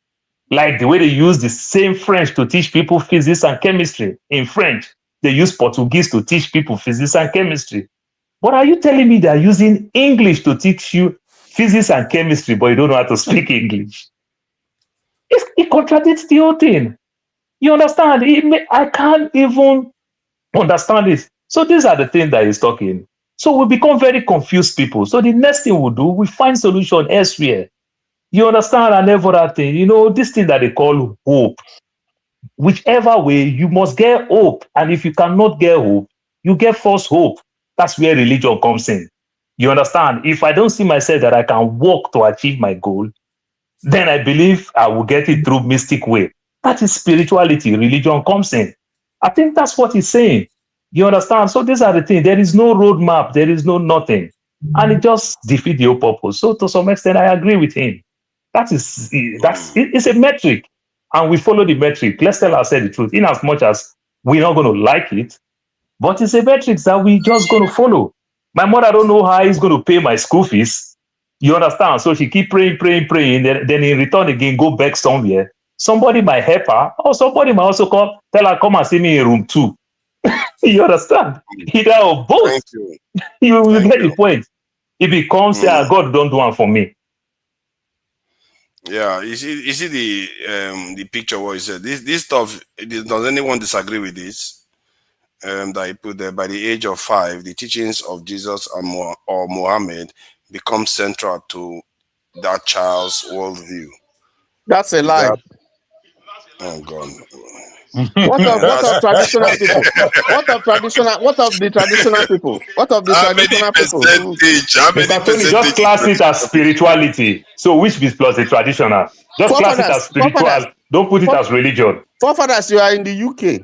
Like the way they use the same French to teach people physics and chemistry. In French, they use Portuguese to teach people physics and chemistry. But are you telling me they are using English to teach you physics and chemistry, but you don't know how to speak English? It contradicts the whole thing. You understand? I can't even understand it. So these are the things that he's talking. So we become very confused people. So the next thing we do, we find solution elsewhere. You understand? And everything. You know, this thing that they call hope. Whichever way, you must get hope. And if you cannot get hope, you get false hope. That's where religion comes in. You understand? If I don't see myself that I can work to achieve my goal, then I believe I will get it through mystic way. That is spirituality. Religion comes in. I think that's what he's saying. You understand? So these are the things. There is no roadmap. There is no nothing. And it just defeats your purpose. So to some extent, I agree with him. It's a metric. And we follow the metric. Let's tell ourselves the truth. In as much as we're not going to like it, but it's a metric that we just going to follow. My mother don't know how he's going to pay my school fees. You understand? So she keep praying. Then in return again, go back somewhere. Somebody might help her, or somebody might also tell her, come and see me in room 2. You understand? Either or both. You will get the point. It becomes, God don't do one for me.
Yeah, you see the picture where he said this stuff. Does anyone disagree with this? That he put there, by the age of 5, the teachings of Jesus or Muhammad become central to that child's worldview.
That's a
Is
lie.
that? Oh God.
What of
That's-
traditional people? What of the traditional people? What of the
How many
traditional people?
percentage? How many
Mr. Tony, just
percentage?
class it as spirituality. So which is plus the traditional? Just class it as spiritual. Don't put it as religion.
Forefathers, you are in the UK.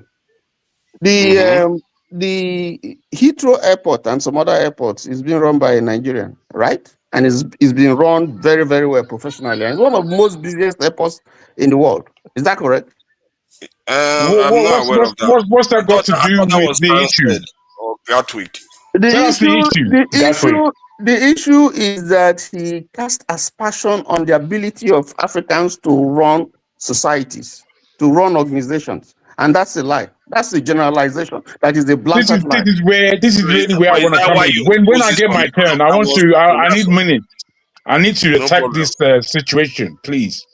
The Heathrow Airport and some other airports is being run by a Nigerian, right? And it's being run very, very well professionally. And it's one of the most busiest airports in the world. Is that correct?
I'm not aware of that.
What's that got to
I
do
thought that
with
was
the issue?
Stansted or Gatwick.
The issue is that he cast aspersion on the ability of Africans to run societies, to run organizations. And that's a lie. That's a generalization. That is a blanket lie.
This is really where I want to come in. When I get my turn, I need minutes. I need to attack this situation, please.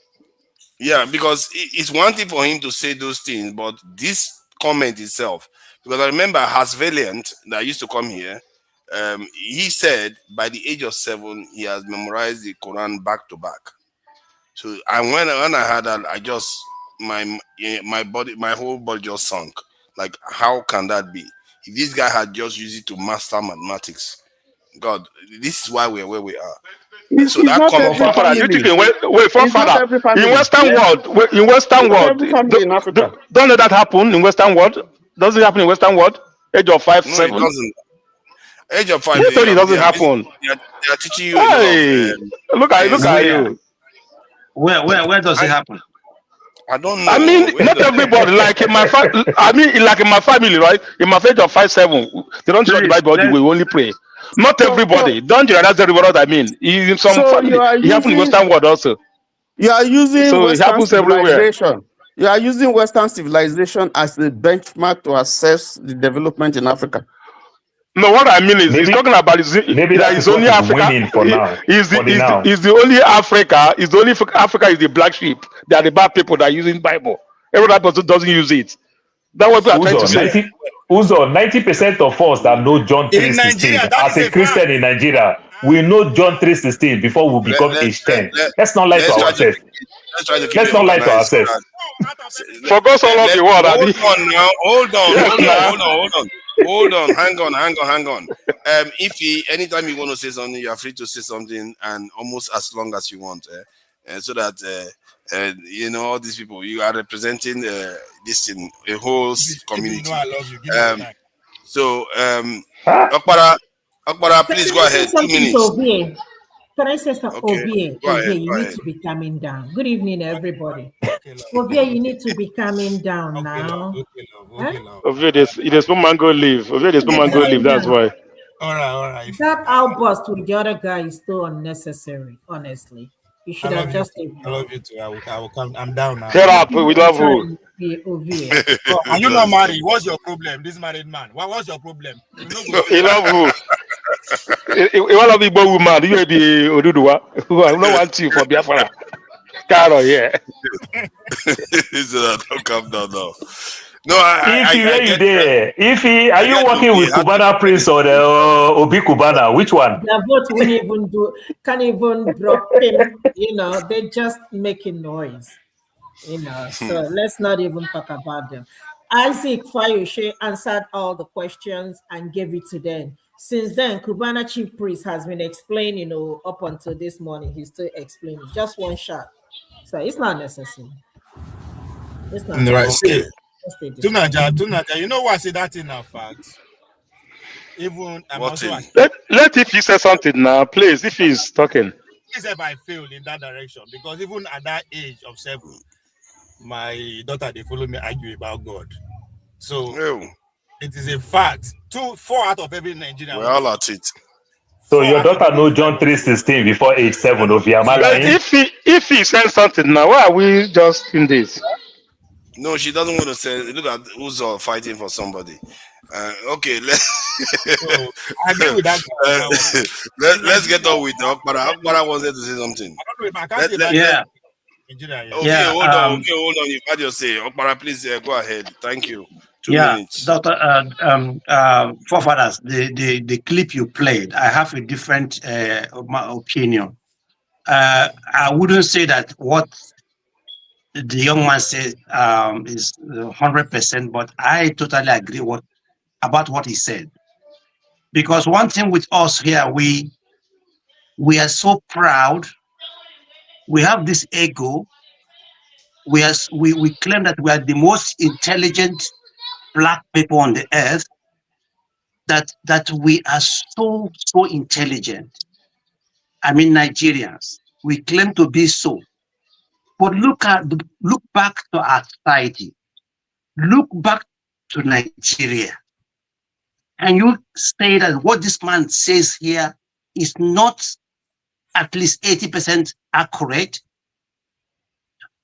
Yeah, because it's one thing for him to say those things, but this comment itself, because I remember Has Valiant that used to come here, he said by the age of 7 he has memorized the Quran back to back. So and when I had that, I just my whole body just sunk. Like, how can that be? If this guy had just used it to master mathematics, God, this is why we're where we are. So that comment,
in Western world, don't let that happen in Western world. Does it happen in Western world? Age of 5, 7.
It doesn't. Age of 5.
It doesn't happen.
They are teaching you.
Hey, look at you.
Where does it happen?
I don't know.
I mean, not everybody. Like in my family, right? In my age of 5, 7, they don't read the Bible. We only pray. Not everybody. Don't generalize everybody. What I mean, in some family, it happens in Western world also.
You are using
it happens everywhere.
You are using Western civilization as a benchmark to assess the development in Africa.
No, what I mean is, he's talking about that is only Africa.
For now.
Is the only Africa? Is the only Africa is the black sheep? They are the bad people that are using Bible. Every other person doesn't use it. That's what we are trying to say.
90% of us that know John 3:16 as a Christian in Nigeria, we know John 3:16 before we become age 10. Let's not lie to ourselves. Let's not lie to ourselves.
For God's all of the world.
Hold on. Hang on. If anytime you want to say something, you are free to say something, and almost as long as you want, so that all these people you are representing this in a whole community.
You know I love you.
So, Akbara, please go ahead. 2 minutes.
Can I say something?
Okay.
Ovie, you need to be calming down. Good evening, everybody. Ovie, you need to be calming down now.
Ovie, it is no mango leaf. Ovie, there's no mango leaf. That's why.
All right.
That outburst with the other guy is so unnecessary. Honestly, you should have just.
I love you too. I will come. I'm down now.
Shut up. We love you.
Are you not married? What's your problem? This married man. What's your problem?
He love you. You want to be born woman. You be Oduduwa. I don't want you for Biafra. Caro, yeah.
Don't come down now. No,
are you working with Cubana Prince or the Obi Cubana? Which one?
Their vote can't even drop him. They're just making noise. So let's not even talk about them. Isaac Fayoshe answered all the questions and gave it to them. Since then, Cubana Chief Priest has been explaining, up until this morning, he's still explaining. Just one shot. So it's not necessary. It's not necessary.
Tunaja, you know what I say that in our facts? Even
let if he says something now, please, if he's talking.
If I failed in that direction, because even at that age of 7, my daughter, they follow me argue about God. So it is a fact. 4 out of every Nigerian.
We're all at it.
So your daughter know John 3:16 before age 7 of Yamala.
If he says something now, why are we just in this?
No, she doesn't want to say. Look at who's all fighting for somebody. Okay,
I agree with that.
Let's get on with Akbara. Akbara wanted to say something.
Nigeria,
Okay,
Yeah,
hold on. Okay, hold on. You've had your say. Okpara, please go ahead. Thank you. 2
yeah,
minutes.
Dr. Forefathers, the clip you played, I have a different my opinion. I wouldn't say that what the young man said is 100%, but I totally agree about what he said. Because one thing with us here, we are so proud. We have this ego. We claim that we are the most intelligent black people on the earth. That we are so intelligent. I mean, Nigerians. We claim to be so. But look back to our society. Look back to Nigeria. And you say that what this man says here is not at least 80% accurate.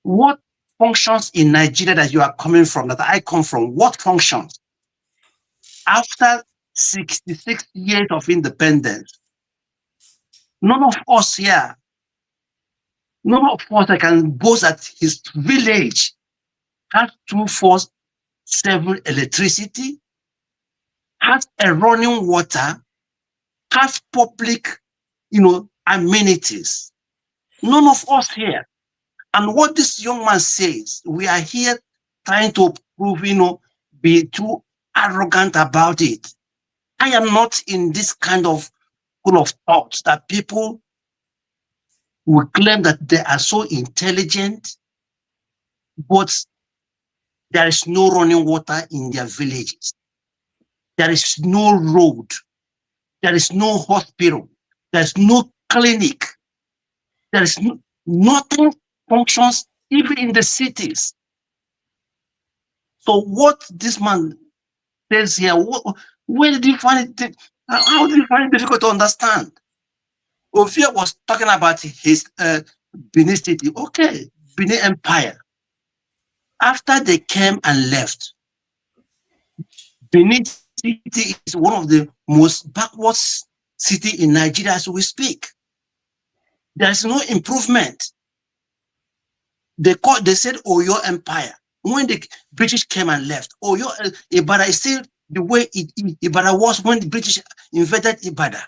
What functions in Nigeria that you are coming from, that I come from, what functions? After 66 years of independence, none of us here, none of us that can boast that his village has 24/7 electricity, has a running water, has public, amenities. None of us here. And what this young man says, we are here trying to prove, be too arrogant about it. I am not in this kind of school of thoughts that people will claim that they are so intelligent, but there is no running water in their villages. There is no road. There is no hospital. There is no clinic. There is nothing functions even in the cities. So what this man says here, where did you find it? How did you find it difficult to understand? Ophir was talking about his Benin city. Okay, Benin Empire. After they came and left, Benin city is one of the most backwards city in Nigeria as we speak. There is no improvement. They said Oyo Empire. When the British came and left, Oyo Ibadan is still the way Ibadan was when the British invaded Ibadan.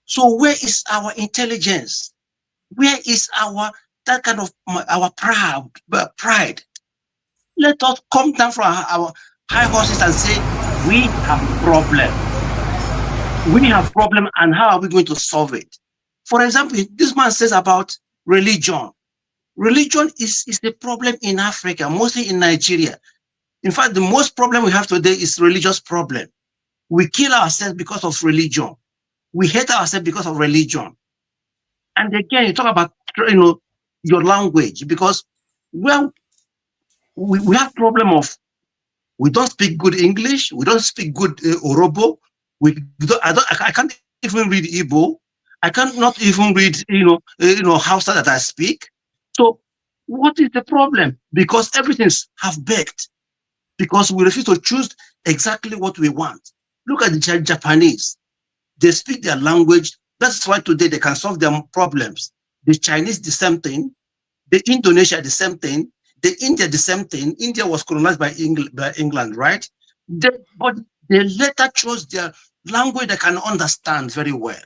So where is our intelligence? Where is that kind of our pride? Let us come down from our high horses and say, we have a problem. We have a problem, and how are we going to solve it? For example, this man says about religion. Religion is the problem in Africa, mostly in Nigeria. In fact, the most problem we have today is religious problem. We kill ourselves because of religion. We hate ourselves because of religion. And again, you talk about your language, because well, we have problem of we don't speak good English, we don't speak good Orobo. I can't even read Igbo. I cannot even read Hausa that I speak. So what is the problem? Because everything's half-baked. Because we refuse to choose exactly what we want. Look at the Japanese. They speak their language. That's why today they can solve their problems. The Chinese, the same thing. The Indonesia, the same thing. The India, the same thing. India was colonized by England, right? But they later chose their language they can understand very well.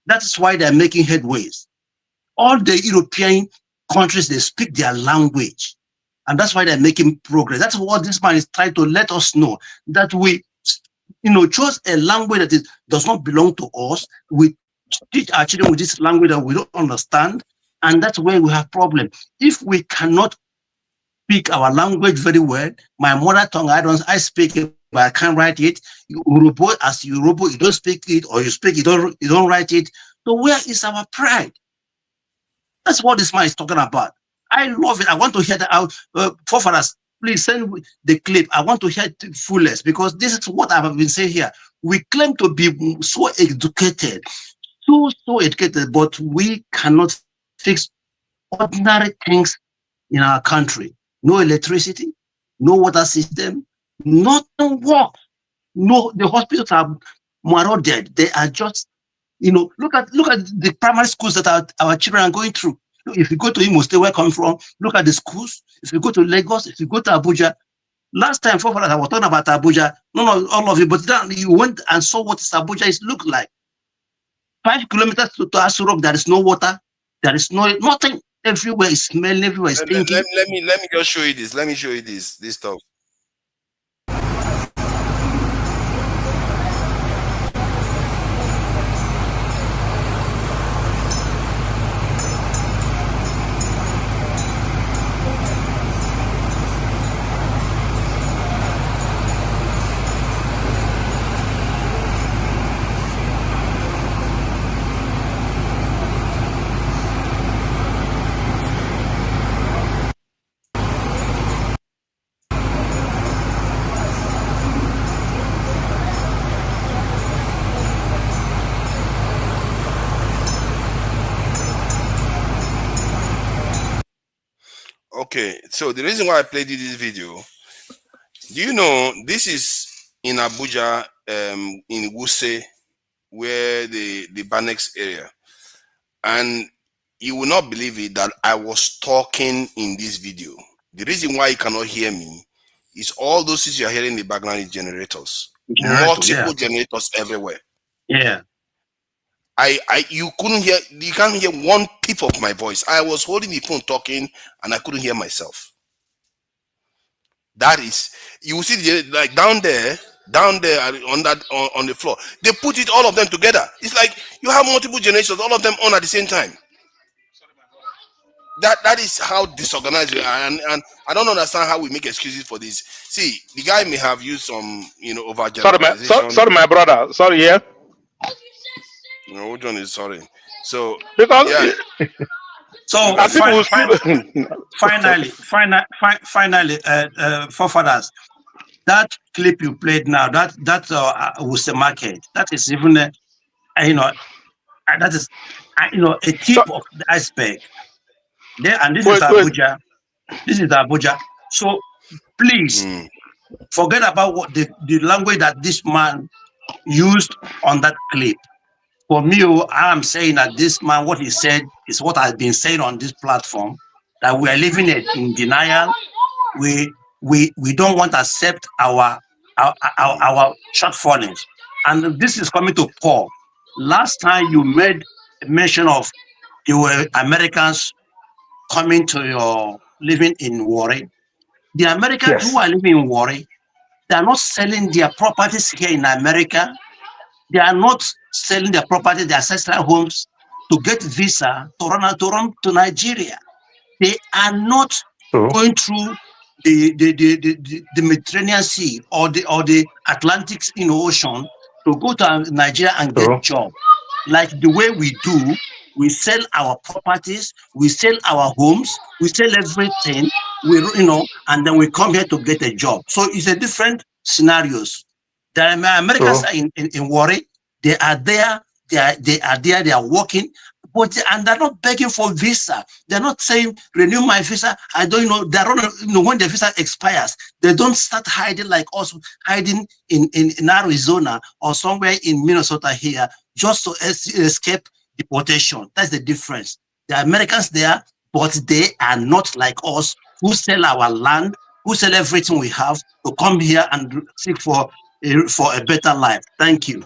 That is why they're making headways. All the European countries, they speak their language. And that's why they're making progress. That's what this man is trying to let us know, that we chose a language that does not belong to us. We teach our children with this language that we don't understand. And that's where we have problems. If we cannot speak our language very well, my mother tongue, I speak it, but I can't write it. Yoruba, as Yoruba, you don't speak it, or you speak it, you don't write it. So where is our pride? That's what this man is talking about. I love it. I want to hear that out. Forefathers, please send the clip. I want to hear it fullest, because this is what I've been saying here. We claim to be so educated, so educated, but we cannot fix ordinary things in our country. No electricity, no water system, nothing works. No, the hospitals are marauded. They are just, look at the primary schools that our children are going through. If you go to Imo State, where I come from, look at the schools. If you go to Lagos, if you go to Abuja, last time, for I was talking about Abuja, no, all of you, but then you went and saw what Abuja is look like. 5 kilometers to Aso Rock, there is no water, there is nothing. Everywhere is smelling, everywhere is stinking.
Let me just show you this. Let me show you this stuff. Okay, so the reason why I played you this video, do you know this is in Abuja, in Wuse, where the Banex area, and you will not believe it that I was talking in this video. The reason why you cannot hear me is all those things you are hearing in the background is generators, multiple generators everywhere.
Yeah.
You can't hear one peep of my voice. I was holding the phone talking and I couldn't hear myself. That is, you will see like down there on the floor, they put it all of them together. It's like you have multiple generations, all of them on at the same time. That is how disorganized we are, and I don't understand how we make excuses for this. See, the guy may have used some, over generalization.
Sorry, my brother. Sorry, yeah.
No, John is sorry. So
because
yeah.
So finally, forefathers, that clip you played now, that was the market. That is even that is a tip of the iceberg. There, and this is Abuja. This is Abuja. So please forget about what the language that this man used on that clip. For me, I am saying that this man, what he said is what I've been saying on this platform, that we are living in denial. We don't want to accept our shortfallings. And this is coming to Paul. Last time you made mention of the Americans coming to your living in Warri. The Americans who are living in Warri, they are not selling their properties here in America. They are not selling their property, their ancestral homes, to get visa to run to Nigeria. They are not going through the Mediterranean Sea or the Atlantic Ocean to go to Nigeria and get job. Like the way we do, we sell our properties, we sell our homes, we sell everything, and then we come here to get a job. So it's a different scenarios. The Americans are in Warri. They are there. They are working, and they're not begging for visa. They're not saying renew my visa. I don't know. They're when the visa expires, they don't start hiding like us, hiding in Arizona or somewhere in Minnesota here just to escape deportation. That's the difference. The Americans there, but they are not like us who sell our land, who sell everything we have to come here and seek for a better life. Thank you.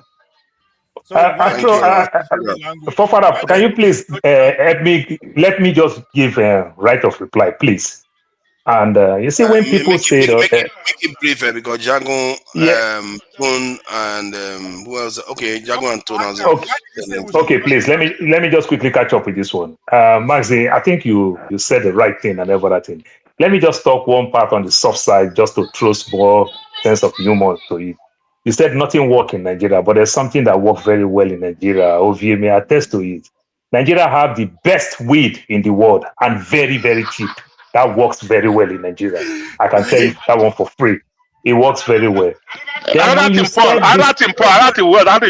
Forefather, can you please help me? Let me just give a right of reply, please. And you see, when people say
make it briefer because Jago, Tone, and who else? Okay, Jago and Tone.
Okay, please let me just quickly catch up with this one. Maxi, I think you said the right thing and everything. Let me just talk one part on the soft side, just to throw more sense of humor to it. You said nothing works in Nigeria, but there's something that works very well in Nigeria. OVA may attest to it. Nigeria have the best weed in the world and very, very cheap. That works very well in Nigeria. I can tell you that one for free. It works very well.
Another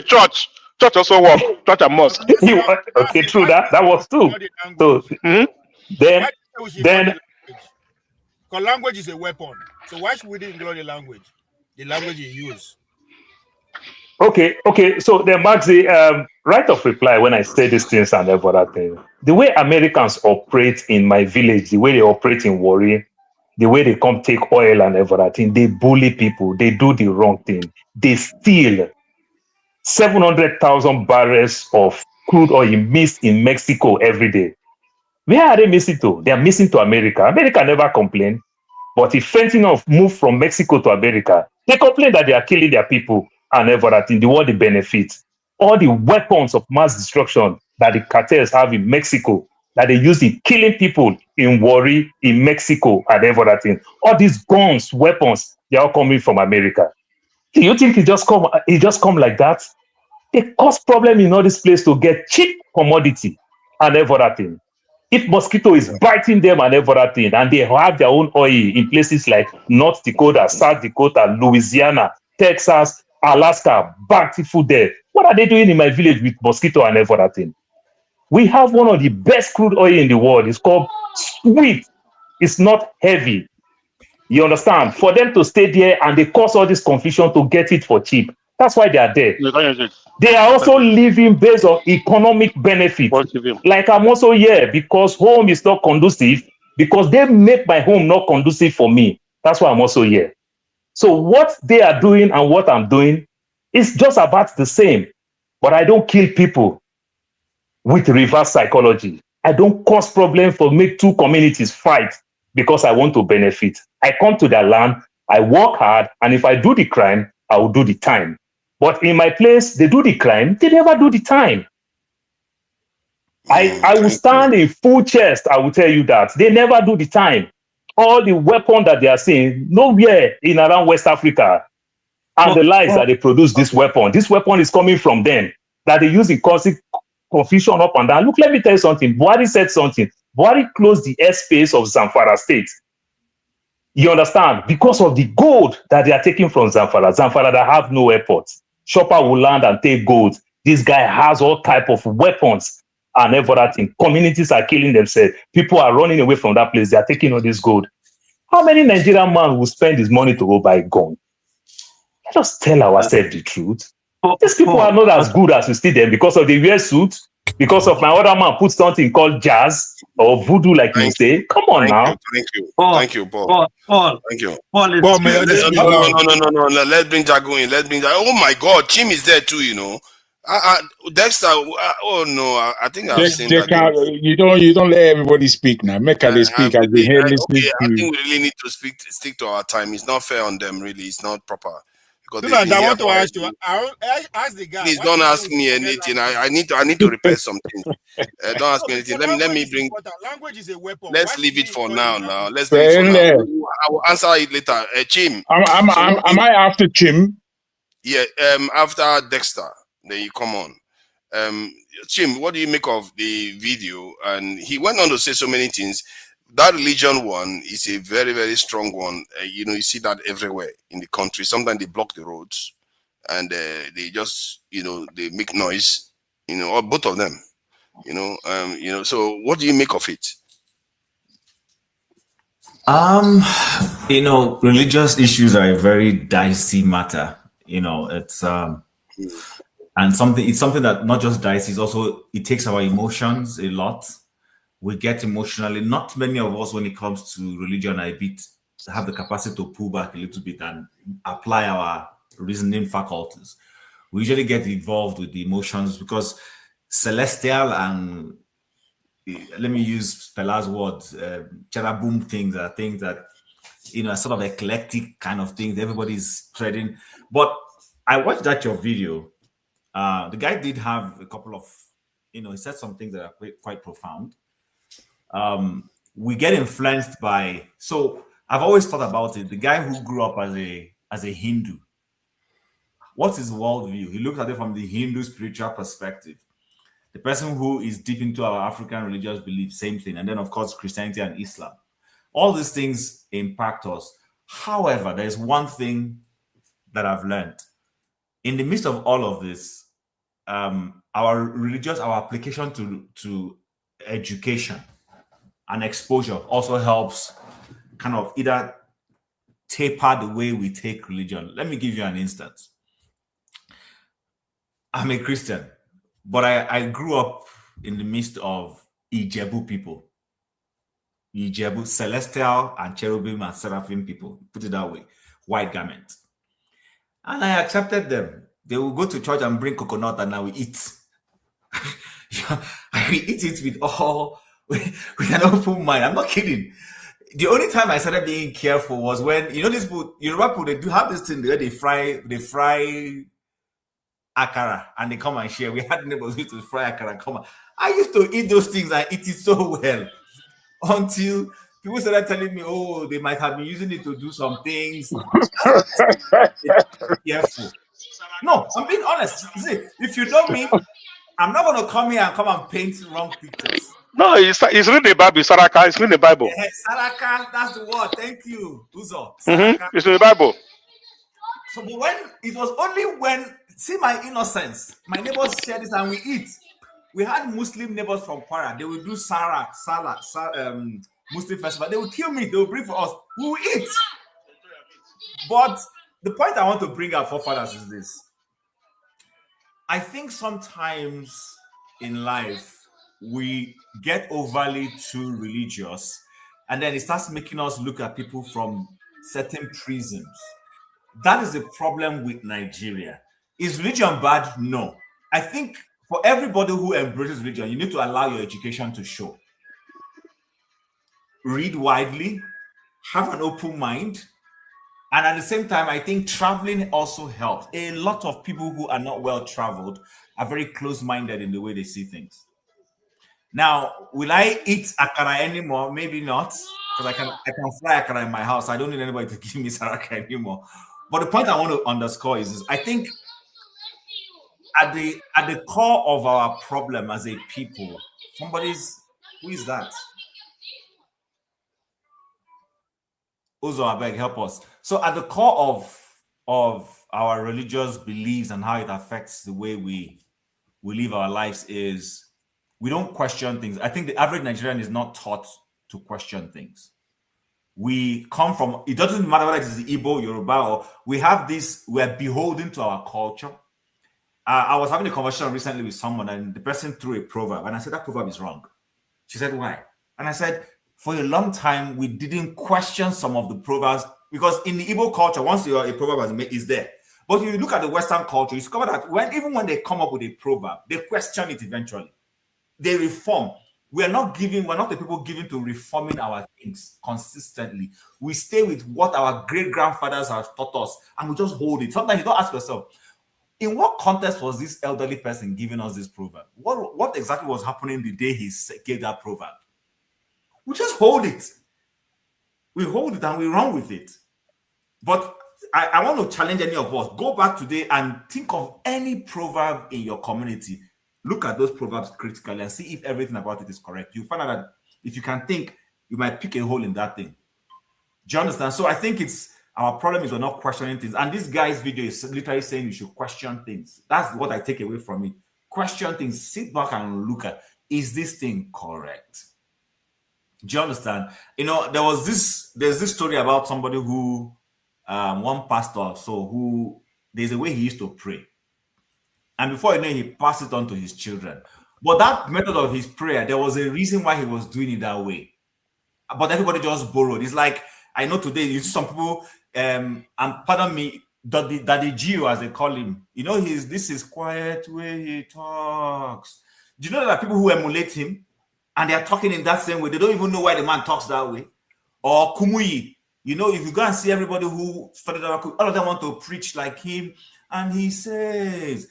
church. Church also works. Church and mosque.
Okay, true that. That works too. So then
because language is a weapon. So why should we ignore the language? The language you use.
Okay. So then, Maxi, right of reply when I say these things and everything. The way Americans operate in my village, the way they operate in Warri, the way they come take oil and everything, they bully people. They do the wrong thing. They steal 700,000 barrels of crude oil missed in Mexico every day. Where are they missing to? They are missing to America. America never complained. But if fentanyl moved from Mexico to America, they complain that they are killing their people and everything. They want the benefits. All the weapons of mass destruction that the cartels have in Mexico, that they use in killing people in Warri, in Mexico, and everything. All these guns, weapons, they are all coming from America. Do you think it just come like that? They cause problem in all this place to get cheap commodity and everything. If mosquito is biting them and everything, and they have their own oil in places like North Dakota, South Dakota, Louisiana, Texas, Alaska, bountiful there. What are they doing in my village with mosquito and everything? We have one of the best crude oil in the world. It's called sweet. It's not heavy. You understand? For them to stay there and they cause all this confusion to get it for cheap. That's why they are there. They are also living based on economic benefit. Like I'm also here because home is not conducive, because they make my home not conducive for me. That's why I'm also here. So what they are doing and what I'm doing is just about the same. But I don't kill people with reverse psychology. I don't cause problems for make two communities fight because I want to benefit. I come to their land, I work hard, and if I do the crime, I will do the time. But in my place, they do the crime, they never do the time. I will stand in full chest, I will tell you that. They never do the time. All the weapons that they are seeing, nowhere in around West Africa, and the lies that they produce this weapon is coming from them, that they use in causing confusion up and down. Look, let me tell you something. Buhari said something. Buhari closed the airspace of Zamfara state. You understand? Because of the gold that they are taking from Zamfara. Zamfara that have no airports. Shopper will land and take gold. This guy has all type of weapons and everything. Communities are killing themselves. People are running away from that place. They are taking all this gold. How many Nigerian man will spend his money to go buy gun? Let us tell ourselves the truth. These people are not as good as we see them because of the wear suit, because of my other man put something called jazz or voodoo, like you say. Come on now.
Thank you, Paul. Thank you.
Paul,
No. Let's bring Jago in. Oh my God, Chim is there too. You know, Dexter. Oh no, I think I've seen that.
You don't let everybody speak now. Make they speak as they hear listening.
I think we really need to stick to our time. It's not fair on them. Really, it's not proper.
I want to ask you. I ask the guy.
Please don't ask me anything. I need to repair something. Don't ask me anything. Let me bring.
Language is a weapon.
Let's leave it for now. Let's leave it for now. I will answer it later. Chim.
Am I after Chim?
Yeah. After Dexter, then you come on. Chim, what do you make of the video? And he went on to say so many things. That religion one is a very, very strong one. You see that everywhere in the country. Sometimes they block the roads and they just, they make noise, or both of them, so what do you make of it?
Religious issues are a very dicey matter. It's and it's something that not just dicey, it takes our emotions a lot. We get emotionally. Not many of us, when it comes to religion, have the capacity to pull back a little bit and apply our reasoning faculties. We usually get involved with the emotions because celestial and, let me use Fela's words, cherubim things are things that, sort of eclectic kind of things. Everybody's treading. But I watched your video. The guy did have a couple of, he said some things that are quite profound. We get influenced by, so I've always thought about it, the guy who grew up as a Hindu, what's his worldview? He looks at it from the Hindu spiritual perspective. The person who is deep into our African religious beliefs, same thing. And then of course, Christianity and Islam. All these things impact us. However, there's one thing that I've learned. In the midst of all of this, our application to education and exposure also helps kind of either taper the way we take religion. Let me give you an instance. I'm a Christian, but I grew up in the midst of Ijebu people. Ijebu, celestial and cherubim and seraphim people, put it that way, white garment. And I accepted them. They will go to church and bring coconut and I will eat. I will eat it with an open mind. I'm not kidding. The only time I started being careful was when, you know, these people, Yoruba people, they do have this thing where they fry akara and they come and share. We had neighbors who used to fry akara and come on. I used to eat those things and eat it so well until people started telling me, oh, they might have been using it to do some things. Careful. No, I'm being honest. See, if you know me, I'm not going to come here and come and paint wrong pictures.
No, it's reading the Bible, Saraka. It's reading the Bible.
Yeah, Saraka, that's the word. Thank you, Uzo.
It's in the Bible.
So, but when it was only when, see my innocence, my neighbors share this and we eat. We had Muslim neighbors from Kwara. They would do Muslim festival. They would kill me. They would bring for us. We will eat. But the point I want to bring up, forefathers, is this. I think sometimes in life, we get overly too religious, and then it starts making us look at people from certain prisms. That is the problem with Nigeria. Is religion bad? No. I think for everybody who embraces religion, you need to allow your education to show. Read widely, have an open mind, and at the same time, I think traveling also helps. A lot of people who are not well traveled are very close-minded in the way they see things. Now, will I eat akara anymore? Maybe not, because I can fry akara in my house. I don't need anybody to give me saraka anymore. But the point I want to underscore is I think at the core of our problem as a people, who is that? Uzo, I beg, help us. So at the core of our religious beliefs and how it affects the way we live our lives is we don't question things. I think the average Nigerian is not taught to question things. We come from, it doesn't matter whether it is the Igbo, Yoruba, or we're beholden to our culture. I was having a conversation recently with someone and the person threw a proverb and I said, that proverb is wrong. She said, why? And I said, for a long time, we didn't question some of the proverbs because in the Igbo culture, once a proverb is there. But if you look at the Western culture, you discover that even when they come up with a proverb, they question it eventually. They reform. We're not the people given to reforming our things consistently. We stay with what our great-grandfathers have taught us and we just hold it. Sometimes you don't ask yourself, in what context was this elderly person giving us this proverb? What exactly was happening the day he gave that proverb? We just hold it. We hold it and we run with it. But I want to challenge any of us. Go back today and think of any proverb in your community. Look at those proverbs critically and see if everything about it is correct. You find out that if you can think, you might pick a hole in that thing. Do you understand? So I think our problem is we're not questioning things. And this guy's video is literally saying you should question things. That's what I take away from it. Question things. Sit back and look at, is this thing correct? Do you understand? You know, there's this story about somebody who, one pastor, there's a way he used to pray. And before you know, he passed it on to his children. But that method of his prayer, there was a reason why he was doing it that way. But everybody just borrowed. It's like, I know today, you see some people, and pardon me, Daddy Gio, as they call him, you know, this is quiet way he talks. Do you know that people who emulate him, and they're talking in that same way, they don't even know why the man talks that way? Or Kumuyi, you know, if you go and see everybody who studied all of them want to preach like him, and he says,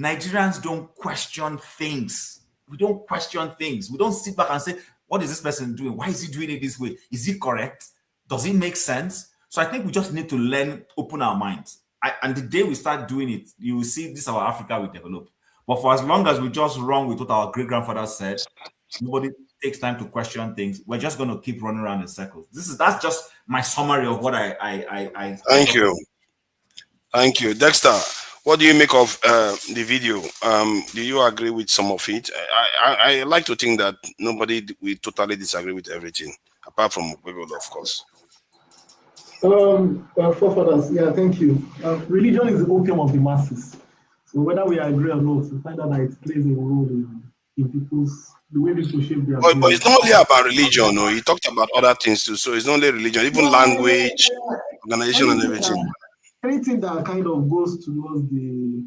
Nigerians don't question things. We don't question things. We don't sit back and say, what is this person doing? Why is he doing it this way? Is it correct? Does it make sense? So I think we just need to open our minds. And the day we start doing it, you will see this our Africa will develop. But for as long as we just run with what our great-grandfathers said, nobody takes time to question things, we're just going to keep running around in circles. That's just my summary of what I
Thank you. Thank you. Dexter, what do you make of the video? Do you agree with some of it? I like to think that we totally disagree with everything, apart from people, of course.
Forefathers, yeah, thank you. Religion is the opium of the masses. So whether we agree or not, we find out that it plays a role in people's, the way people shape their
But
views.
it's not only about religion, no. He talked about other things too. So it's not only religion, even language, organization, and everything.
Anything that kind of goes towards the,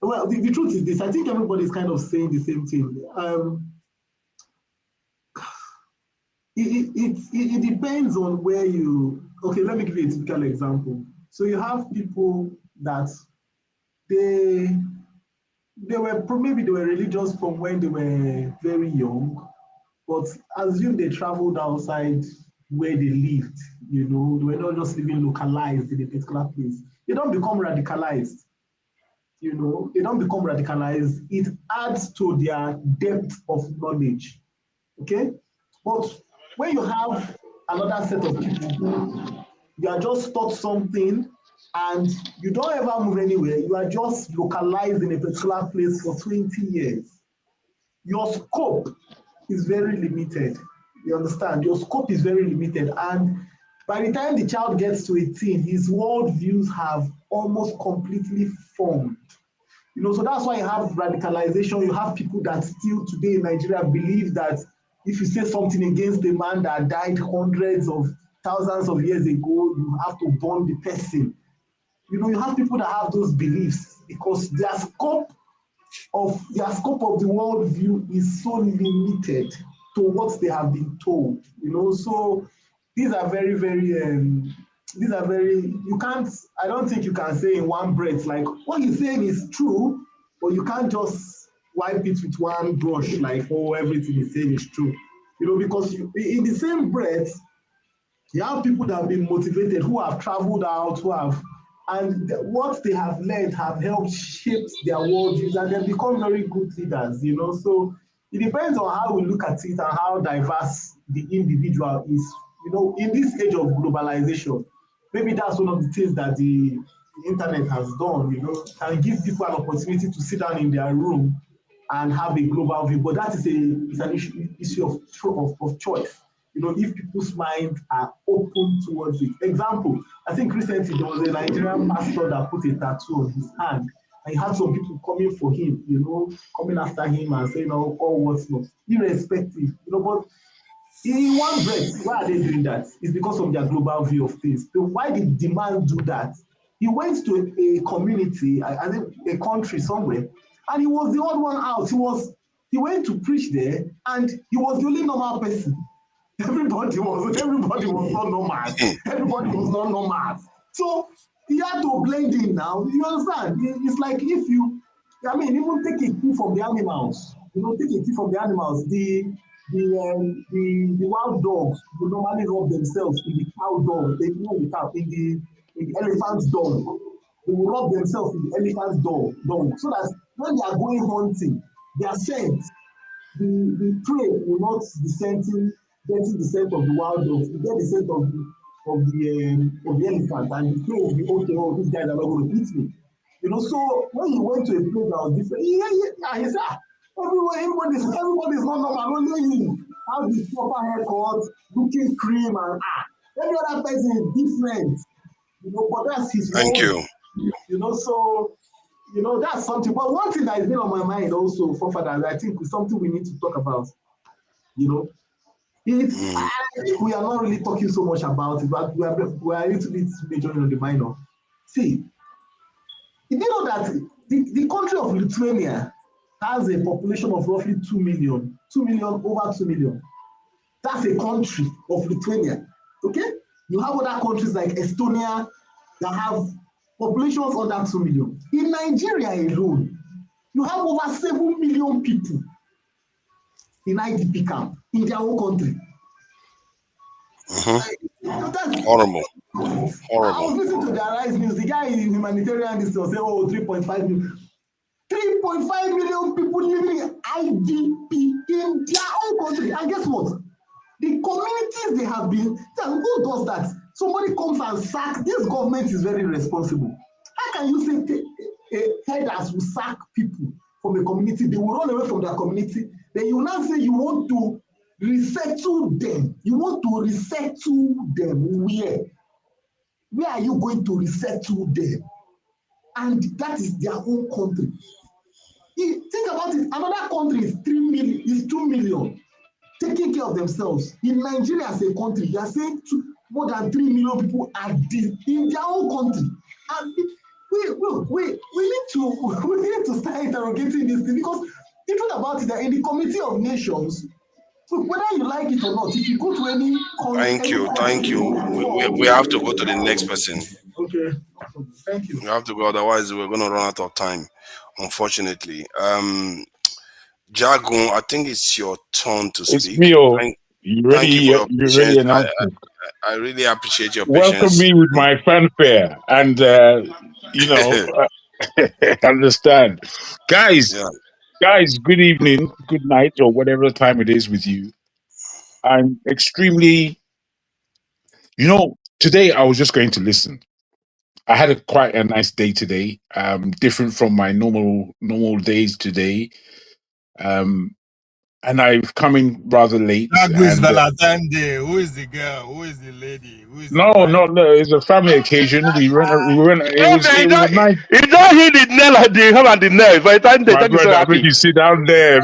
well, the truth is this. I think everybody is kind of saying the same thing. It depends on where you. Okay, let me give you a typical example. So you have people that they were maybe they were religious from when they were very young, but assume they traveled outside where they lived. You know, they were not just living localized in a particular place. They don't become radicalized. You know, they don't become radicalized. It adds to their depth of knowledge. Okay, but when you have another set of people who you are just taught something and you don't ever move anywhere, you are just localized in a particular place for 20 years. Your scope is very limited. You understand? Your scope is very limited. And by the time the child gets to 18, his worldviews have almost completely formed. You know, so that's why you have radicalization. You have people that still today in Nigeria believe that if you say something against a man that died hundreds of thousands of years ago, you have to burn the person. You know, you have people that have those beliefs because their scope of the worldview is so limited to what they have been told. You know, so these are very, you can't, I don't think you can say in one breath, like what he's saying is true, but you can't just wipe it with one brush, like, oh, everything he's saying is true. You know, because in the same breath, you have people that have been motivated, who have traveled out, and what they have learned have helped shape their worldviews, and they've become very good leaders, you know. So it depends on how we look at it and how diverse the individual is. You know, in this age of globalization, maybe that's one of the things that the internet has done, you know, can give people an opportunity to sit down in their room and have a global view. But that is an issue of choice. You know, if people's minds are open towards it. Example, I think recently there was a Nigerian pastor that put a tattoo on his hand, and he had some people coming for him, you know, coming after him and saying, oh, what's not, irrespective, you know. But in one breath, why are they doing that? It's because of their global view of things. So why did the man do that? He went to a community, I think a country somewhere, and he was the odd one out. He went to preach there, and he was the only normal person. Everybody was not normal. Everybody was not normal. So he had to blend in now. You understand? It's like if you, I mean, even take a cue from the animals. You know, take a cue from the animals. The wild dogs will normally rub themselves in the cow dung. They know the cow in the elephant's dung. They will rub themselves in the elephant's dung, so that when they are going hunting, their scent, the prey will not be getting the scent of the wild dogs. You get the scent of the elephant, and the prey will be okay. Oh, these guys are not going to eat me. You know, so when he went to a place that was different, he said, everybody's not normal, only you have the proper haircut, looking cream, and every other person is different. You know, but that's his
Thank you.
You know, so you know that's something. But one thing that has been on my mind also, forefathers, I think is something we need to talk about. You know, I think we are not really talking so much about it, but we are a little bit majoring on the minor. See, did you know that the country of Lithuania has a population of roughly 2 million, over 2 million. That's a country of Lithuania. Okay? You have other countries like Estonia that have populations under 2 million. In Nigeria alone, you have over 7 million people in IDP camp in their own country.
Horrible.
I was listening to the Arise News. The guy in humanitarian was saying, 3.5 million. 3.5 million people living in IDP in their own country. And guess what? The communities they have been, who does that? Somebody comes and sacks. This government is very responsible. How can you say headers will sack people from a community? They will run away from their community. Then you will now say you want to resettle them. You want to resettle them where? Where are you going to resettle them? and that is their own country. Think about it. Another country is 3 million, is 2 million, taking care of themselves. In Nigeria as a country, you are saying more than 3 million people are in their own country. And we need to start interrogating this thing, because the truth about it, that in the Committee of Nations, whether you like it or not, if you go to any country,
Thank you. We have to go to the next person.
Okay, thank you.
We have to go, otherwise we're going to run out of time, unfortunately. Jagun, I think it's your turn to speak.
It's me.
Thank you for your
You
patience.
already announced it.
I really appreciate your
Welcome
patience.
me with my fanfare, and understand, guys.
Yeah.
Guys, good evening, good night, or whatever time it is with you. I'm extremely, today I was just going to listen. I had quite a nice day today, different from my normal days today. And I've come in rather late.
Who is Valentine Day? Who is the girl? Who is the lady? Who is
No. It's a family occasion. We went. It was nice.
He don't hit the nail at the hammer and the nail. By the time they
My brother, make you sit down there.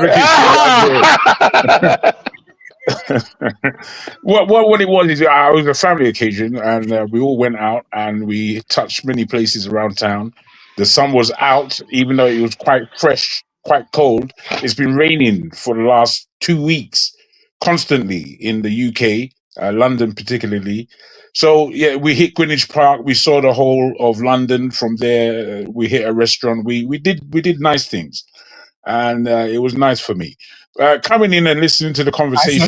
What it was is it was a family occasion, and we all went out and we touched many places around town. The sun was out, even though it was quite fresh, quite cold. It's been raining for the last 2 weeks, constantly in the UK, London particularly. So yeah, we hit Greenwich Park. We saw the whole of London from there. We hit a restaurant. We did nice things, and it was nice for me. Coming in and listening to the conversation.
I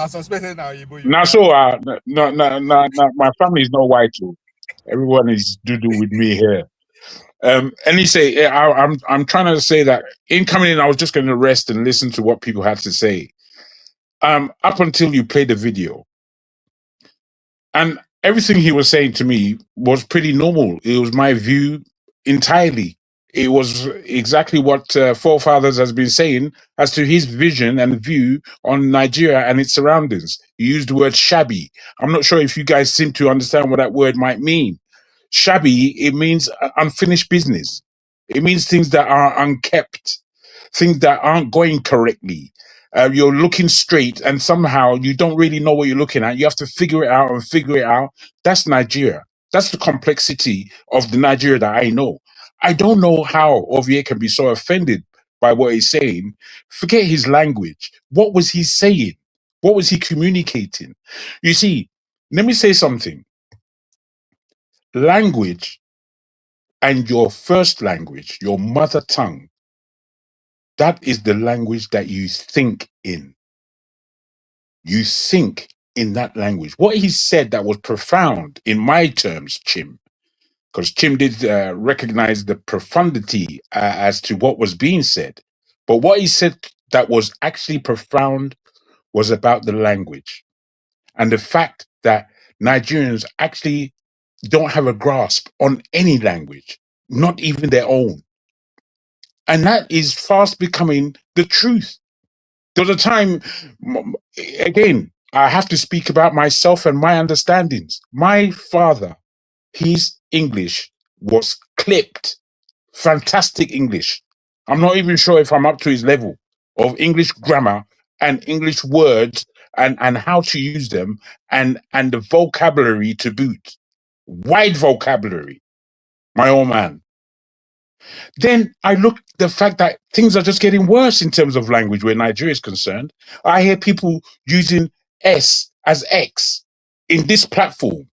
suspected now you.
Now, so no, my family is not white too. Everyone is doo-doo with me here. And he say, I'm trying to say that in coming in, I was just going to rest and listen to what people had to say. Up until you play the video, and everything he was saying to me was pretty normal. It was my view entirely. It was exactly what Forefathers has been saying as to his vision and view on Nigeria and its surroundings. You used the word shabby. I'm not sure if you guys seem to understand what that word might mean. Shabby, it means unfinished business. It means things that are unkept, things that aren't going correctly. You're looking straight and somehow you don't really know what you're looking at. You have to figure it out. That's Nigeria. That's the complexity of the Nigeria that I know. I don't know how Ovie can be so offended by what he's saying. Forget his language. What was he saying? What was he communicating? You see, let me say something. Language and your first language, your mother tongue, that is the language that you think in. You think in that language. What he said that was profound in my terms, Chim, because Chim did recognize the profundity as to what was being said. But what he said that was actually profound was about the language and the fact that Nigerians actually don't have a grasp on any language, not even their own. And that is fast becoming the truth. There was a time, again, I have to speak about myself and my understandings. My father, his English was clipped. Fantastic English. I'm not even sure if I'm up to his level of English grammar and English words and how to use them and the vocabulary to boot. Wide vocabulary. My old man. Then I look the fact that things are just getting worse in terms of language where Nigeria is concerned. I hear people using S as X in this platform.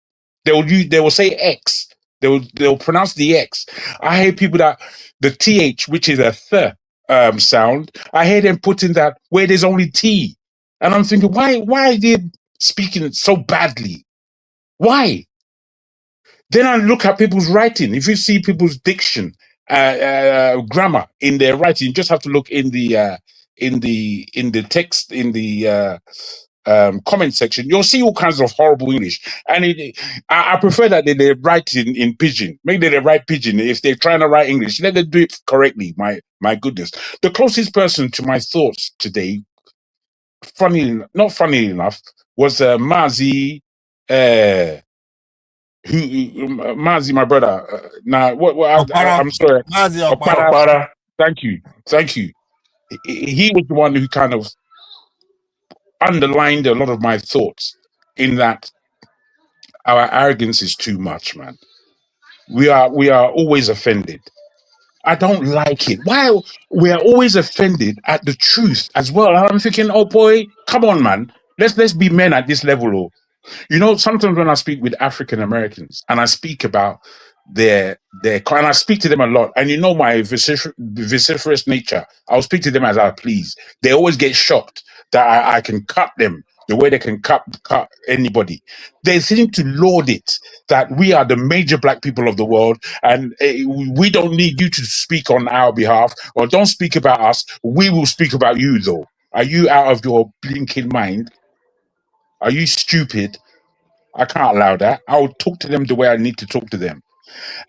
They will say X. They'll pronounce the X. I hear people that the TH, which is a th sound, I hear them putting that where there's only T. And I'm thinking, why are they speaking it so badly? Why? Then I look at people's writing. If you see people's diction, grammar in their writing, you just have to look in the text, in the comment section. You'll see all kinds of horrible English. And I prefer that they write in pidgin. Maybe they write pidgin. If they're trying to write English, let them do it correctly. My goodness. The closest person to my thoughts today, not funny enough, was Mazi Mazi, my brother. Now, I'm sorry. Okpara. Thank you. He was the one who kind of underlined a lot of my thoughts in that our arrogance is too much, man. We are always offended. I don't like it. Why we are always offended at the truth as well? I'm thinking, oh boy, come on, man. Let's be men at this level. Or, you know, sometimes when I speak with African Americans and I speak about and I speak to them a lot, and you know my vociferous nature, I'll speak to them as I please. They always get shocked that I can cut them the way they can cut anybody. They seem to laud it that we are the major black people of the world, and we don't need you to speak on our behalf, or don't speak about us. We will speak about you, though. Are you out of your blinking mind? Are you stupid? I can't allow that. I'll talk to them the way I need to talk to them.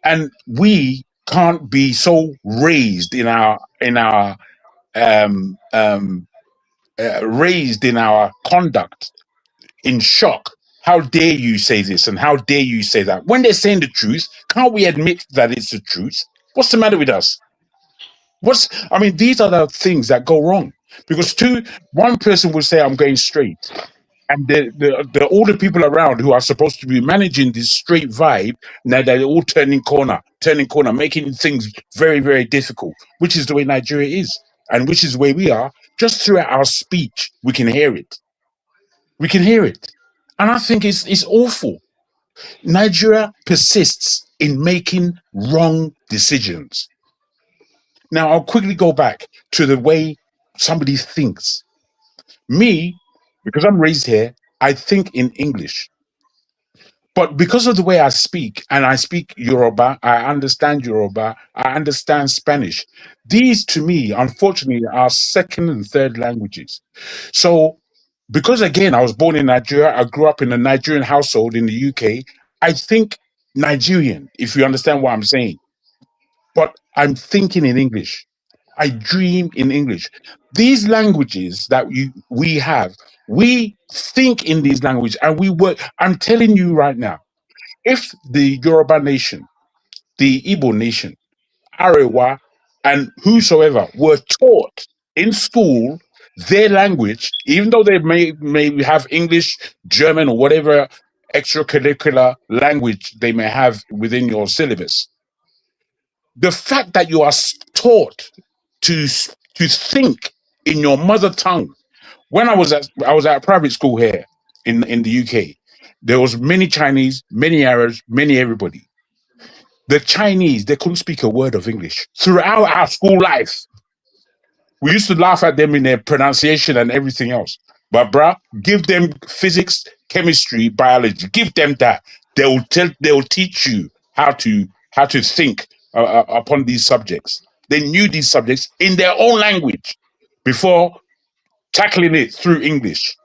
And we can't be so raised in our conduct, in shock. How dare you say this and how dare you say that? When they're saying the truth, can't we admit that it's the truth? What's the matter with us? These are the things that go wrong. Because one person will say, I'm going straight. And the all the people around who are supposed to be managing this straight vibe, now they're all turning corner, making things very, very difficult, which is the way Nigeria is, and which is the way we are. Just throughout our speech, we can hear it. And I think it's awful. Nigeria persists in making wrong decisions. Now, I'll quickly go back to the way somebody thinks. Me, because I'm raised here, I think in English. But because of the way I speak, and I speak Yoruba, I understand Spanish. These, to me, unfortunately, are second and third languages. So, because again, I was born in Nigeria, I grew up in a Nigerian household in the UK, I think Nigerian, if you understand what I'm saying. But I'm thinking in English. I dream in English. These languages that we have, we think in these languages and we work. I'm telling you right now, if the Yoruba nation, the Igbo nation, Arewa, and whosoever were taught in school their language, even though they may have English, German, or whatever extracurricular language they may have within your syllabus, the fact that you are taught to think in your mother tongue. When I was at a private school here in the UK, there was many Chinese, many Arabs, many everybody. The Chinese, they couldn't speak a word of English throughout our school life. We used to laugh at them in their pronunciation and everything else. But bruh, give them physics, chemistry, biology. Give them that. They'll teach you how to think upon these subjects. They knew these subjects in their own language before tackling it through English.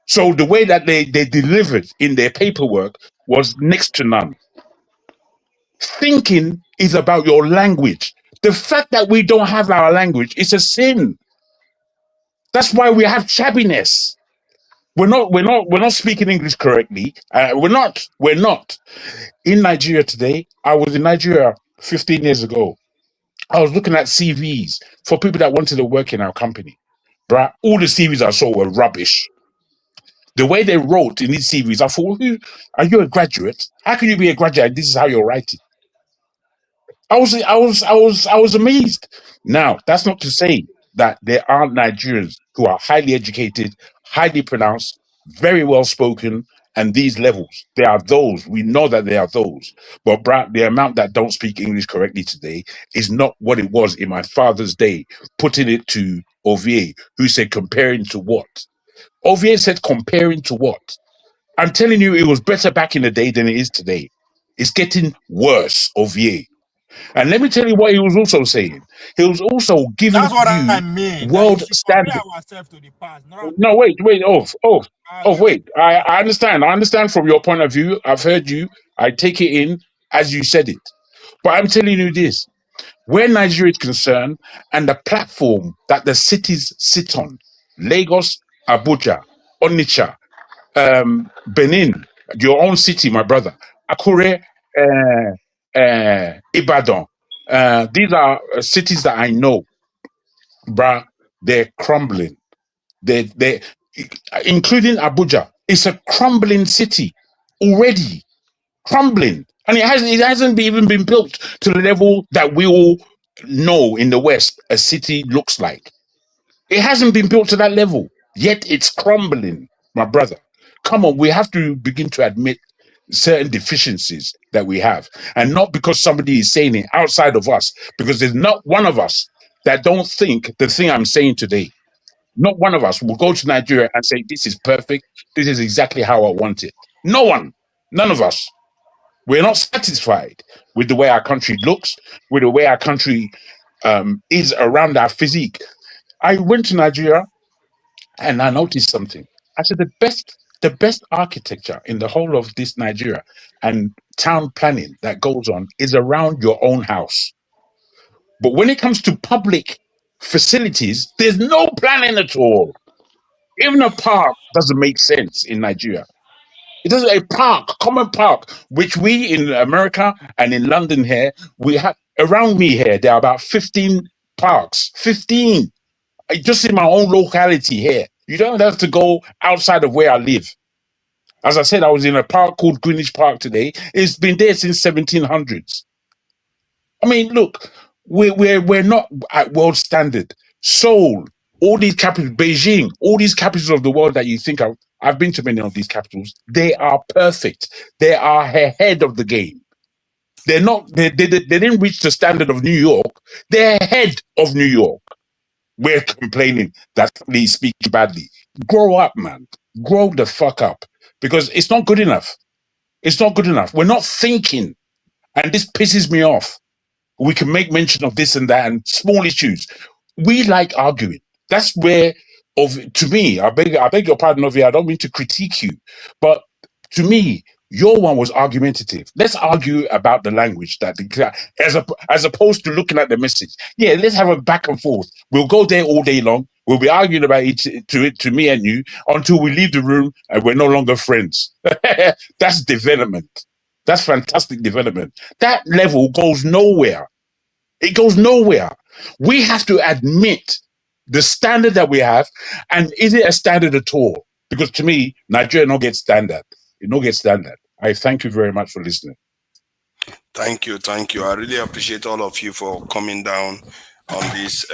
So the way that they delivered in their paperwork was next to none. Thinking is about your language. The fact that we don't have our language is a sin. That's why we have shabbiness. We're not speaking English correctly. We're not. In Nigeria today, I was in Nigeria 15 years ago. I was looking at CVs for people that wanted to work in our company. Bruh, all the CVs I saw were rubbish. The way they wrote in these CVs, I thought, are you a graduate? How can you be a graduate? This is how you're writing. I was amazed. Now, that's not to say that there aren't Nigerians who are highly educated, highly pronounced, very well spoken, and these levels. There are those. We know that there are those. But the amount that don't speak English correctly today is not what it was in my father's day, putting it to Ovier, who said comparing to what? Ovier said comparing to what? I'm telling you, it was better back in the day than it is today. It's getting worse, Ovier. And let me tell you what he was also saying. He was also giving world standard. No, wait. Wait. I understand. I understand from your point of view. I've heard you. I take it in as you said it. But I'm telling you this. Where Nigeria is concerned and the platform that the cities sit on, Lagos, Abuja, Onitsha, Benin, your own city, my brother. Akure, Ibadan. These are cities that I know, bruh. They're crumbling. They, including Abuja. It's a crumbling city already, crumbling, and it hasn't even been built to the level that we all know in the West a city looks like. It hasn't been built to that level yet. It's crumbling, my brother. Come on, we have to begin to admit certain deficiencies that we have, and not because somebody is saying it outside of us, because there's not one of us that don't think the thing I'm saying today. Not one of us will go to Nigeria and say, this is perfect. This is exactly how I want it. No one, none of us. We're not satisfied with the way our country looks, with the way our country is around our physique. I went to Nigeria and I noticed something. I said, the best architecture in the whole of this Nigeria and town planning that goes on is around your own house. But when it comes to public facilities, there's no planning at all. Even a park doesn't make sense in Nigeria. It doesn't. A park, common park, which we in America and in London here, we have around me here, there are about 15 parks. 15. Just in my own locality here. You don't have to go outside of where I live. As I said, I was in a park called Greenwich Park today. It's been there since 1700s. I mean, look, we're not at world standard. Seoul, all these capitals, Beijing, all these capitals of the world that you think of, I've been to many of these capitals. They are perfect. They are ahead of the game. They're not. They didn't reach the standard of New York. They're ahead of New York. We're complaining that somebody is speaking badly. Grow up, man. Grow the fuck up, because it's not good enough. It's not good enough. We're not thinking, and this pisses me off. We can make mention of this and that and small issues. We like arguing. That's where, to me, I beg your pardon, Ovie, I don't mean to critique you, but to me, your one was argumentative. Let's argue about the language as opposed to looking at the message. Yeah, let's have a back and forth. We'll go there all day long. We'll be arguing about to me and you until we leave the room and we're no longer friends. That's development. That's fantastic development. That level goes nowhere. It goes nowhere. We have to admit the standard that we have, and is it a standard at all? Because to me, Nigeria no get standard. It no get standard. I thank you very much for listening.
Thank you. I really appreciate all of you for coming down on this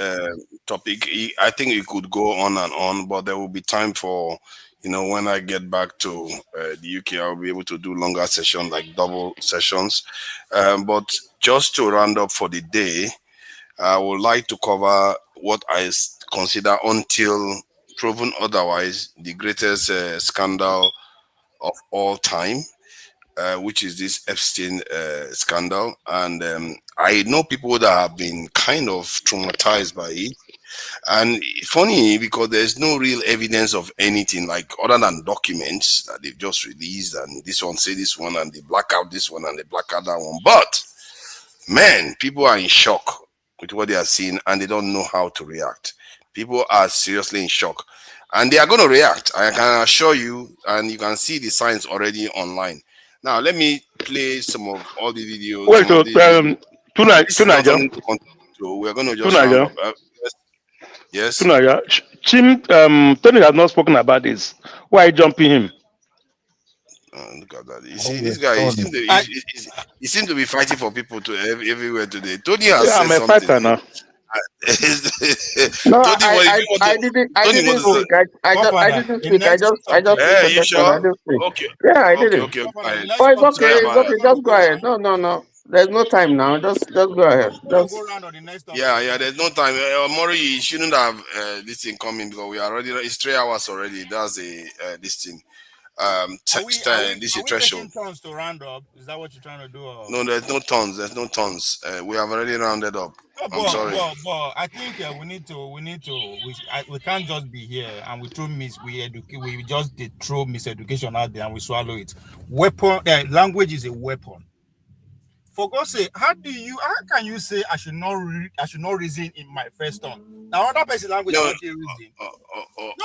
topic. I think it could go on and on, but there will be time for, when I get back to the UK, I'll be able to do longer sessions, like double sessions. But just to round up for the day, I would like to cover what I consider, until proven otherwise, the greatest scandal of all time, which is this Epstein scandal. And I know people that have been kind of traumatized by it. And funny, because there's no real evidence of anything, like other than documents that they've just released, and this one say this one, and they black out this one, and they black out that one. But man, people are in shock with what they are seeing, and they don't know how to react. People are seriously in shock, and they are going to react. I can assure you, and you can see the signs already online. Now, let me play some of all the videos.
Wait, tonight,
we're going to just round up. Yes.
Tony has not spoken about this. Why are you jumping him?
Look at that. You see, this guy, he seems to be fighting for people to everywhere today. Tony has said
I'm a
something.
fighter now.
No, I didn't speak. I just
you sure? Okay.
Yeah, I did it.
Okay.
Oh, it's okay. It's okay. Just go ahead. No. There's no time now. Just go ahead.
Yeah. There's no time. Mori, you shouldn't have this thing coming, because we are already. It's 3 hours already. That's this thing. This is threshold.
Tons to round up. Is that what you're trying to do? Or?
No, there's no tons. We have already rounded up. I'm sorry.
But I think we can't just be here and we just throw miseducation out there and we swallow it. Language is a weapon. For God's sake, how can you say I should not reason in my first tongue? Now other person language
No,
not reason.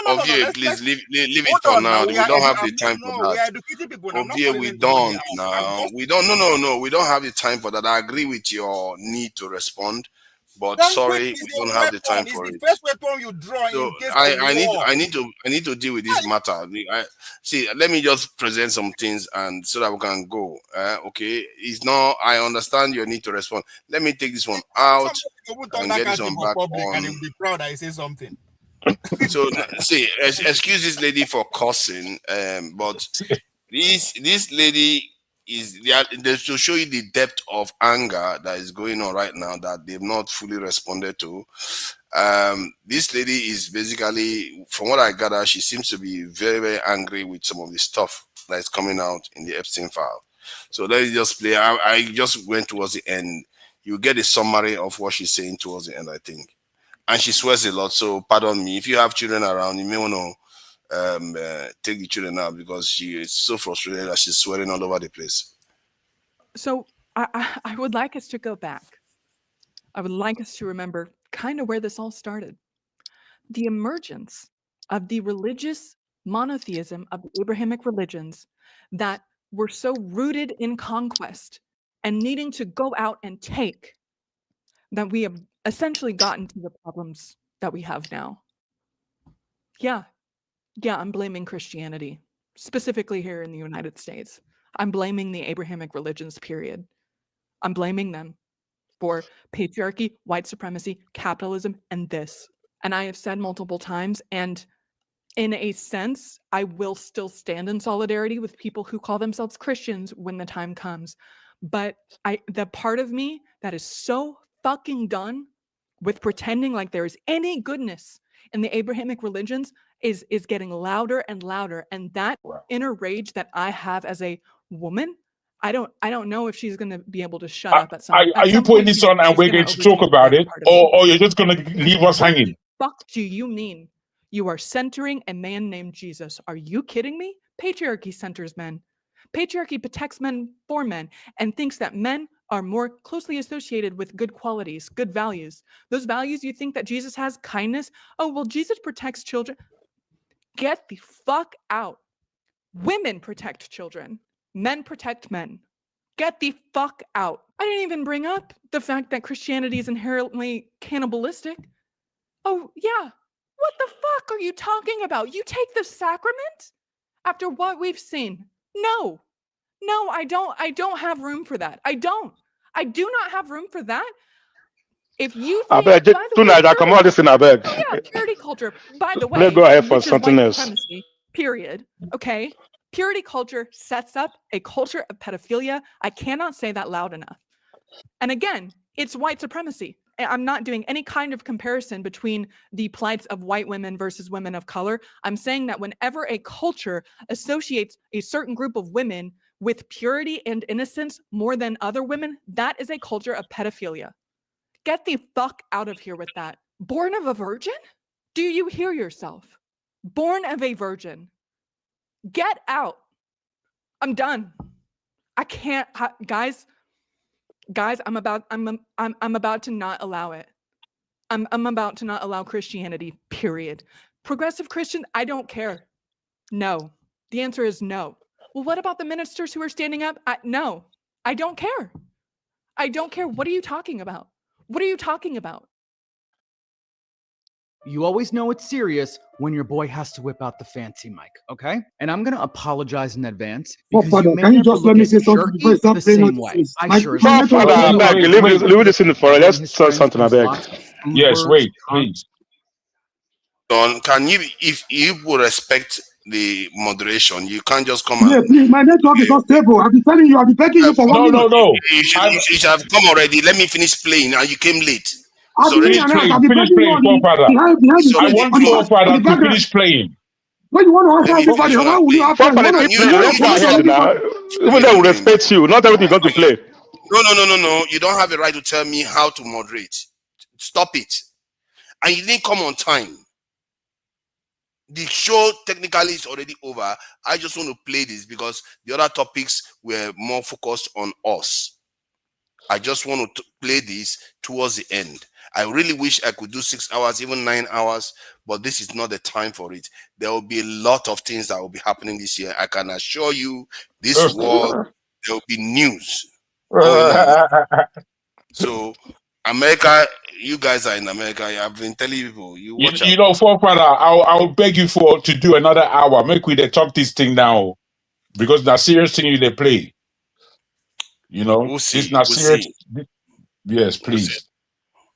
No.
please leave it
Hold
for
on
now.
now.
We don't have the time for
We
that.
are educating people. I'm not calling
We
anybody
don't
out.
now. We don't. No. We don't have the time for that. I agree with your need to respond, but
Language
sorry,
is
we
your
don't have the time
weapon. It's
for
the
it.
first weapon you draw
So
in case of war.
I need to deal with this matter. See, let me just present some things and so that we can go. Okay, it's not. I understand your need to respond. Let me take this one out and get this one back on.
And they'll be proud I say something.
So see, excuse this lady for cursing, but this lady is they to show you the depth of anger that is going on right now that they've not fully responded to. This lady is basically, from what I gather, she seems to be very, very angry with some of the stuff that is coming out in the Epstein file. So let's just play. I just went towards the end. You get a summary of what she's saying towards the end, I think. And she swears a lot. So pardon me. If you have children around, you may want to take the children out because she is so frustrated that she's swearing all over the place.
So I would like us to go back. I would like us to remember kind of where this all started. The emergence of the religious monotheism of the Abrahamic religions that were so rooted in conquest and needing to go out and take that we have essentially gotten to the problems that we have now. Yeah, I'm blaming Christianity, specifically here in the United States. I'm blaming the Abrahamic religions, period. I'm blaming them for patriarchy, white supremacy, capitalism, and this. And I have said multiple times, and in a sense, I will still stand in solidarity with people who call themselves Christians when the time comes. But the part of me that is so fucking done with pretending like there is any goodness in the Abrahamic religions is getting louder and louder. And that inner rage that I have as a woman, I don't know if she's going to be able to shut up at some point.
Are you putting this on and we're going to talk about it, or you're just going to leave us hanging?
What the fuck do you mean? You are centering a man named Jesus. Are you kidding me? Patriarchy centers men. Patriarchy protects men for men and thinks that men are more closely associated with good qualities, good values. Those values you think that Jesus has, kindness. Oh, well, Jesus protects children. Get the fuck out. Women protect children. Men protect men. Get the fuck out. I didn't even bring up the fact that Christianity is inherently cannibalistic. Oh, yeah. What the fuck are you talking about? You take the sacrament after what we've seen? No, I don't have room for that. I do not have room for that. If you think,
I beg, tonight I come out this in I beg.
oh yeah, purity culture, by the way,
Let's go ahead for
which is
something
white
else.
supremacy, period. Okay, purity culture sets up a culture of pedophilia. I cannot say that loud enough. And again, it's white supremacy. I'm not doing any kind of comparison between the plights of white women versus women of color. I'm saying that whenever a culture associates a certain group of women with purity and innocence more than other women, that is a culture of pedophilia. Get the fuck out of here with that. Born of a virgin? Do you hear yourself? Born of a virgin. Get out. I'm done. I can't, guys, I'm about to not allow it. I'm about to not allow Christianity, period. Progressive Christian, I don't care. No. The answer is no. Well, what about the ministers who are standing up? No. I don't care. I don't care. What are you talking about? What are you talking about?
You always know it's serious when your boy has to whip out the fancy mic, okay? And I'm gonna apologize in advance because
Father,
you may
can you
never
just let
look
me
at
say something before you
jerky
start
the
playing
same
out the
way.
face?
I sure as
my
fuck
network
Father, I
is
beg,
not
leave this in for. Let's say something. I beg.
Yes, wait, please.
Don, can you, if you will respect the moderation, you can't just come
Yeah,
and.
please, my network is not stable. I've been telling you, I've been begging you for 1 minute.
You should have come already. Let me finish playing, and you came late.
I've been in and out. I've been
Finish
begging you
playing,
on the
forefather.
behind the
I
scenes,
want
on
forefather
the
to
background.
finish playing.
When you want to
Let
answer
me finish
everybody,
what
why
I'm
will you
playing.
answer? You
Father,
want
keep
to
playing. Let's go ahead now. Even then, we respect you. Not everything you got to play.
No. You don't have a right to tell me how to moderate. Stop it. And you didn't come on time. The show technically is already over. I just want to play this because the other topics were more focused on us. I just want to play this towards the end. I really wish I could do 6 hours, even 9 hours, but this is not the time for it. There will be a lot of things that will be happening this year. I can assure you, this world, there will be news going on. So, America, you guys are in America. I've been telling people, you watch
You
out.
know, forefather, I'll beg you to do another hour. Make we they talk this thing now, because the serious thing they play. You know,
We'll
this
see.
not
We'll
serious.
see.
Yes, please.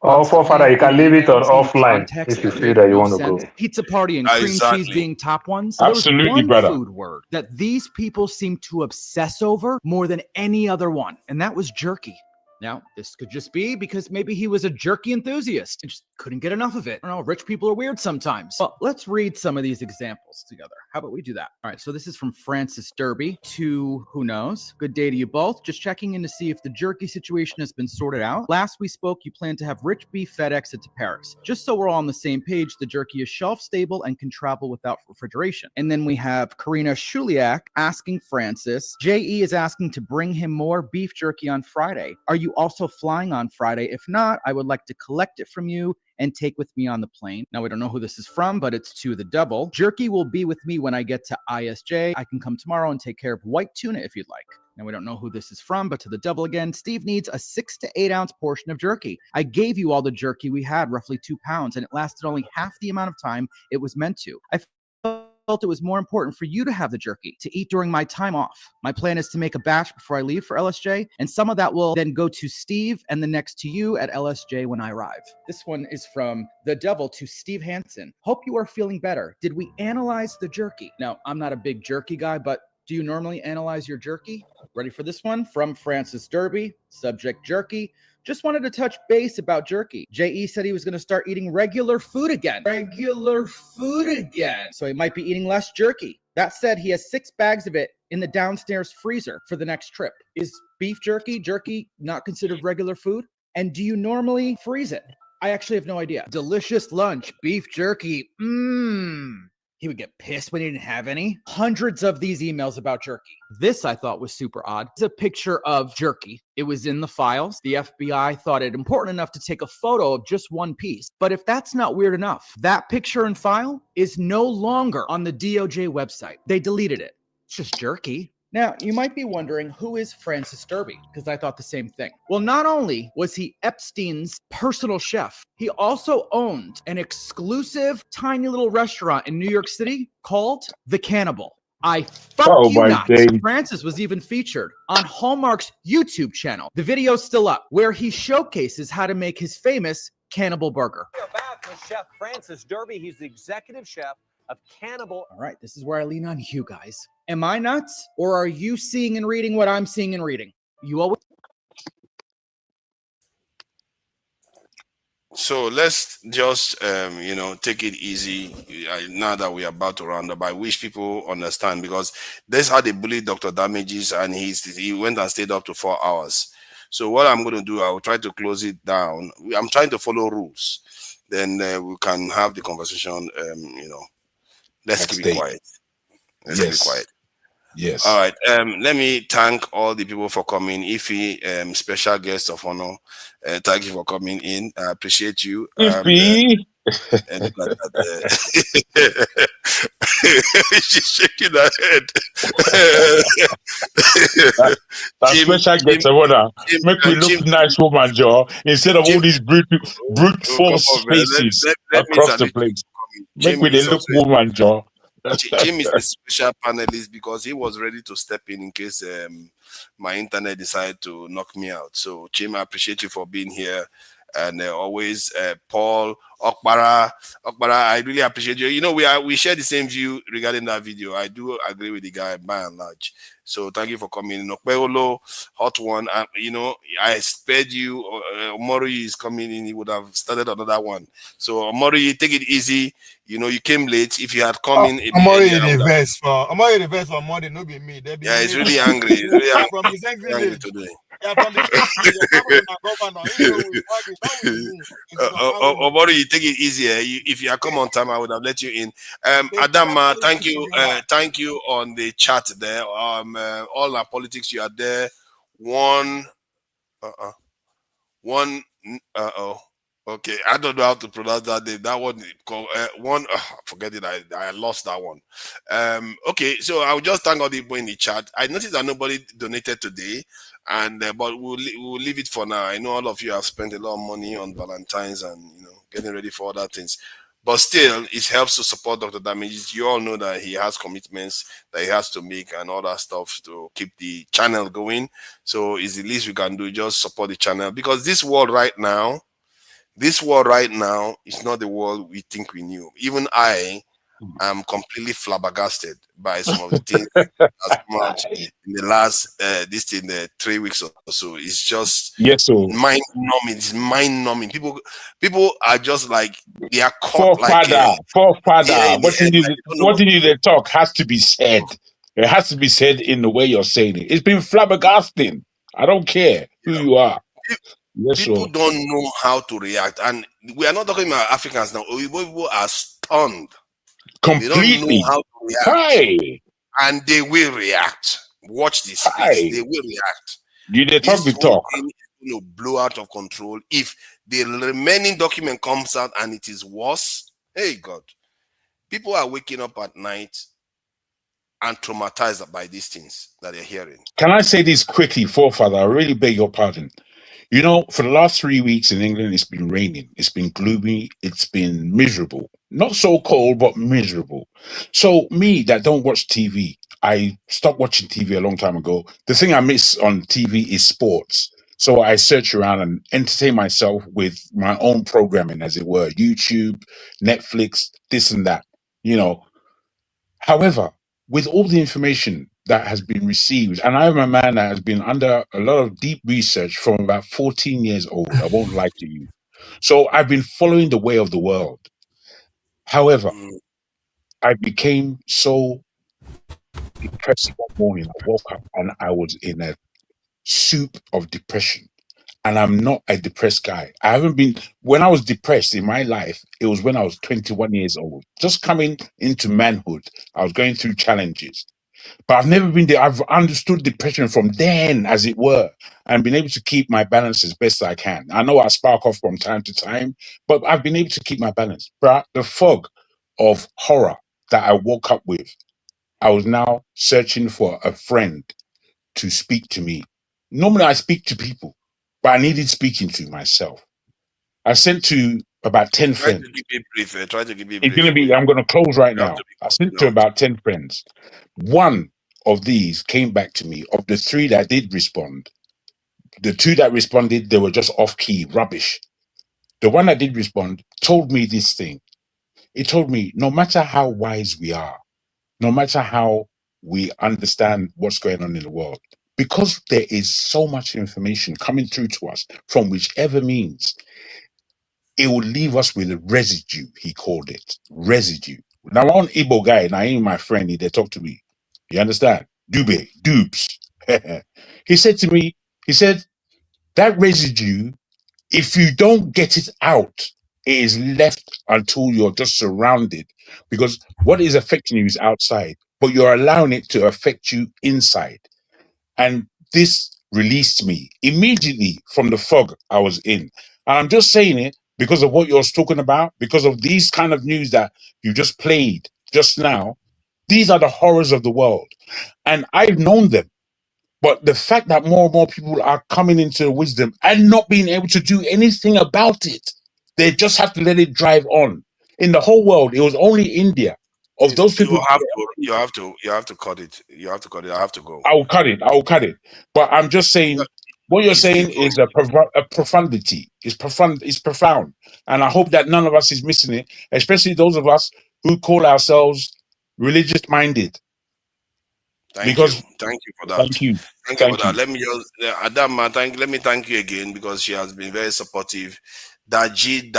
Oh, forefather, you can leave it on
emails, the
offline
context
if you
that
feel
make
that you
no
want to
sense.
go.
Pizza party and cream cheese
Exactly.
being top ones. There was
Absolutely,
one
brother.
food word that these people seem to obsess over more than any other one, and that was jerky. Now, this could just be because maybe he was a jerky enthusiast and just couldn't get enough of it. I don't know, rich people are weird sometimes. Well, let's read some of these examples together. How about we do that? All right, so this is from Francis Derby to who knows. Good day to you both. Just checking in to see if the jerky situation has been sorted out. Last we spoke, you plan to have rich beef FedExed to Paris. Just so we're all on the same page, the jerky is shelf stable and can travel without refrigeration. And then we have Karina Shuliak asking Francis, JE is asking to bring him more beef jerky on Friday. Are you also flying on Friday? If not, I would like to collect it from you and take with me on the plane. Now, we don't know who this is from, but it's to the devil. Jerky will be with me when I get to ISJ. I can come tomorrow and take care of white tuna if you'd like. Now, we don't know who this is from, but to the devil again. Steve needs a 6 to 8 ounce portion of jerky. I gave you all the jerky we had, roughly 2 pounds, and it lasted only half the amount of time it was meant to. I felt it was more important for you to have the jerky to eat during my time off. My plan is to make a batch before I leave for LSJ, and some of that will then go to Steve and the next to you at LSJ when I arrive. This one is from the devil to Steve Hansen. Hope you are feeling better. Did we analyze the jerky? Now, I'm not a big jerky guy, but do you normally analyze your jerky? Ready for this one? From Francis Derby, subject jerky. Just wanted to touch base about jerky. JE said he was going to start eating regular food again. Regular food again. So he might be eating less jerky. That said, he has 6 bags of it in the downstairs freezer for the next trip. Is beef jerky not considered regular food? And do you normally freeze it? I actually have no idea. Delicious lunch, beef jerky. He would get pissed when he didn't have any. Hundreds of these emails about jerky. This I thought was super odd. It's a picture of jerky. It was in the files. The FBI thought it important enough to take a photo of just one piece. But if that's not weird enough, that picture and file is no longer on the DOJ website. They deleted it. It's just jerky. Now, you might be wondering, who is Francis Derby? Because I thought the same thing. Well, not only was he Epstein's personal chef, he also owned an exclusive tiny little restaurant in New York City called The Cannibal.
Oh,
You
my
not.
days.
Francis was even featured on Hallmark's YouTube channel. The video's still up, where he showcases how to make his famous cannibal burger.
We are back with Chef Francis Derby. He's the executive chef of Cannibal.
All right, this is where I lean on you guys. Am I nuts, or are you seeing and reading what I'm seeing and reading? You always.
So let's just take it easy now that we're about to round up. I wish people understand, because that's how they bullied Dr. Damages, and he went and stayed up to 4 hours. So what I'm going to do, I will try to close it down. I'm trying to follow rules. Then we can have the conversation. Let's keep it quiet. Let's keep it quiet.
Yes.
All right. Let me thank all the people for coming. Ify, special guest of honor, thank you for coming in. I appreciate you.
Ify.
And look at that. She's shaking her head.
That special guest of honor. Make we look nice, woman, Joe, instead of all these brute force faces across the place. Make we they look woman, Joe.
Jim is a special panelist because he was ready to step in case my internet decided to knock me out. So, Jim, I appreciate you for being here. And always, Paul, Okbara, I really appreciate you. You know, we share the same view regarding that video. I do agree with the guy by and large. So thank you for coming. Nokbeolo, hot one. I spared you. Omori is coming in. He would have started another one. So Omori, take it easy. You came late. If you had come in,
Omori reverse for Monday. No be me.
Yeah, he's really angry. He's really angry.
From the same village
today.
Yeah, from the
Omori, you take it easier. If you had come on time, I would have let you in. Adama, thank you. Thank you on the chat there. All our politics, you are there. one. Okay, I don't know how to pronounce that name. That one, forget it. I lost that one. Okay, so I'll just thank all the people in the chat. I noticed that nobody donated today, and but we'll leave it for now. I know all of you have spent a lot of money on Valentine's and getting ready for other things, but still, it helps to support Dr. Damages. You all know that he has commitments that he has to make and all that stuff to keep the channel going. So it's the least we can do, just support the channel, because this world right now is not the world we think we knew. Even I am completely flabbergasted by some of the things that's come out in the last 3 weeks or so. It's just mind numbing. It's mind numbing. People are just like, they are caught
forefather. What did you talk has to be said. It has to be said in the way you're saying it. It's been flabbergasting. I don't care who you are.
People don't know how to react, and we are not talking about Africans now. People are stunned.
Completely.
They don't know how to react, and they will react. Watch this space. They will react.
This talk.
Thing is going to blow out of control. If the remaining document comes out and it is worse, hey God, people are waking up at night and traumatized by these things that they're hearing.
Can I say this quickly, forefather? I really beg your pardon. For the last 3 weeks in England, it's been raining. It's been gloomy. It's been miserable. Not so cold, but miserable. So me that don't watch TV, I stopped watching TV a long time ago. The thing I miss on TV is sports. So I search around and entertain myself with my own programming, as it were, YouTube, Netflix, this and that, However, with all the information that has been received, and I'm a man that has been under a lot of deep research from about 14 years old, I won't lie to you. So I've been following the way of the world. However, I became so depressed one morning. I woke up and I was in a soup of depression. And I'm not a depressed guy. I haven't been, when I was depressed in my life, it was when I was 21 years old, just coming into manhood. I was going through challenges. But I've never been there. I've understood depression from then, as it were, and been able to keep my balance as best I can. I know I spark off from time to time, but I've been able to keep my balance. But the fog of horror that I woke up with, I was now searching for a friend to speak to me. Normally I speak to people, but I needed speaking to myself. I sent to about 10 friends.
Try to keep it
brief. I'm going to close right now. I sent to about 10 friends. One of these came back to me. Of the 3 that did respond, the 2 that responded, they were just off-key, rubbish. The one that did respond told me this thing. It told me, no matter how wise we are, no matter how we understand what's going on in the world, because there is so much information coming through to us from whichever means, it will leave us with a residue, he called it. Residue. Now, one Igbo guy, now ain't my friend, they talk to me. You understand? Dupes. He said to me, that residue, if you don't get it out, it is left until you're just surrounded. Because what is affecting you is outside, but you're allowing it to affect you inside. And this released me immediately from the fog I was in. And I'm just saying it because of what you're talking about, because of these kind of news that you just played just now. These are the horrors of the world. And I've known them. But the fact that more and more people are coming into wisdom and not being able to do anything about it, they just have to let it drive on. In the whole world, it was only India. Of those people,
you have to cut it. You have to cut it. I have to go.
I will cut it. But I'm just saying, what you're saying is a profundity. It's profound. And I hope that none of us is missing it, especially those of us who call ourselves religious minded.
Thank you for that.
Thank you
for that. Let me just, Adama, let me thank you again, because she has been very supportive. Daji.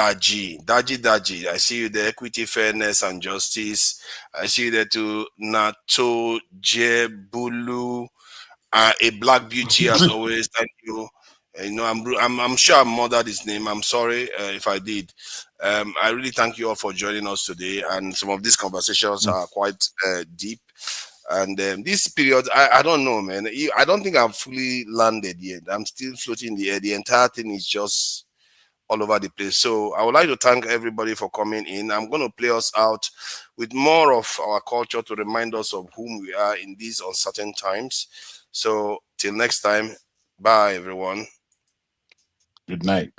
I see you there. Equity, fairness, and justice. I see you there too. Nato Jebulu, a black beauty as always. Thank you. I'm sure I murdered his name. I'm sorry if I did. I really thank you all for joining us today. And some of these conversations are quite deep. And this period, I don't know, man. I don't think I'm fully landed yet. I'm still floating in the air. The entire thing is just all over the place. So I would like to thank everybody for coming in. I'm going to play us out with more of our culture to remind us of whom we are in these uncertain times. So till next time, bye everyone.
Good night.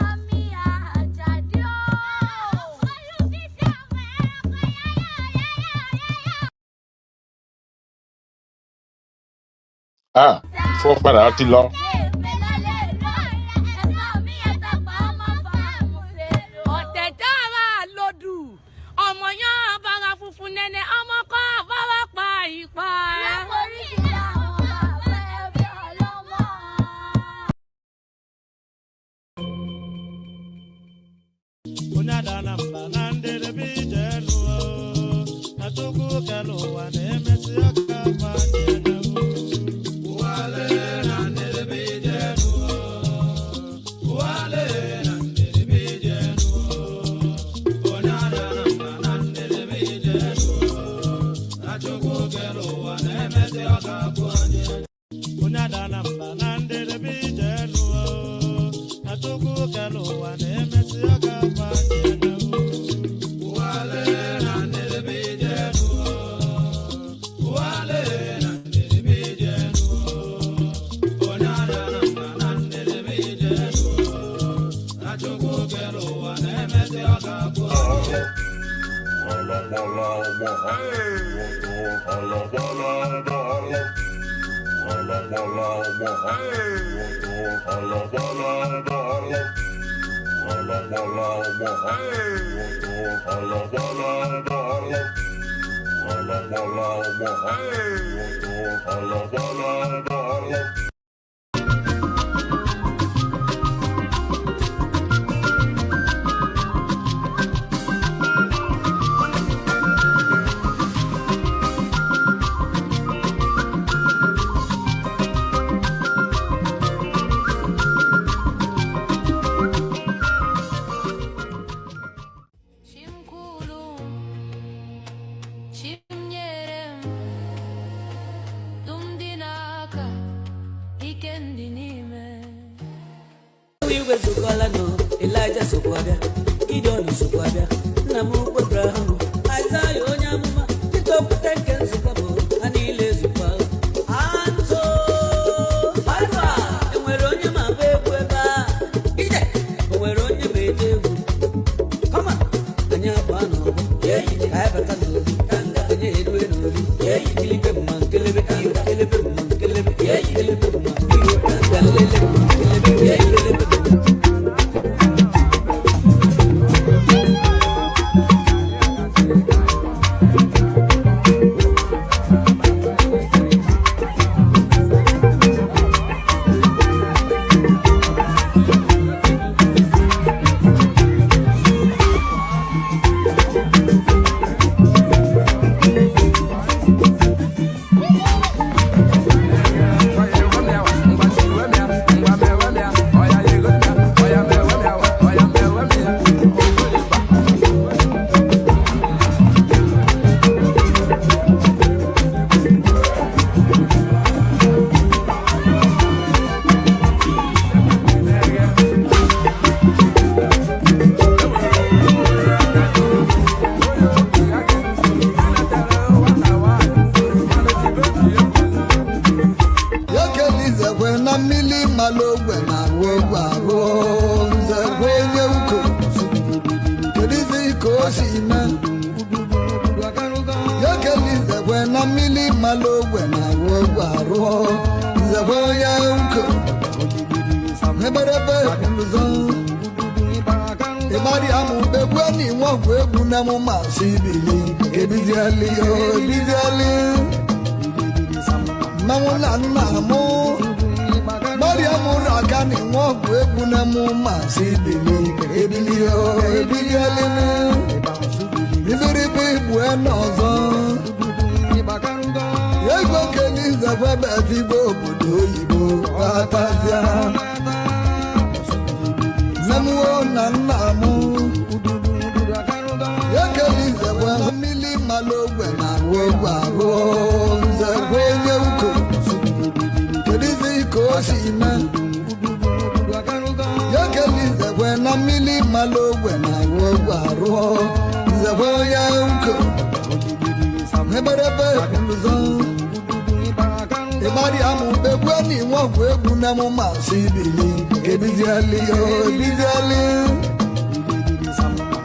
Before Father Attila.
Elijah Sokwabia, Gideon Sokwabia, Namu Abraham, Isaiah Onyamuma, deportation Sukabo, Anile Supa, Anto, Alpha, and we're on your map, we're on your baby. Come on, Anyapano, yeah, I have a candle, yeah, you kill him, man, kill him, kill him, yeah, you kill him, yeah, you kill him.
Malo when I
na Yokelize when a mili malo when I go aro the boy uncle Neberebe Kuluzon Ebari amu bebu ni won gwe gun na mo ma si bili kebiziali o biziali